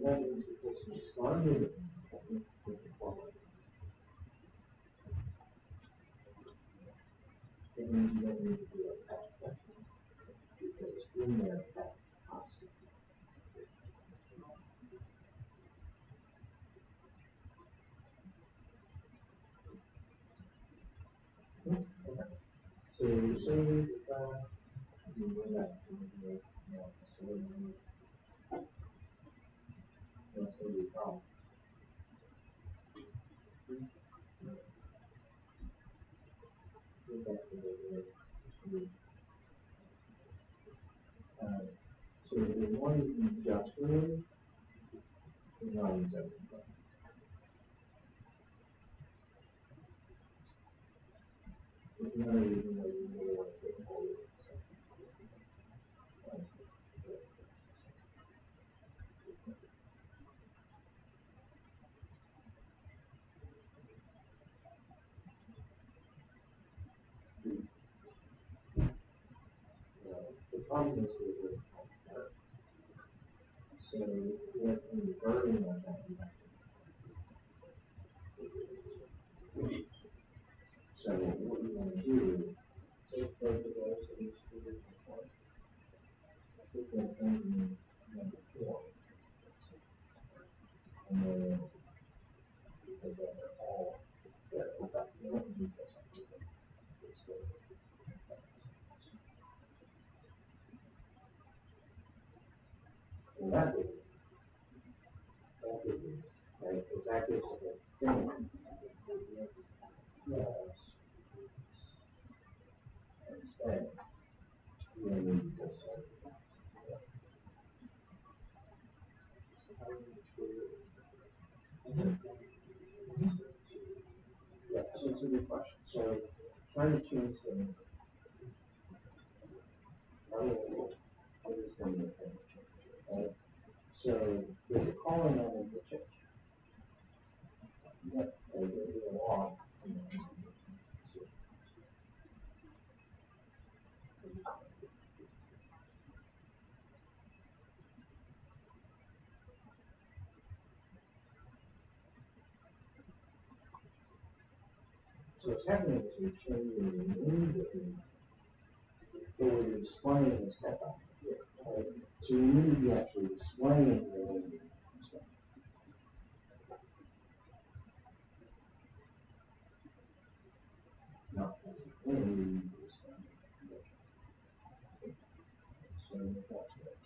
that is because you started with the quality. It means you don't need to do a patch question because in there patch constant. So you say the patch, you go back to the so that's going to be a problem. Go back to the so the one you just removed is not in 75. It's another reason why you may want to take all of it. The problem is that we're apart. So what in the burden of that you have to So what we want to do, take both of those to each two different points, put them in number 4. And then, because they're all, in fact, you don't need this. And that would be, right, exactly the thing. Yes. Understand. You don't need this. Yeah, so it's a good question. So trying to change the understand the thing, right? So there's a calling on the change. Yep, there's a law. So what's happening is you're changing the name, but what you're displaying is pet doc. Right? So you need to be actually displaying the name. Not the name. So that's it.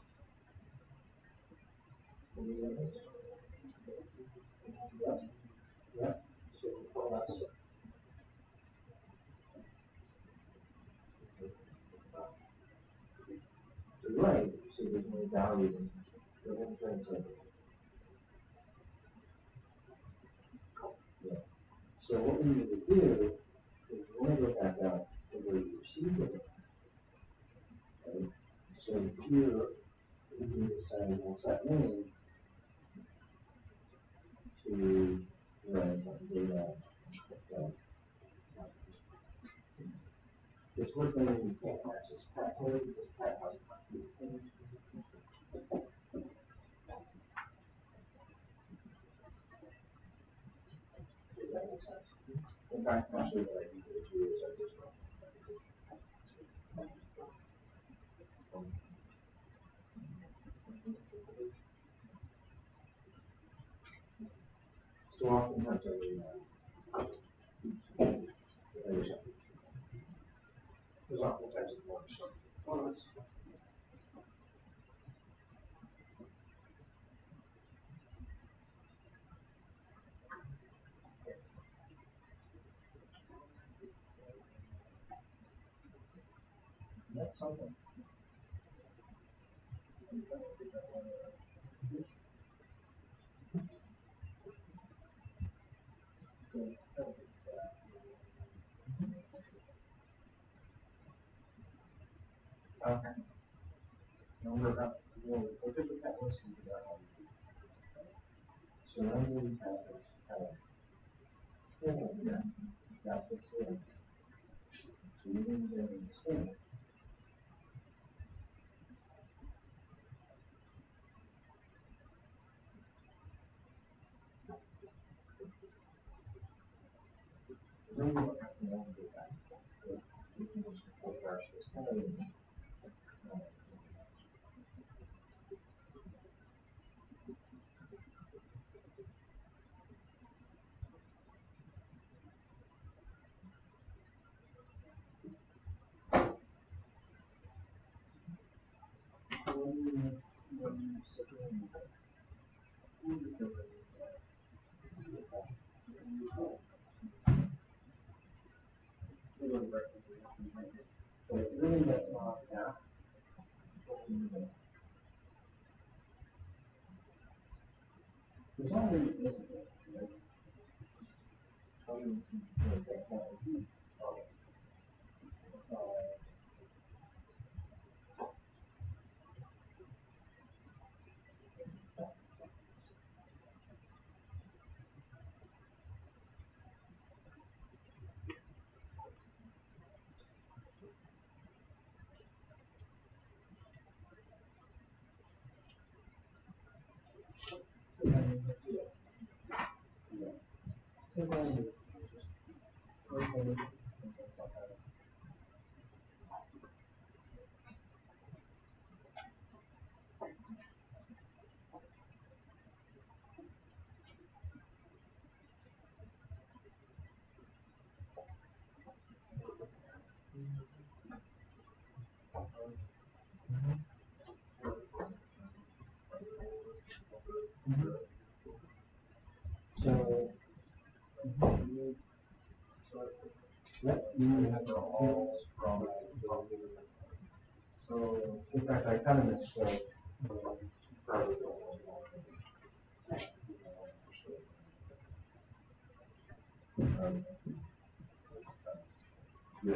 Yep. Yep. So that's it. You're right. So there's no value in it. The whole thing's like, yeah. So what we need to do is we want to go back out to where you received it. Right? So here we can decide what's that name to run some data. It's working when you can't access Pat code because Pat has a copy. Does that make sense? In fact, actually, what I need to do is I just run. So oftentimes I mean, because oftentimes it works. Oh, that's something. Okay. Number about look at the pet list and figure out how to do it. So now we have this yeah, got this here. So we need to expand. Then we don't have to know to do that. We can just refresh this kind of image. But really that's not that. There's already isn't it, right? Yep, you have all from. So, in fact, I kind of misspoke. Probably don't want yeah.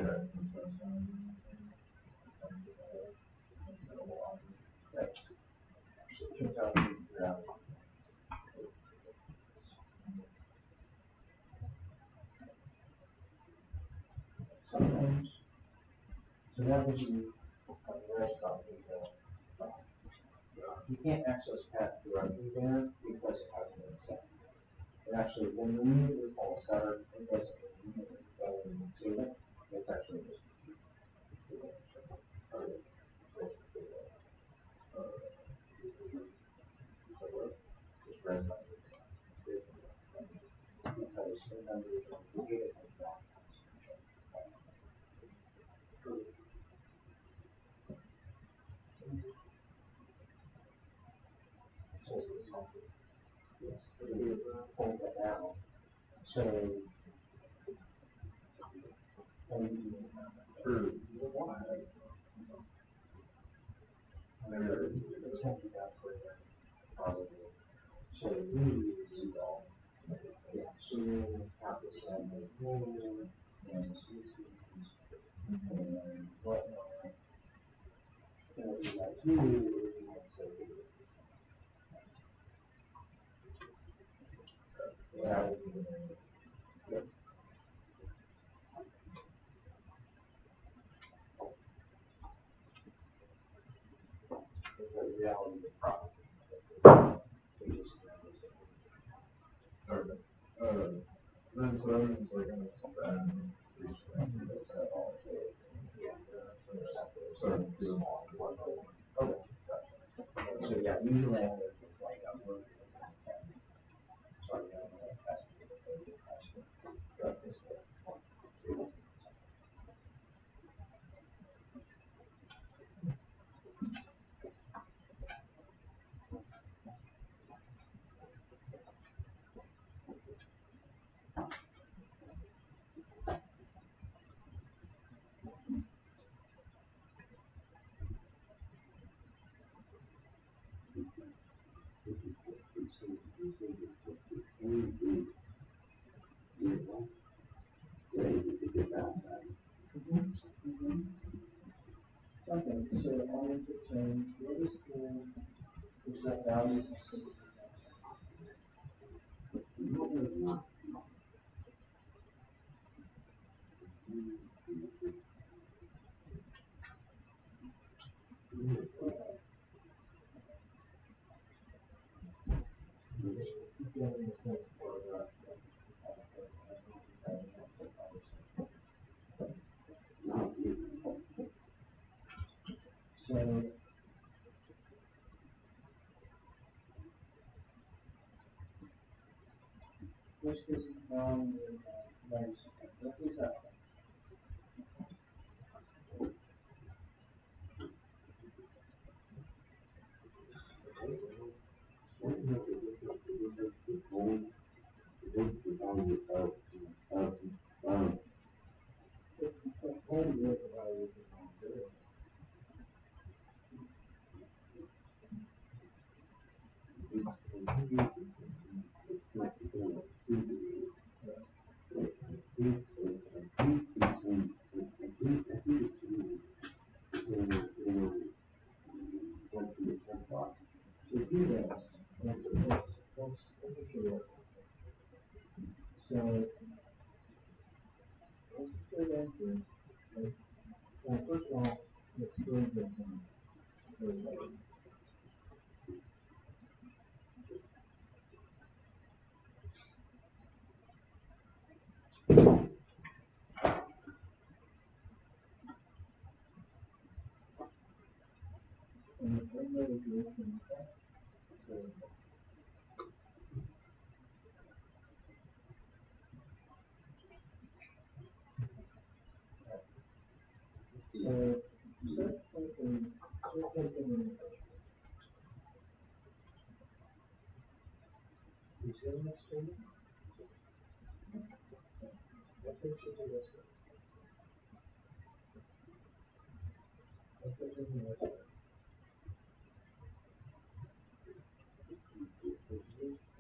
Turns out, yeah. Sometimes, so that would be the rest of the, you can't access Pat directly there because it hasn't been set. It actually, when you immediately call setter, it doesn't immediately go and save it. It's actually just. Just rest of it. Because sometimes you don't get it like that. So it's something. Yes, if you pull that out. So, through the wire, there, it's going to be that for probably. So, we see all. Yeah, so you have to send the name and species and whatnot. And we like you, and so yeah, the reality of the problem. Then so it's like in this so do them all one by one. Okay, gotcha. So yeah, usually I would just like upload it. So I got like that's something. So I need to change what is the set value. So what's this value? What is that? So do this. Let's show you. So let's put it in here. Right? Well, first of all, let's throw this in. And the thing that is used in that, so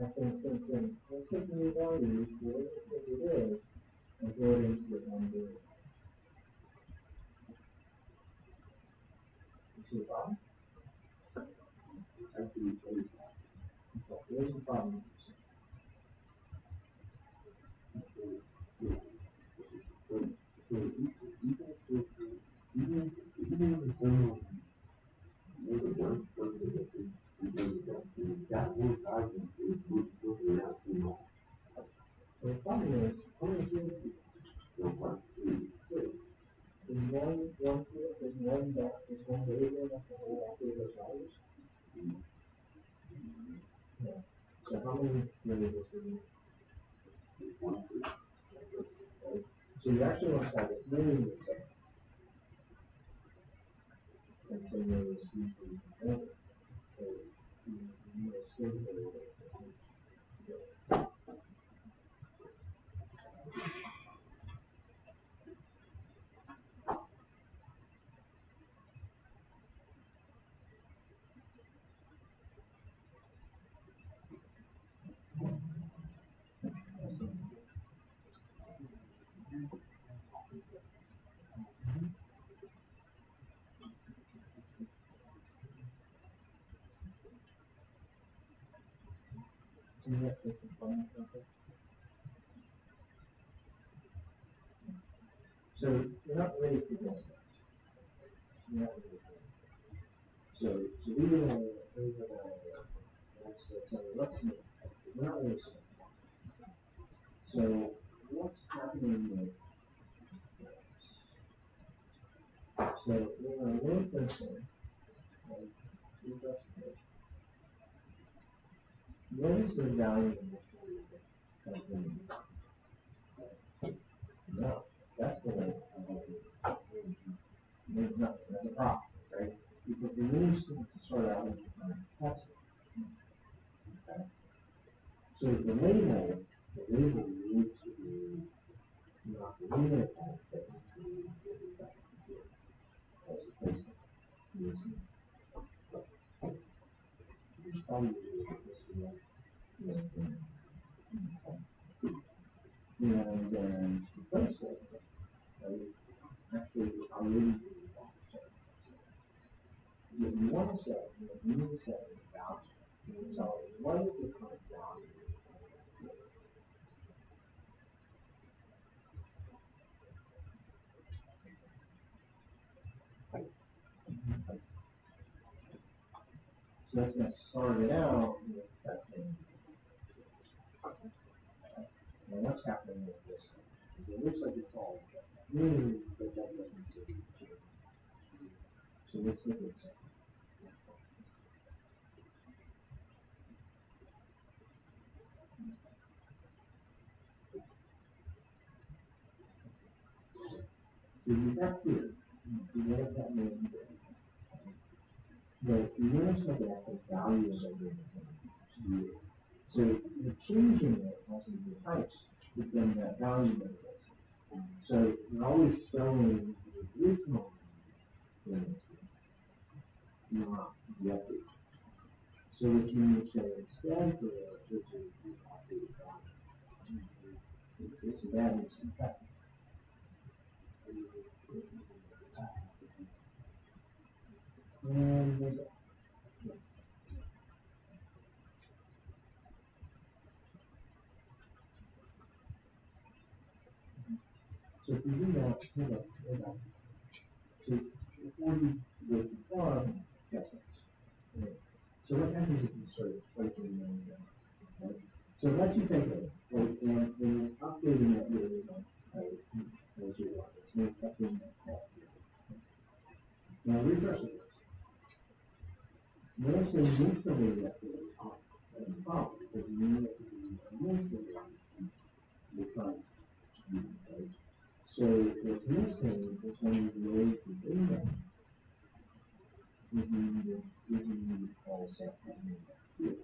I think let's take the new value, whatever it is, and throw it into the one variable. You see the problem? Here's the problem. The problem is, how many fields do you have? Three. There's one field, there's one variable that can hold all three of those values. Yeah. So how many variables do you need? Right? So you actually want to have this name and say, maybe species and order. So you know, single. So you're not ready for this. You're not ready for this. So we were going so let's make we're not really sure. So what's happening with so we're going to load this in. What is the value in this no, that's the way maybe not, that's a problem, right? Because the new students start out with that's it. Okay. So the label needs to be not the unit type, but needs to be the type as a placement. Probably and replace it. Actually, I really do you want to set, you need to set a value. So what is the current value? So that's going to start it out with that's name. Now what's happening with this one? It looks like it's all really, but that doesn't seem to change. So let's look at that. So you got here, you know what that means. But you notice that the actual values are being changed. So you're changing it also the types within that value that it is. So you're always showing the original image, not the update. So what you need to say instead for the updated value. So that is in fact. And there's so if you do that, hold on. So before you go too far, that's it. Right. So what happens if you start breaking them down? Right? So let you think of it, right? And it's updating that variable, right? As you want. It's not updating that call. Now refresh it. Notice that initially that is off. That's a problem because you need it to be initially the current. Right? So what's missing is when you load the data, you call set here.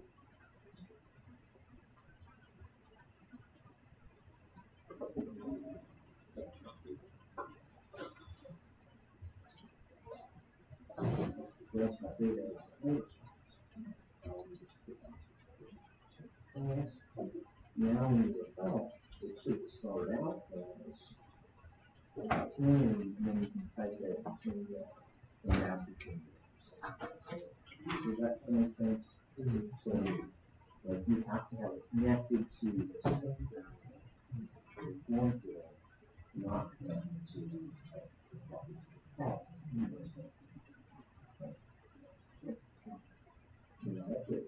that's how big that is. Now when you get out, it should start out as 10, and then you can type that and change that and now you can. Does that make sense? So like you have to have it connected to the same form field, not connected to that's it.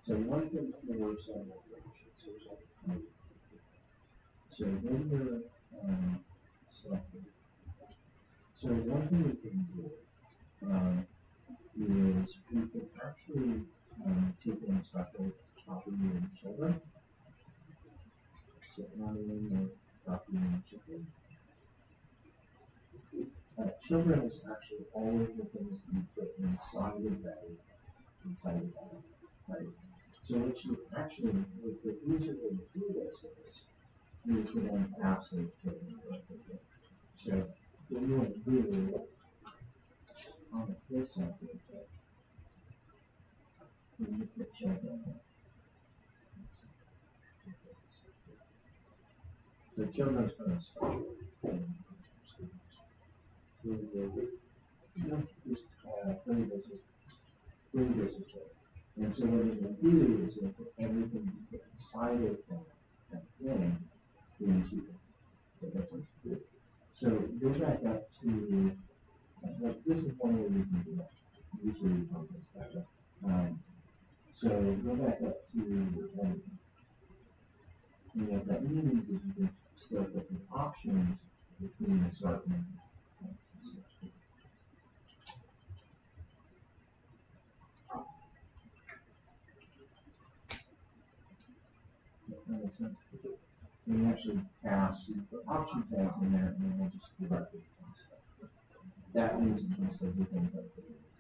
So one thing that works on that so when you're selected, so one thing we can do is we can actually take in special property in children. So not in the property in children. Children is actually all of the things that you put inside of that, right? So what you actually, the easier way to do this is to then absent children. So what you want to do on this side, you put children. So children's kind of special. Really business children. And so what you're going to do is you're going to put everything you put inside of that thing into it. So that's what you do. So go back up to, this is one way you can do that. Usually you don't get that. So go back up to your editing. And what that means is you can still put the options between the start and that makes sense. And you actually pass, you put option tags in there, and then we'll just direct it. That means you can still do things like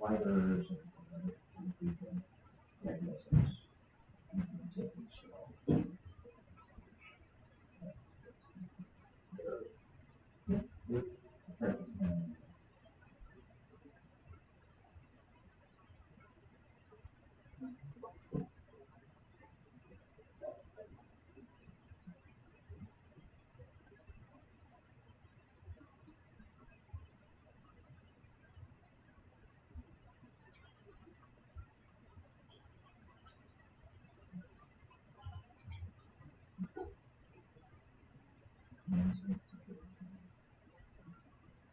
lighters and other mechanisms. You can take each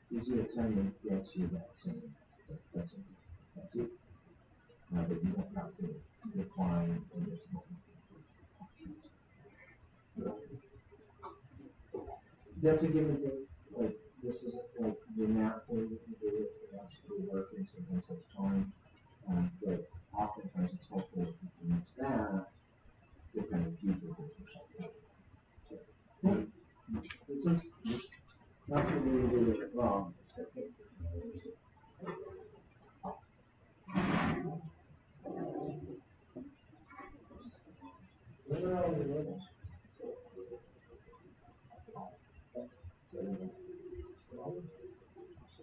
usually it's time that gets you that same, that's it. That's it. But you don't have to define additional options. That's a give and take. Like this isn't like the map where you can do it actually work and sometimes that's fine. But oftentimes it's helpful if you can use that to kind of future this or something. It's just not to really do it wrong.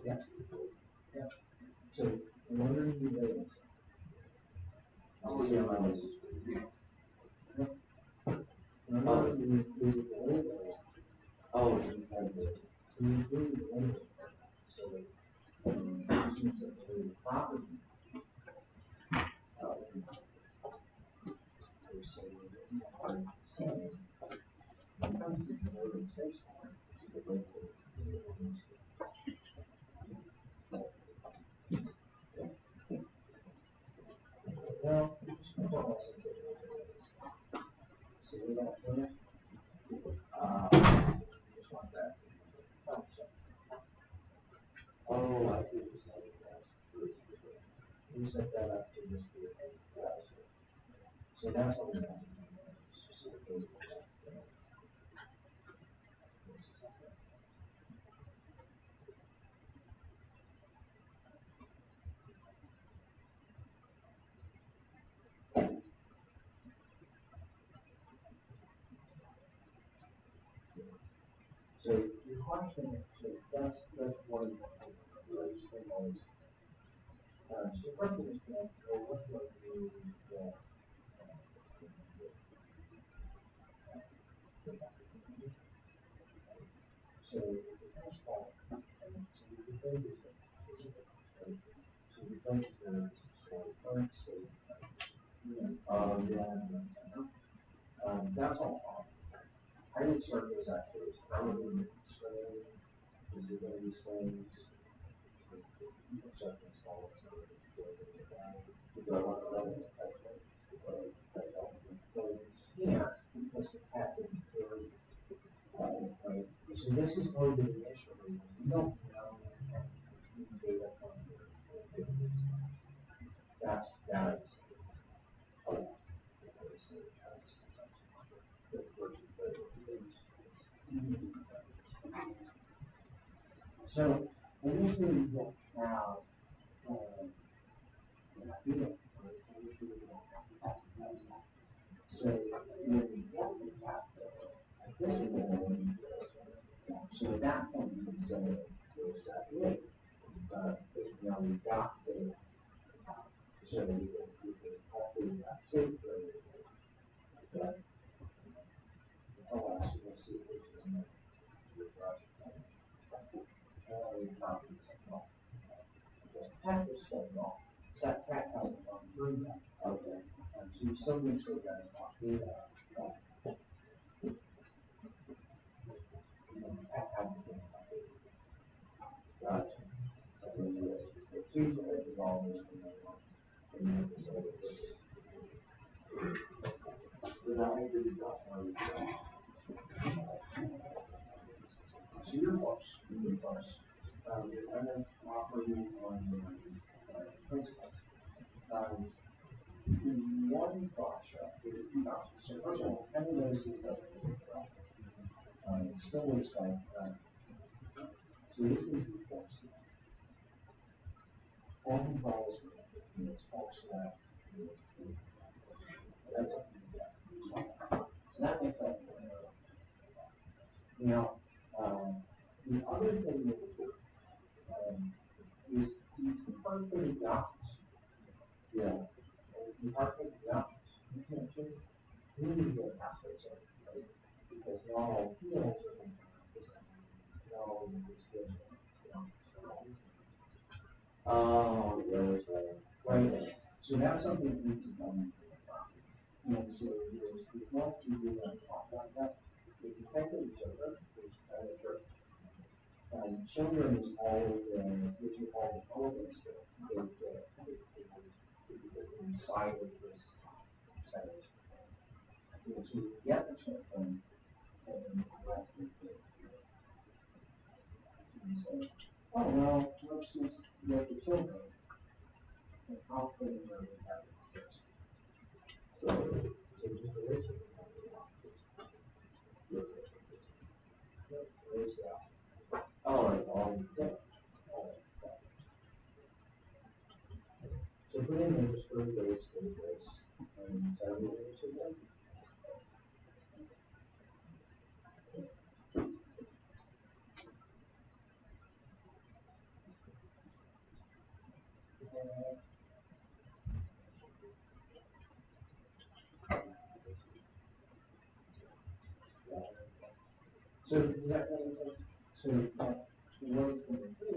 Yeah. Yeah. So whenever you do this, I'll see how I was. Whenever you do the old one, oh, inside the, you do the old one. So, since it's a property, sometimes it's more than space for it. Well, see that there? Just like that. Oh, I see what you're saying. You set that up to just be a browser. So that's all we have. So your question, so that's one of the thing always. So the question is, well, what do I do that? So the first part, so the thing is, so the thing is, so current state, that's all fine. I would start those activities probably with swing, because you're going to be swings, start to install it, so that you go once that is yeah, because the path is very, right? So this is going to be initially, you don't know retrieve data from your activities. That's that is. So initially you don't have an idea, right? Initially you don't have to have that. So when you get the path, this is the one. So at that point you can say, wait, because now we've got the so we can hopefully that safe for everybody. But I'll ask you to see if there's any your project plan. Your property technology. Because Pat is saying no. Pat hasn't gone through that. Okay. So you still need to say that it's not data. Because Pat hasn't been updated. Gotcha. So the future is always going to be and you have to say that this is. Does that make the document? So your books, I'm going to offer you on principles. One gotcha, two gotcha. So first of all, any notice it doesn't look right. It still looks like, so this is the force. All the balls is force left. That's up to you. So that makes sense. Now, the other thing that is you perfectly got. Yeah. You perfectly got. You can't change. You need to get past those, right? Because not all fields are going to have the same. Not all of them are good. Oh, yeah, that's right. Right. So that's something that needs to come. And so there's not to do that talk like that. If you think of children, there's kind of church. Children is all the which are all the elements that inside of this sentence. And so you get the children and say, oh well, let's just get the children and how can we have this? So just erase it. Erase that. Oh, and all yeah. So put in there just for erase, and so we should go. So does that make sense? So what it's going to do,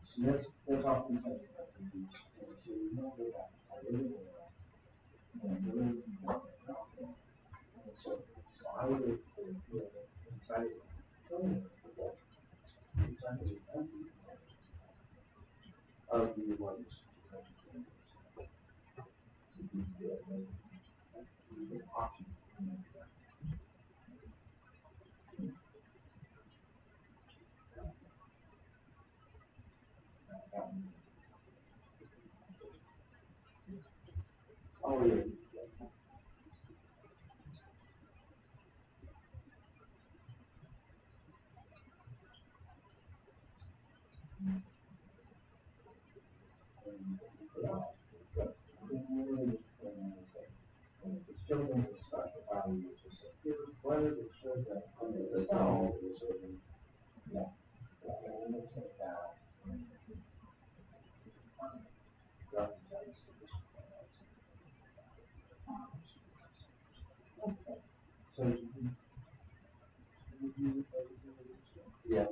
so that's often kind of confused. And so you know that I really and really and so inside of the inside of inside of the empty of the one the option. Oh yeah. Children's a special value, so here's what started, it showed that it's a cell. Yeah. And we will take that. So, yeah.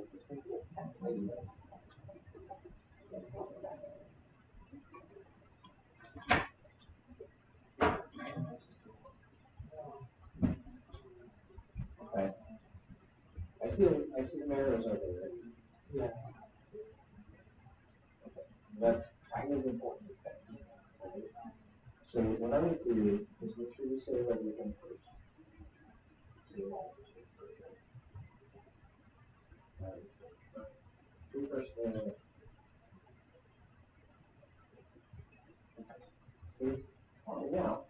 Okay. I see some arrows over there. Yeah. Okay. That's kind of important to fix. Right? So what I would do is make sure you save everything first. Save all of it first. Refresh the is now.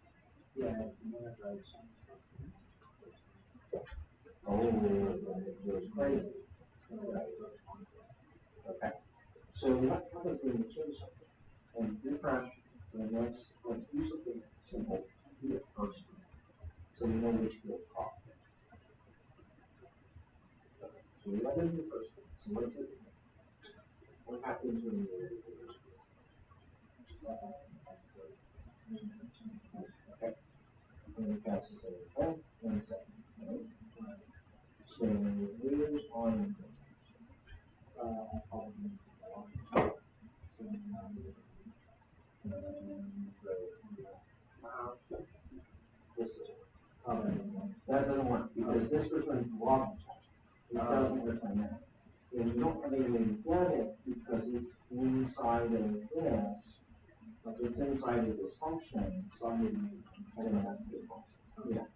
Yeah, whenever I change something. Oh, it goes crazy. Okay. So what happens when you change something? And refresh, and let's do something simple. Do it first. So you know which field cost. Okay. So we let them do first. So what's it? What happens when you okay? And it passes over 1 second. Right? So where's on this is that doesn't work because this returns the log. It doesn't return that. And you don't have any way to get it because it's inside of this, like it's inside of this function, inside of the nested function. Yeah.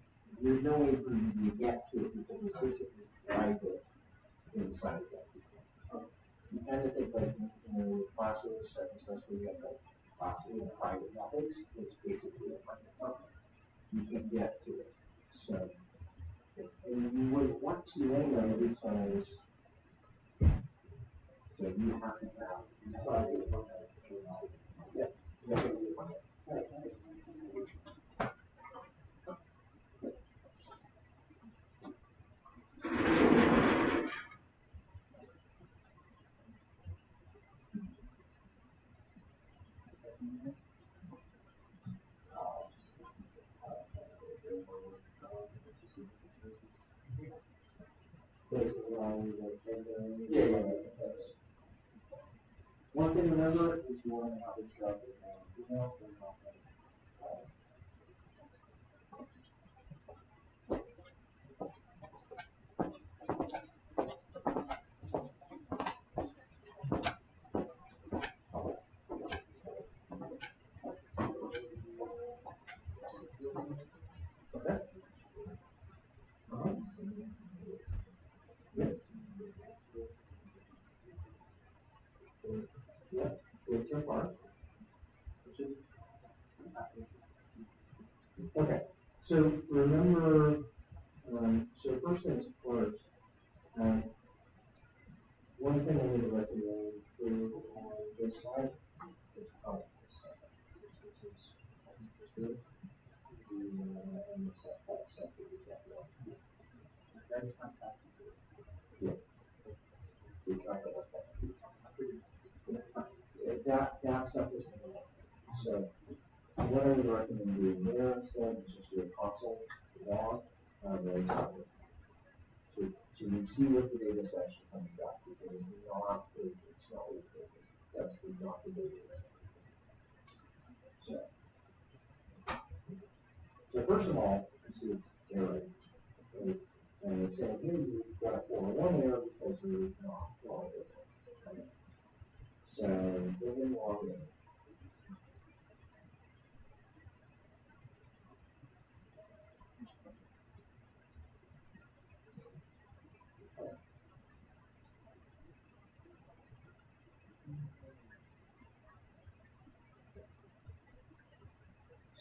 There's no way for you to get to it because it's basically private inside of that. You tend to think like, classes, especially we have like classes in private methods, it's basically a private function. You can get to it. So, and you would want to anyway because, so you have to have inside this function. Yeah. Yeah. Yeah, yeah. One thing to remember is you want to have it show up in email and not okay. Yeah. Yeah. It's your part. Okay. So remember, so first things first, um, one thing I would recommend on this side is how this side. This is good. And the set that set that we get one. Okay. Yeah. It's not gonna affect that stuff is gonna work. So what I would recommend doing there instead is just do a console log very simply. So you can see what the data is actually coming back because it's not what that's the not the data. So, so first of all, you see it's error. Right? And it's saying, hey, you've got a 401 error because you're not logged in. Right? So go ahead and log in.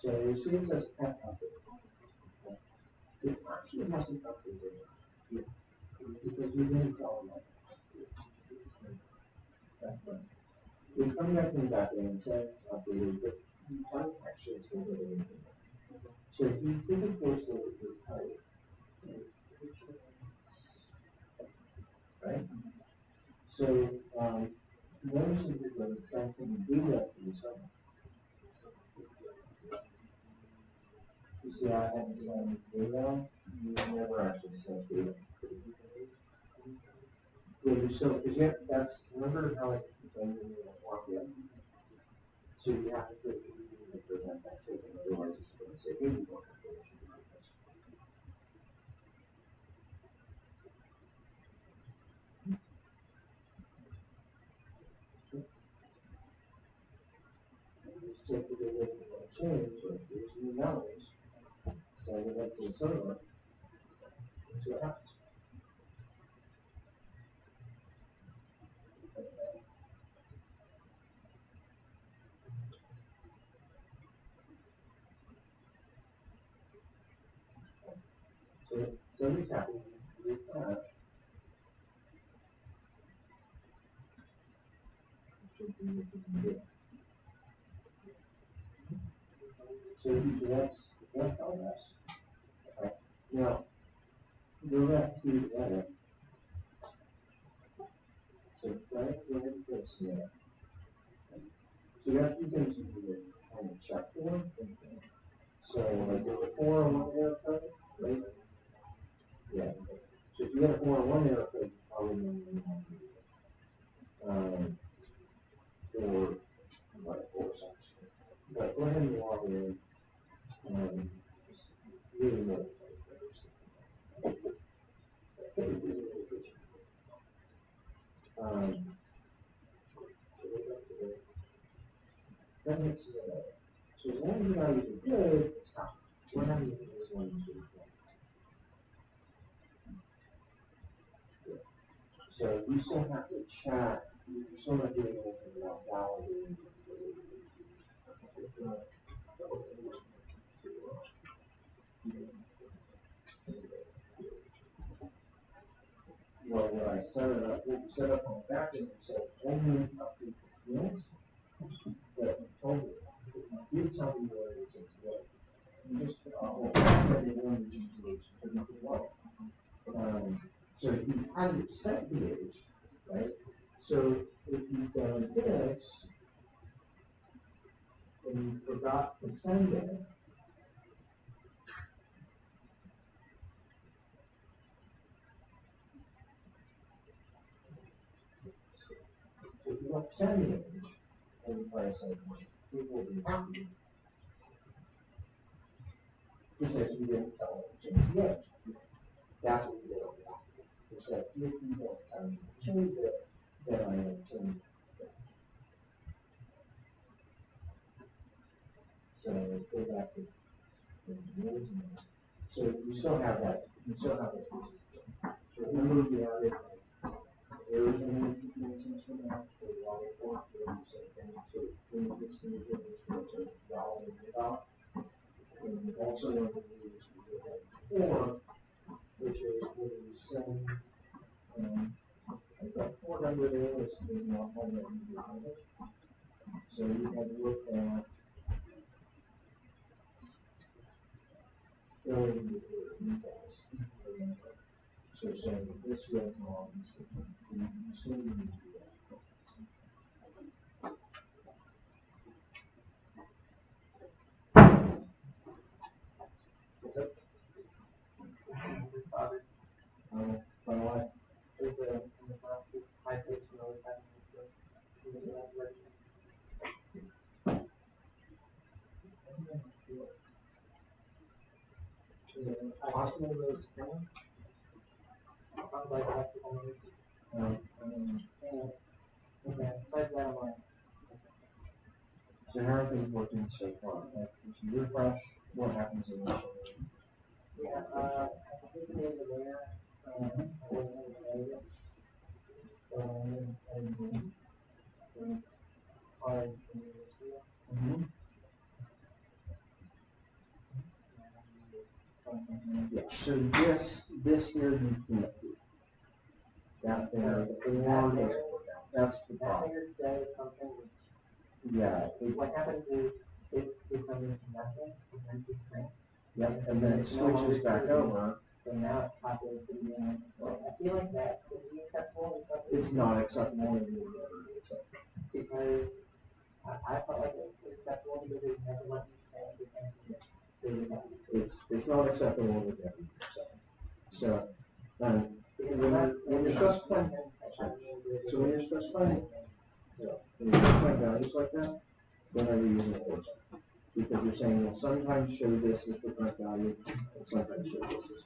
So you see it says pet update. It actually hasn't updated yet because we didn't tell them that. That's right. It's coming back from the back end and saying it's updated, but you haven't actually told it anything. So if you think it goes to your code, see, I had to send data, you never actually sent data. Yeah, you still, because you have, that's, remember how I explained when you walk in? So you have to put it in the prevent that taken, otherwise it's going to say, hey, you don't have to. Just take the data that you want to change, or here's new numbers, send it up to the server, and see what happens. So something's happening with that. So that's how that's. Okay. Now, go back to edit. So go ahead and fix that. So you have two things you can kind of check for. So like there's a 401 error code, right? Yeah. So if you get a 401 error code, you probably know you want to use it. Or something. But go ahead and log in. Really know. Then it's so as long as you're not using good, it's fine. We're not using this one. So you still have to check. You're still not doing anything without validating. Well, when I set it up, what we set up on the back end, we said only update the fields that you told me. You tell me where it's today. You just every one of these groups to make it work. So you hadn't set the age, right? So if you've done this and you forgot to send it, so if you don't send the age, and you try to say, people will be happy because you didn't tell them to change the age. That's what you don't want. So say, if you don't tell me to change it, then I will change it. So go back to the rules. So you still have that. You still have that. So remember we added errors and maintenance from that for the water report. Where you said things to when you fix things, you're just going to validate it out. And you also know that we use before, which is when you send. I've got 400 errors is not all that you do. So you have to look at filling the details. So saying this goes on, you still need to do that. What's up? By what? Is the high pitch really fast? Hospital roads, like hospital roads. Okay, besides that, I'm like. So how are things working so far? Like, if you refresh, what happens initially? Yeah, I think the name of the layer, I wasn't able to edit it. So I didn't hard to do this here. Yeah, so this here you can't do. That there, that's the problem. That there does something which, yeah, what happens is, it comes nothing, it's empty string. Yep, and then it switches back over. So now it's populated to the end. I feel like that could be acceptable in some. It's not acceptable in the because I felt like it's acceptable because it never let me change the empty. It's it's not acceptable with every percent. So, when you're specifying, so when you're specifying, when you're specifying values like that, then are you using or sign? Because you're saying, well, sometimes show this as the current value, and sometimes show this as.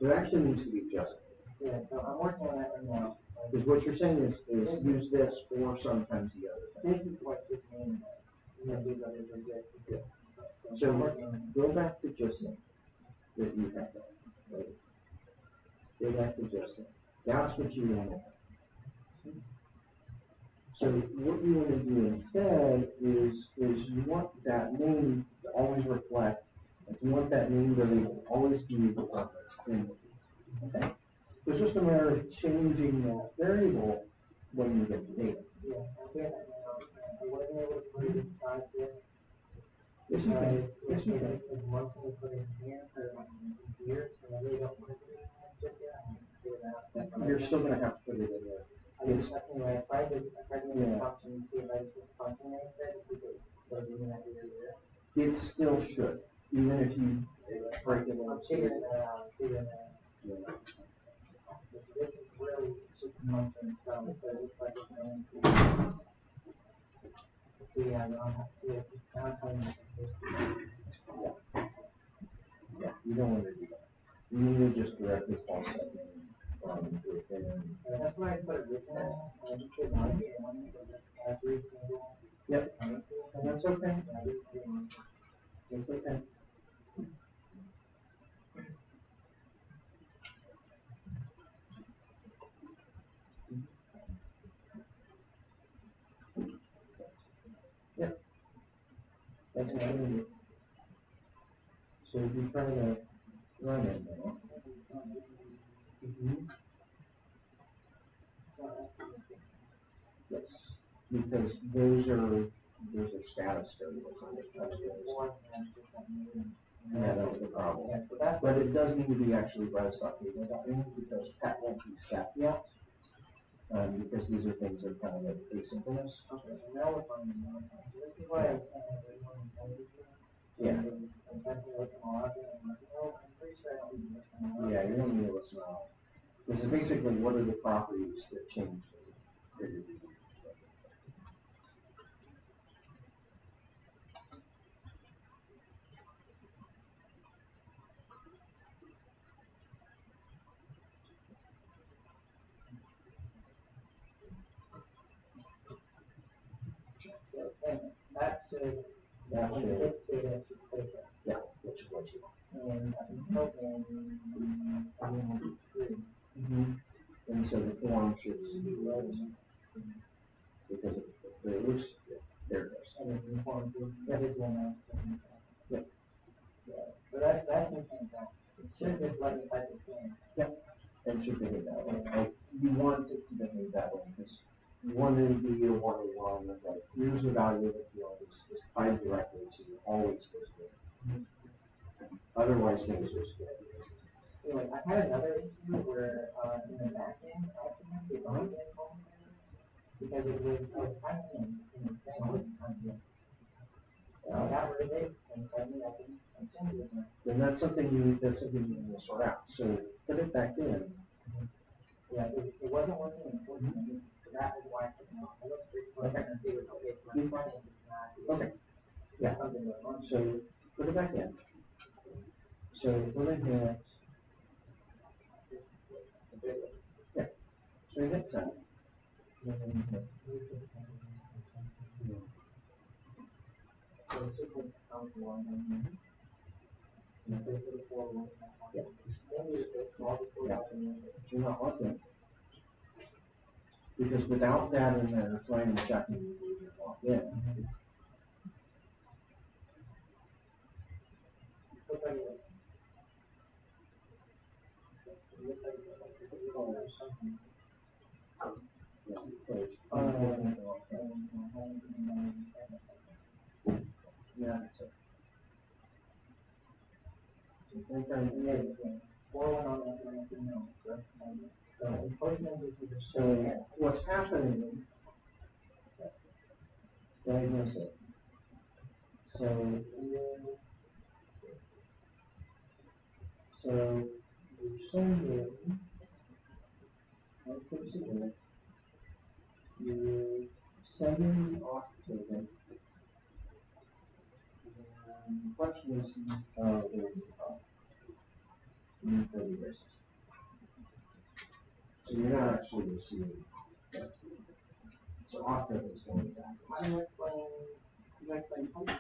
So it actually needs to be adjusted. Yeah, so I'm working on that right now. Because what you're saying is use this or sometimes the other thing. This is what this means. You know, these others are good. Yeah. So go back to just name that you have that, right? Go back to just name. That's what you want to have. So what you want to do instead is you want that name to always reflect, like you want that name to always be the one that's in. Okay? So it's just a matter of changing that variable when you get the data. Yeah, I get that now. I wasn't able to put it inside this. Yes, you can. Yes, you can. It's one thing to put in here for like here, so I really don't want to do it just yet. I need to figure that out. You're still going to have to put it in there. Anyway, I tried to make this function and see if I just function there instead, if it does even that here. It still should, even if you break it I'm into. figuring that out, Yeah. This is really just a function itself, so it looks like it's going to. Yeah, I don't have to, now I'm telling you. Yeah, you don't want to do that. You need to just directly toss that in. That's why I put it originally, I just did not get one, so just every single. Yep, and that's okay. That's okay. Yep. That's what I do. So if you try to run it now. Yes, because those are status variables on the touch. Yeah, that's the problem. But it does need to be actually res.data.in because that won't be set yet. Because these are things that are kind of like asynchronous. Okay, so now we're finding out. This is why I can't have everyone intended to. Yeah. I'm testing with them all out there, and I'm like, oh, I'm pretty sure I don't need this one. Yeah, you don't need to listen out. This is basically what are the properties that change that you're using. So, and that should, its data should take it. Yeah, which is what you want. And I'm hoping, I will be true. And so the form should be res. Because it looks, there it goes. And then the form, that is one of them. Yep. Yeah, so that's interesting. It should just let me type it in. Yep. It should behave that way. Like, you want it to behave that way because you want it to be a one-to-one, like, here's the value of the field is tied directly to always this data. Otherwise, things just get. Anyway, I had another issue where, in the back end, I couldn't get on it because it was, I was typing in the same way typing in. I got rid of it and suddenly I can change it. Then that's something you need to sort out. So put it back in. Yeah, it wasn't working unfortunately. So that is why I took it off. I looked for it and see it was okay. So my front end is not. Okay. Yeah. Something was wrong. So put it back in. So put it in. Yeah. So you hit send. So it should take count one and then go to the forward. Yeah. Maybe it's all the Yeah. But you're not working. Because without that in there, it's not even checking you you're logged in. Yeah, that's it. So what's happening, diagnose it. So So you're sending, one click submit, you're sending the auth token, and the question is, there is a problem. You need 30 verses. So you're not actually receiving that's the so auth token is going back. How do you explain hope?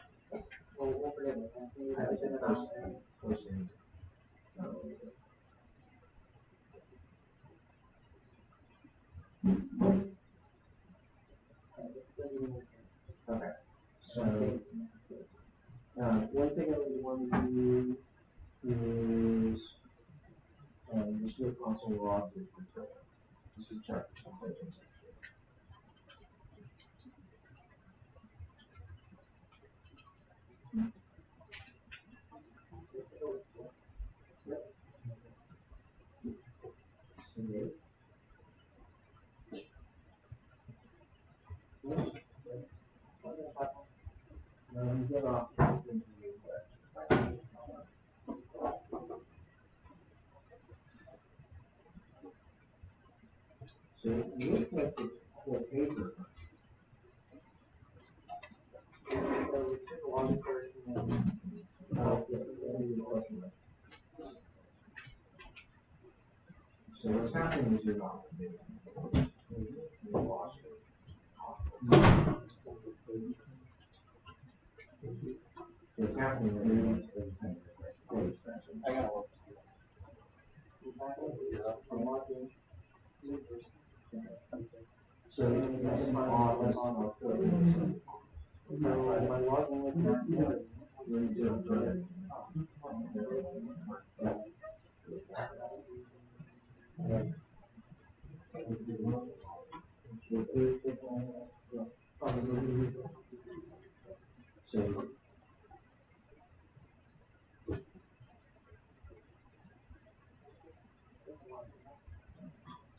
Well, we'll forget it. I have to posting. Okay. So, one thing I would want to do is just do a console log with control. Just to check the transaction. Get off. So you look at the paper. So we took a long version and So what's happening is you're not you're lost. What's happening is you're I got one. I'm logging. so this is on code. My login is not good.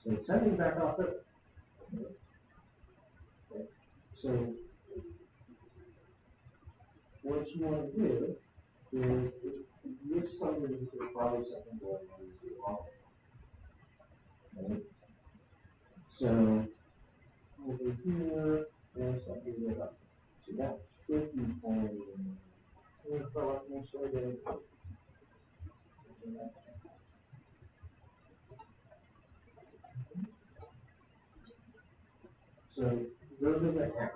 So it's sending back off it. So what you want to do is this number is probably something going on with the wrong. Right? So over here, there's something that up. So that should be falling in. So let's make sure that it's so go to the app.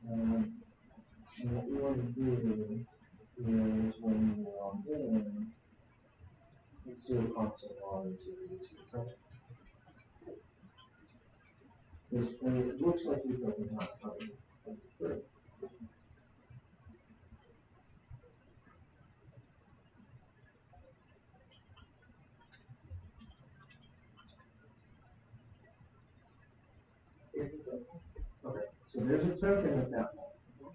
And what you want to do is when you log in, let's do a console log and see if we can see the code. It looks like you've got the top coming through. Okay, so there's a token at that point.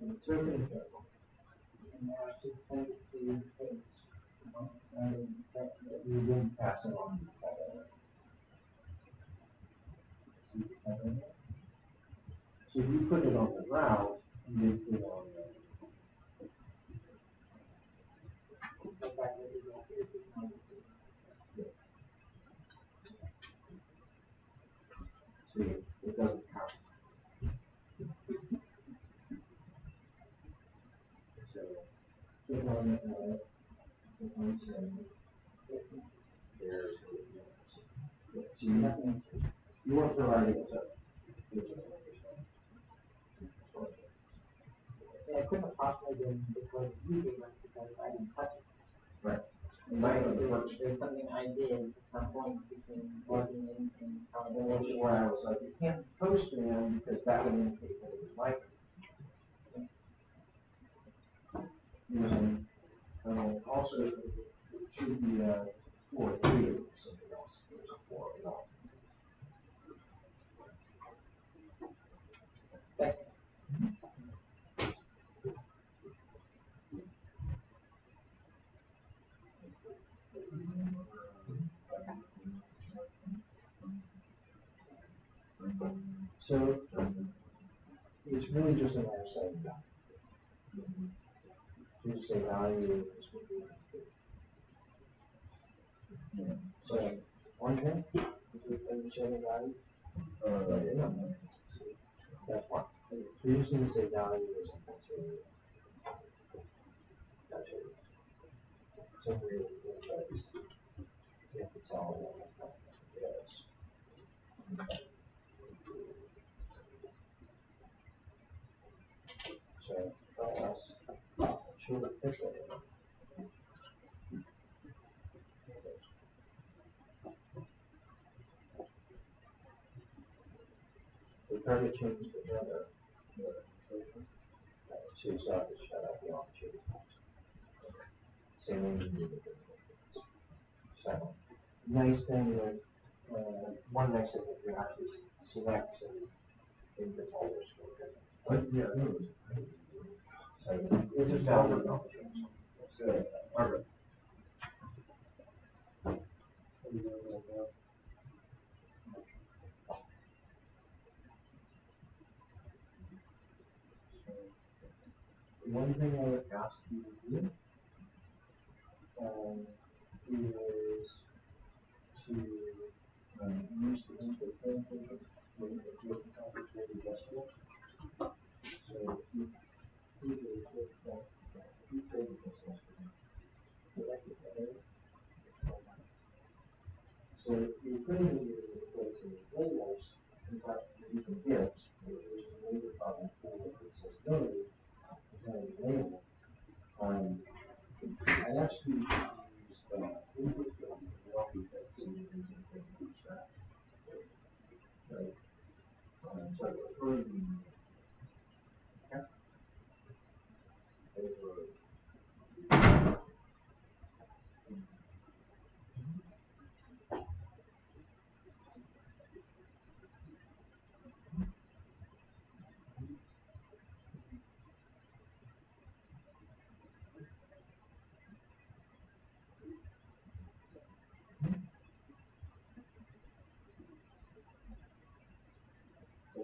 And the token is that one. And I should send it to Paige. You didn't pass it on. So you put it on the route, you didn't put it on the. See, it doesn't count. So, click on the, click on send. There's so you weren't providing a token. Yeah, I couldn't possibly do it because you did it because I didn't touch it. Right. There's something I did at some point between logging in and And which is why I was like, you can't post them because that would indicate that it was like. Also, it should be a 4-3 or something else. There's a 4 at all. Thanks. So it's really just a matter of setting it up. You say value is what you yeah. So one thing, is we can show the value. Yeah. That's one. You just need to say value or something to that's it. So really, that's you have to tell what yes. So sure fix it. We try to change the gender. To start to shut up the opportunity. Same way you do it. So, nice thing with, one nice thing if you actually select some in the folders. But yeah, no, so it's a valid opportunity. So, all right. One thing I would ask you to do, is to, use the input thing when you click the complicated decimal. So you click that, you create this decimal. So the ability is in place in these labels, in fact, you can get, which is a major problem for accessibility, is that a label. I actually use the input field to help you get some of these things right. Right. So for the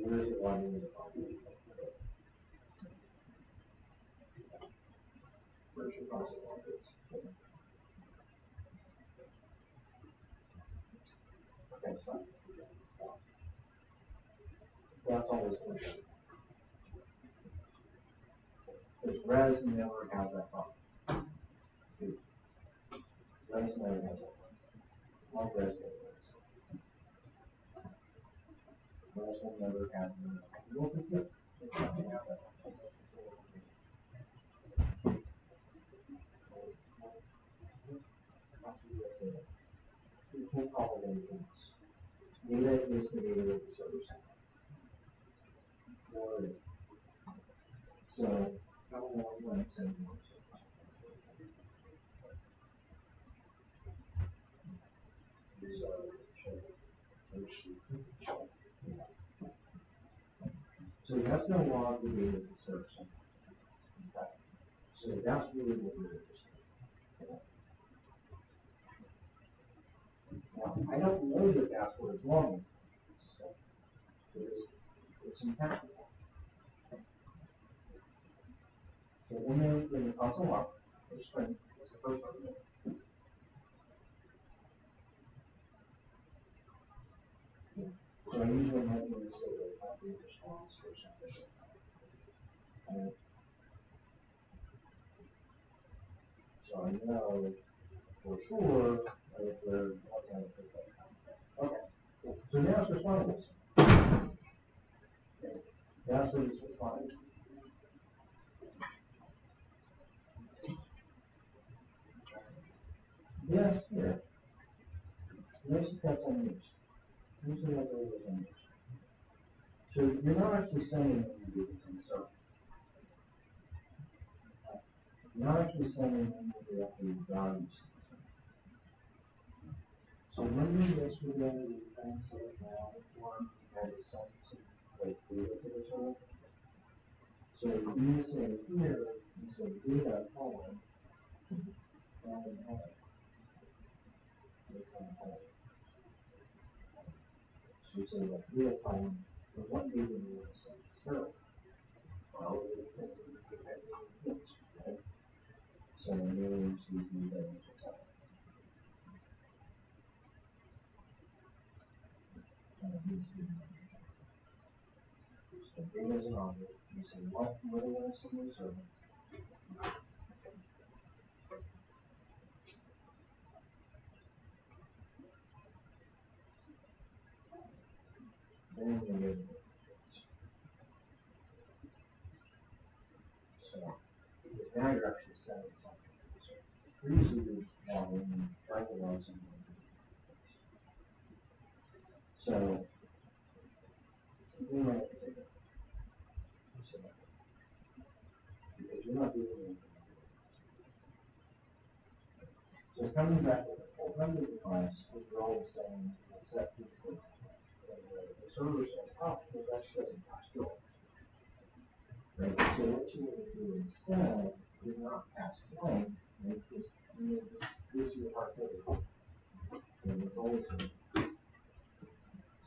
where's the one in the where's your process like this? Okay, so that's always good. Because res never has that problem. Res never has that problem. Not res never has. Res will never have the look at it. It's not gonna have that. You can't call it anything else. Data is the data that the server sent. So, how long when it's sending more so that's going to log the data to server sent. So that's really what we're interested in. Now, I don't know that that's what it's logging. So, it's impractical. So when the console log, it's screen, it's the first argument. So I usually might want to say that the response or something. So I know for sure if they're looking at it. Okay. So now it's responding. That's what it's responding. Yes, here. Yes, that's unused. Usually that label is unused. So you're not actually sending what you do to the server. You're not actually sending them the updated values. So when you yesterday we kind of said now before you had to send some like data to the server. So you say here, you say data colon and header. So you say like data colon, and what data do you want to send to the server? Well, it depends on the right? So new species that we just have. So data is an object. You say what do you want to see serving? Then you get it. So now you're actually setting something. So previously you were logging and trying to log something. So you might have to take it. Because you're not doing anything. So coming back to the full number class, what we're always saying is set these things. The server says, oh, well, that's setting past yours. Right? So what you need to do instead is not pass blank, right? Just this is your hard code. And it's always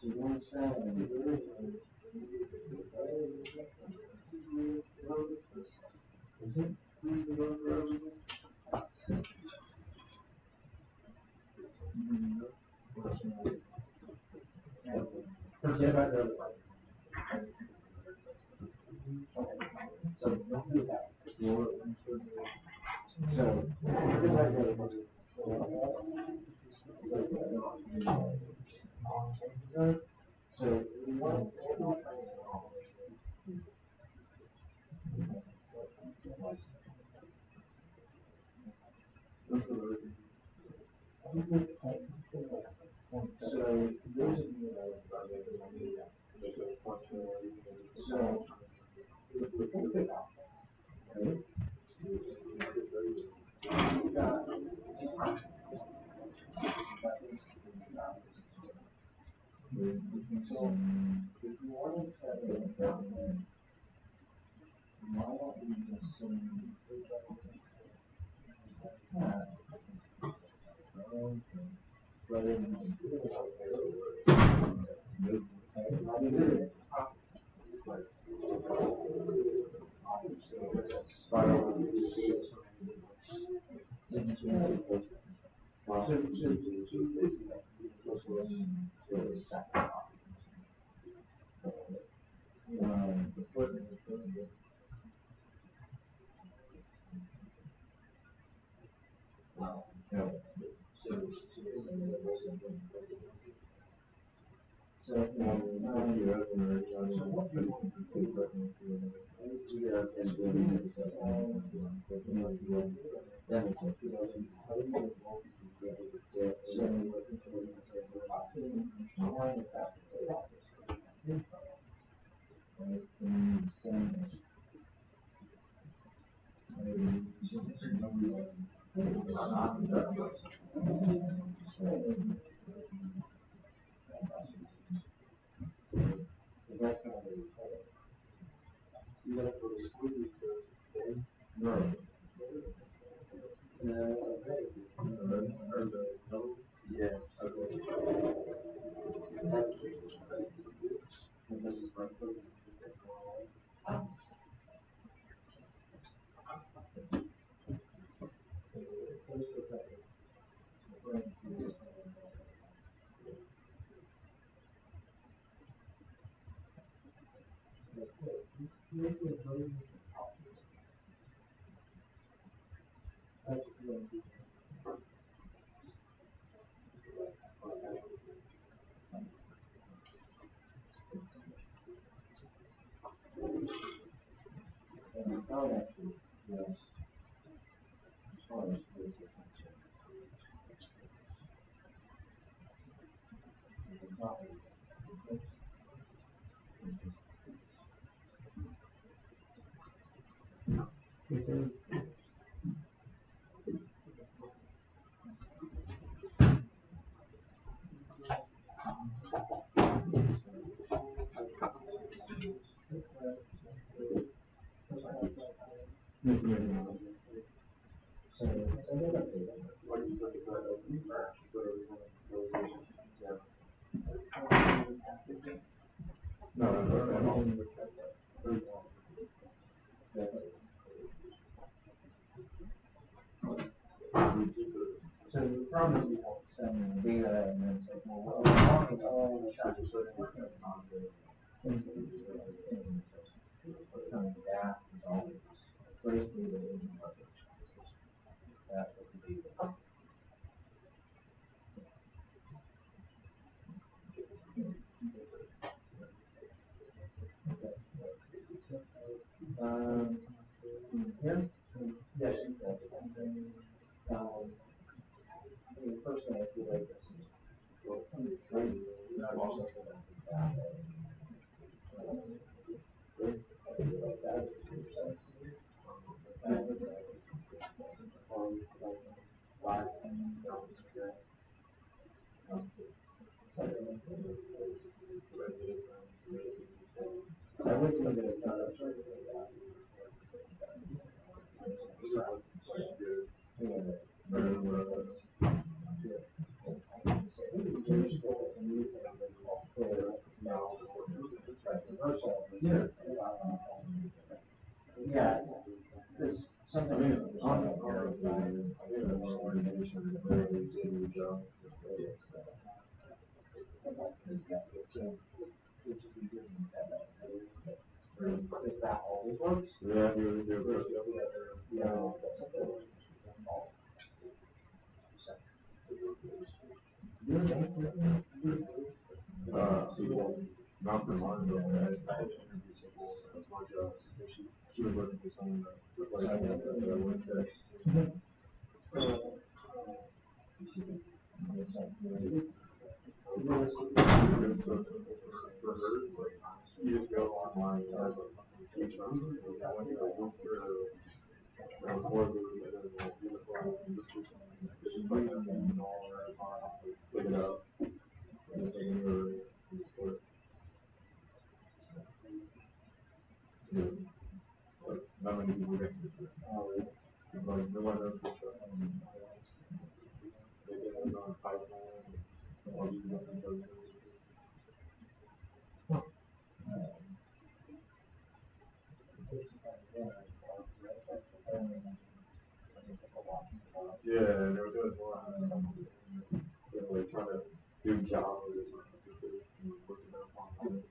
so you want to say is it? Forget about the other part. So don't do that. So forget about the other part. So we want so those of you that are so think about right? So if you want to set it down, why don't we just rather than So the problem is we won't send them data and then it's like, well, we're talking to all the shots, so they're working on the things that we do in what's kind of gap is always trace data in the market. That's what we do. Here? Yes. Personally, I feel like this is, well, somebody's training, not also for them to back it. I feel like that would make sense. I would think that it's not a sort of yeah, because something on the is that always works? Yeah, not for long, but I had to interview people, that's my job. She was looking for someone to replace me, that's what I would say. It's so simple for her, like, you just go online and has like something to teach on, when you like look for for the use a file and just do something, it's like that's in all right file, take it out, and just take it over and just put it. Yeah. Like, not many people get to it. It's like, no one knows this stuff. They get it on Python and all these different programs. Yeah, there was one, they were like trying to do Java or something, and looking up on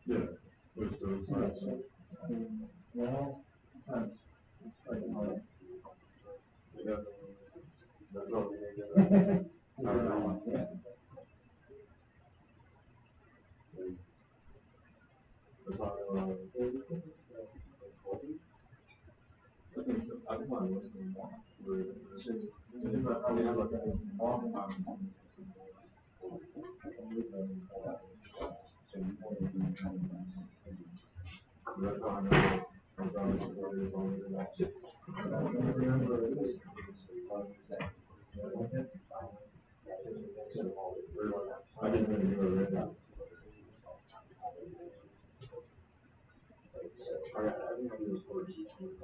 yeah, it was still expensive. Well, it's pretty hard. Yeah, that's all we get. That's all, I think so. I think I'm listening more. They have like a long time. That's how I know I'm probably supported longer than that. I didn't really do it right now. I think I was for teaching.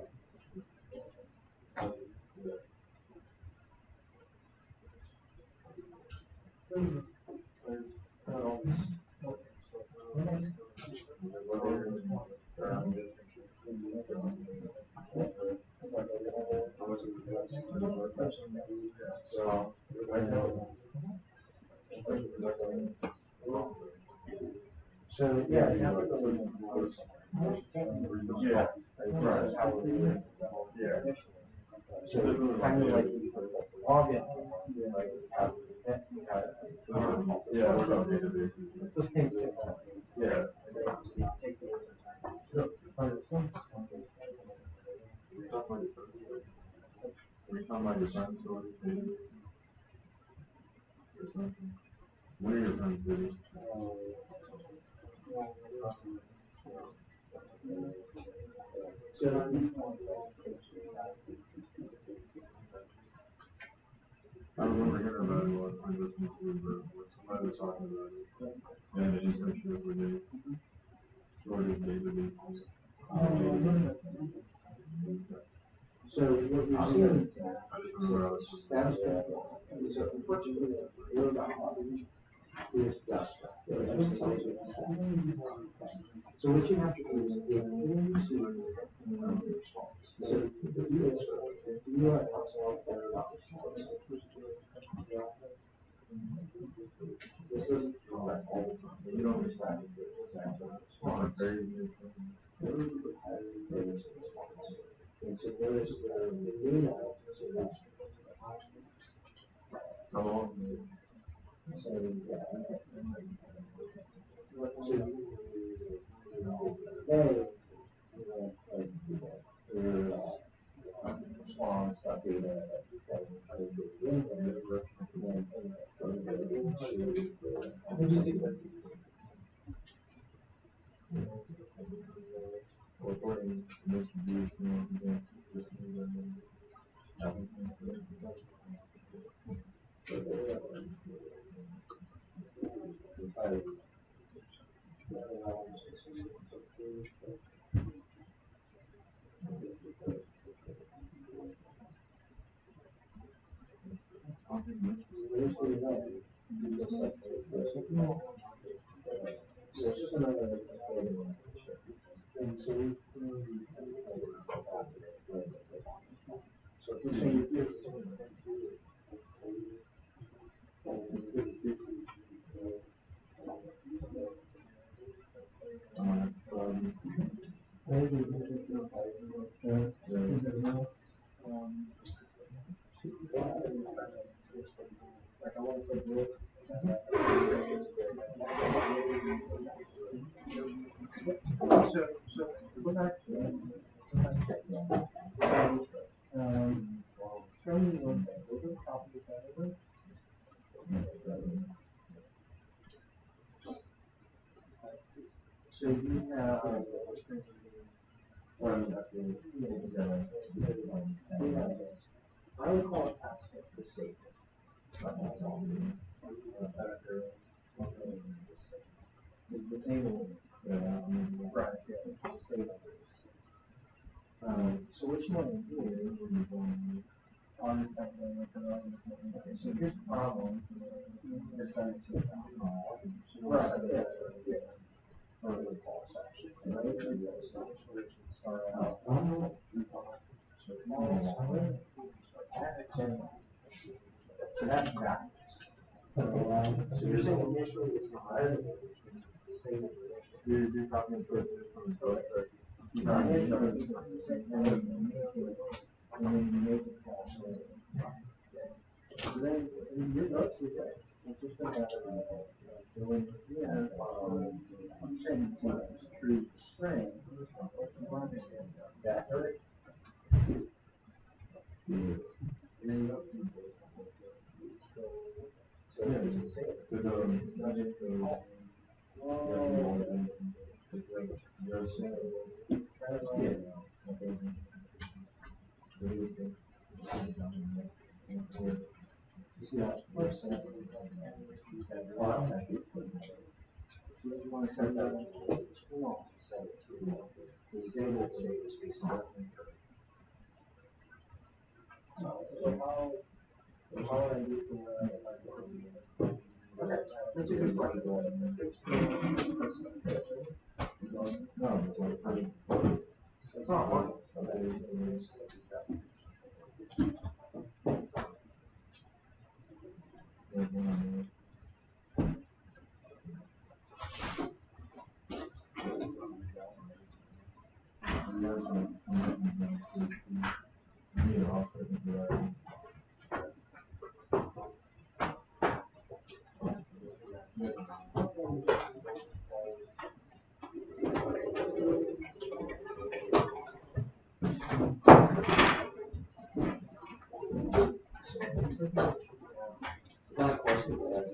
So, yeah, yeah, right. Yeah. So it's kind of like you put the login, like have the event, Yeah, we're not databases. this came to Yeah. take the Were you talking about your friends still with databases? Or something? One of your friends did it. I remember hearing about it while I was listening to it, but somebody was talking about it. And the internship where they sorted databases. So what you're seeing I just remember I was just that's so unfortunately is just so what you have to do is give you response. So if you This isn't like all the time. You don't respect it. It's actually response. And so there's the meanwhile, so that's how long. So yeah, response that data because I did in there reporting distribution so it's just another and so so it's the same so you have I would call it passive the safe. It's the same right, yeah, the same. So which one here would you want? So here's the problem. Decided to right, yeah. Or the false action, right? Start out. So that's backwards. So you're saying initially it's not higher than which means it's the same as initially. You're talking first from the code, right? Initially it's not the same. And then you make it false. So then you're notes with that. It's just a matter of doing I'm saying it's not true string. That hurt. And then you don't do so yeah, it's the same. It's not just the That's a good question. No, it's not hard. Not a question, but that's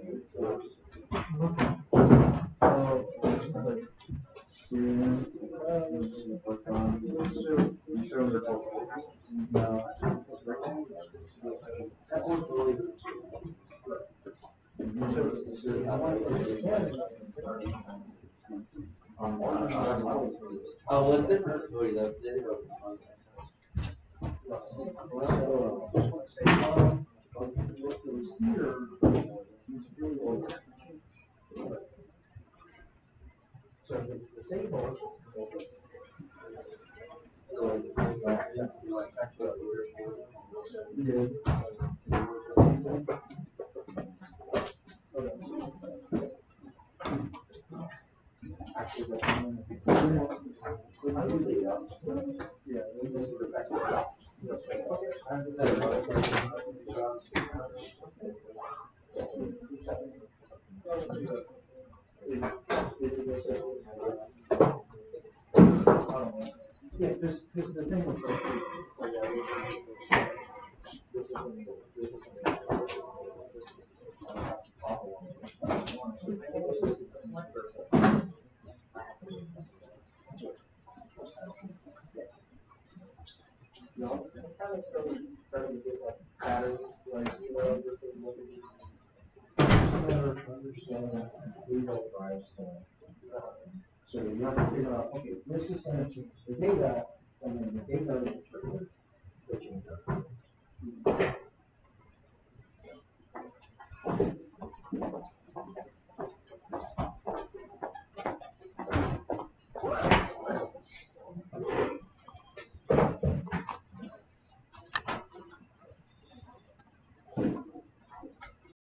oh, what's the versatility though? Because everybody was on so if it's the same one, so Yeah, just the thing is like, this is something, this is something. No, I'm kind of starting to get like patterns, like, you know, just to look at these. Never understand legal drive stuff. So you have to figure out, okay, this is gonna change the data, and then the data will trigger the change.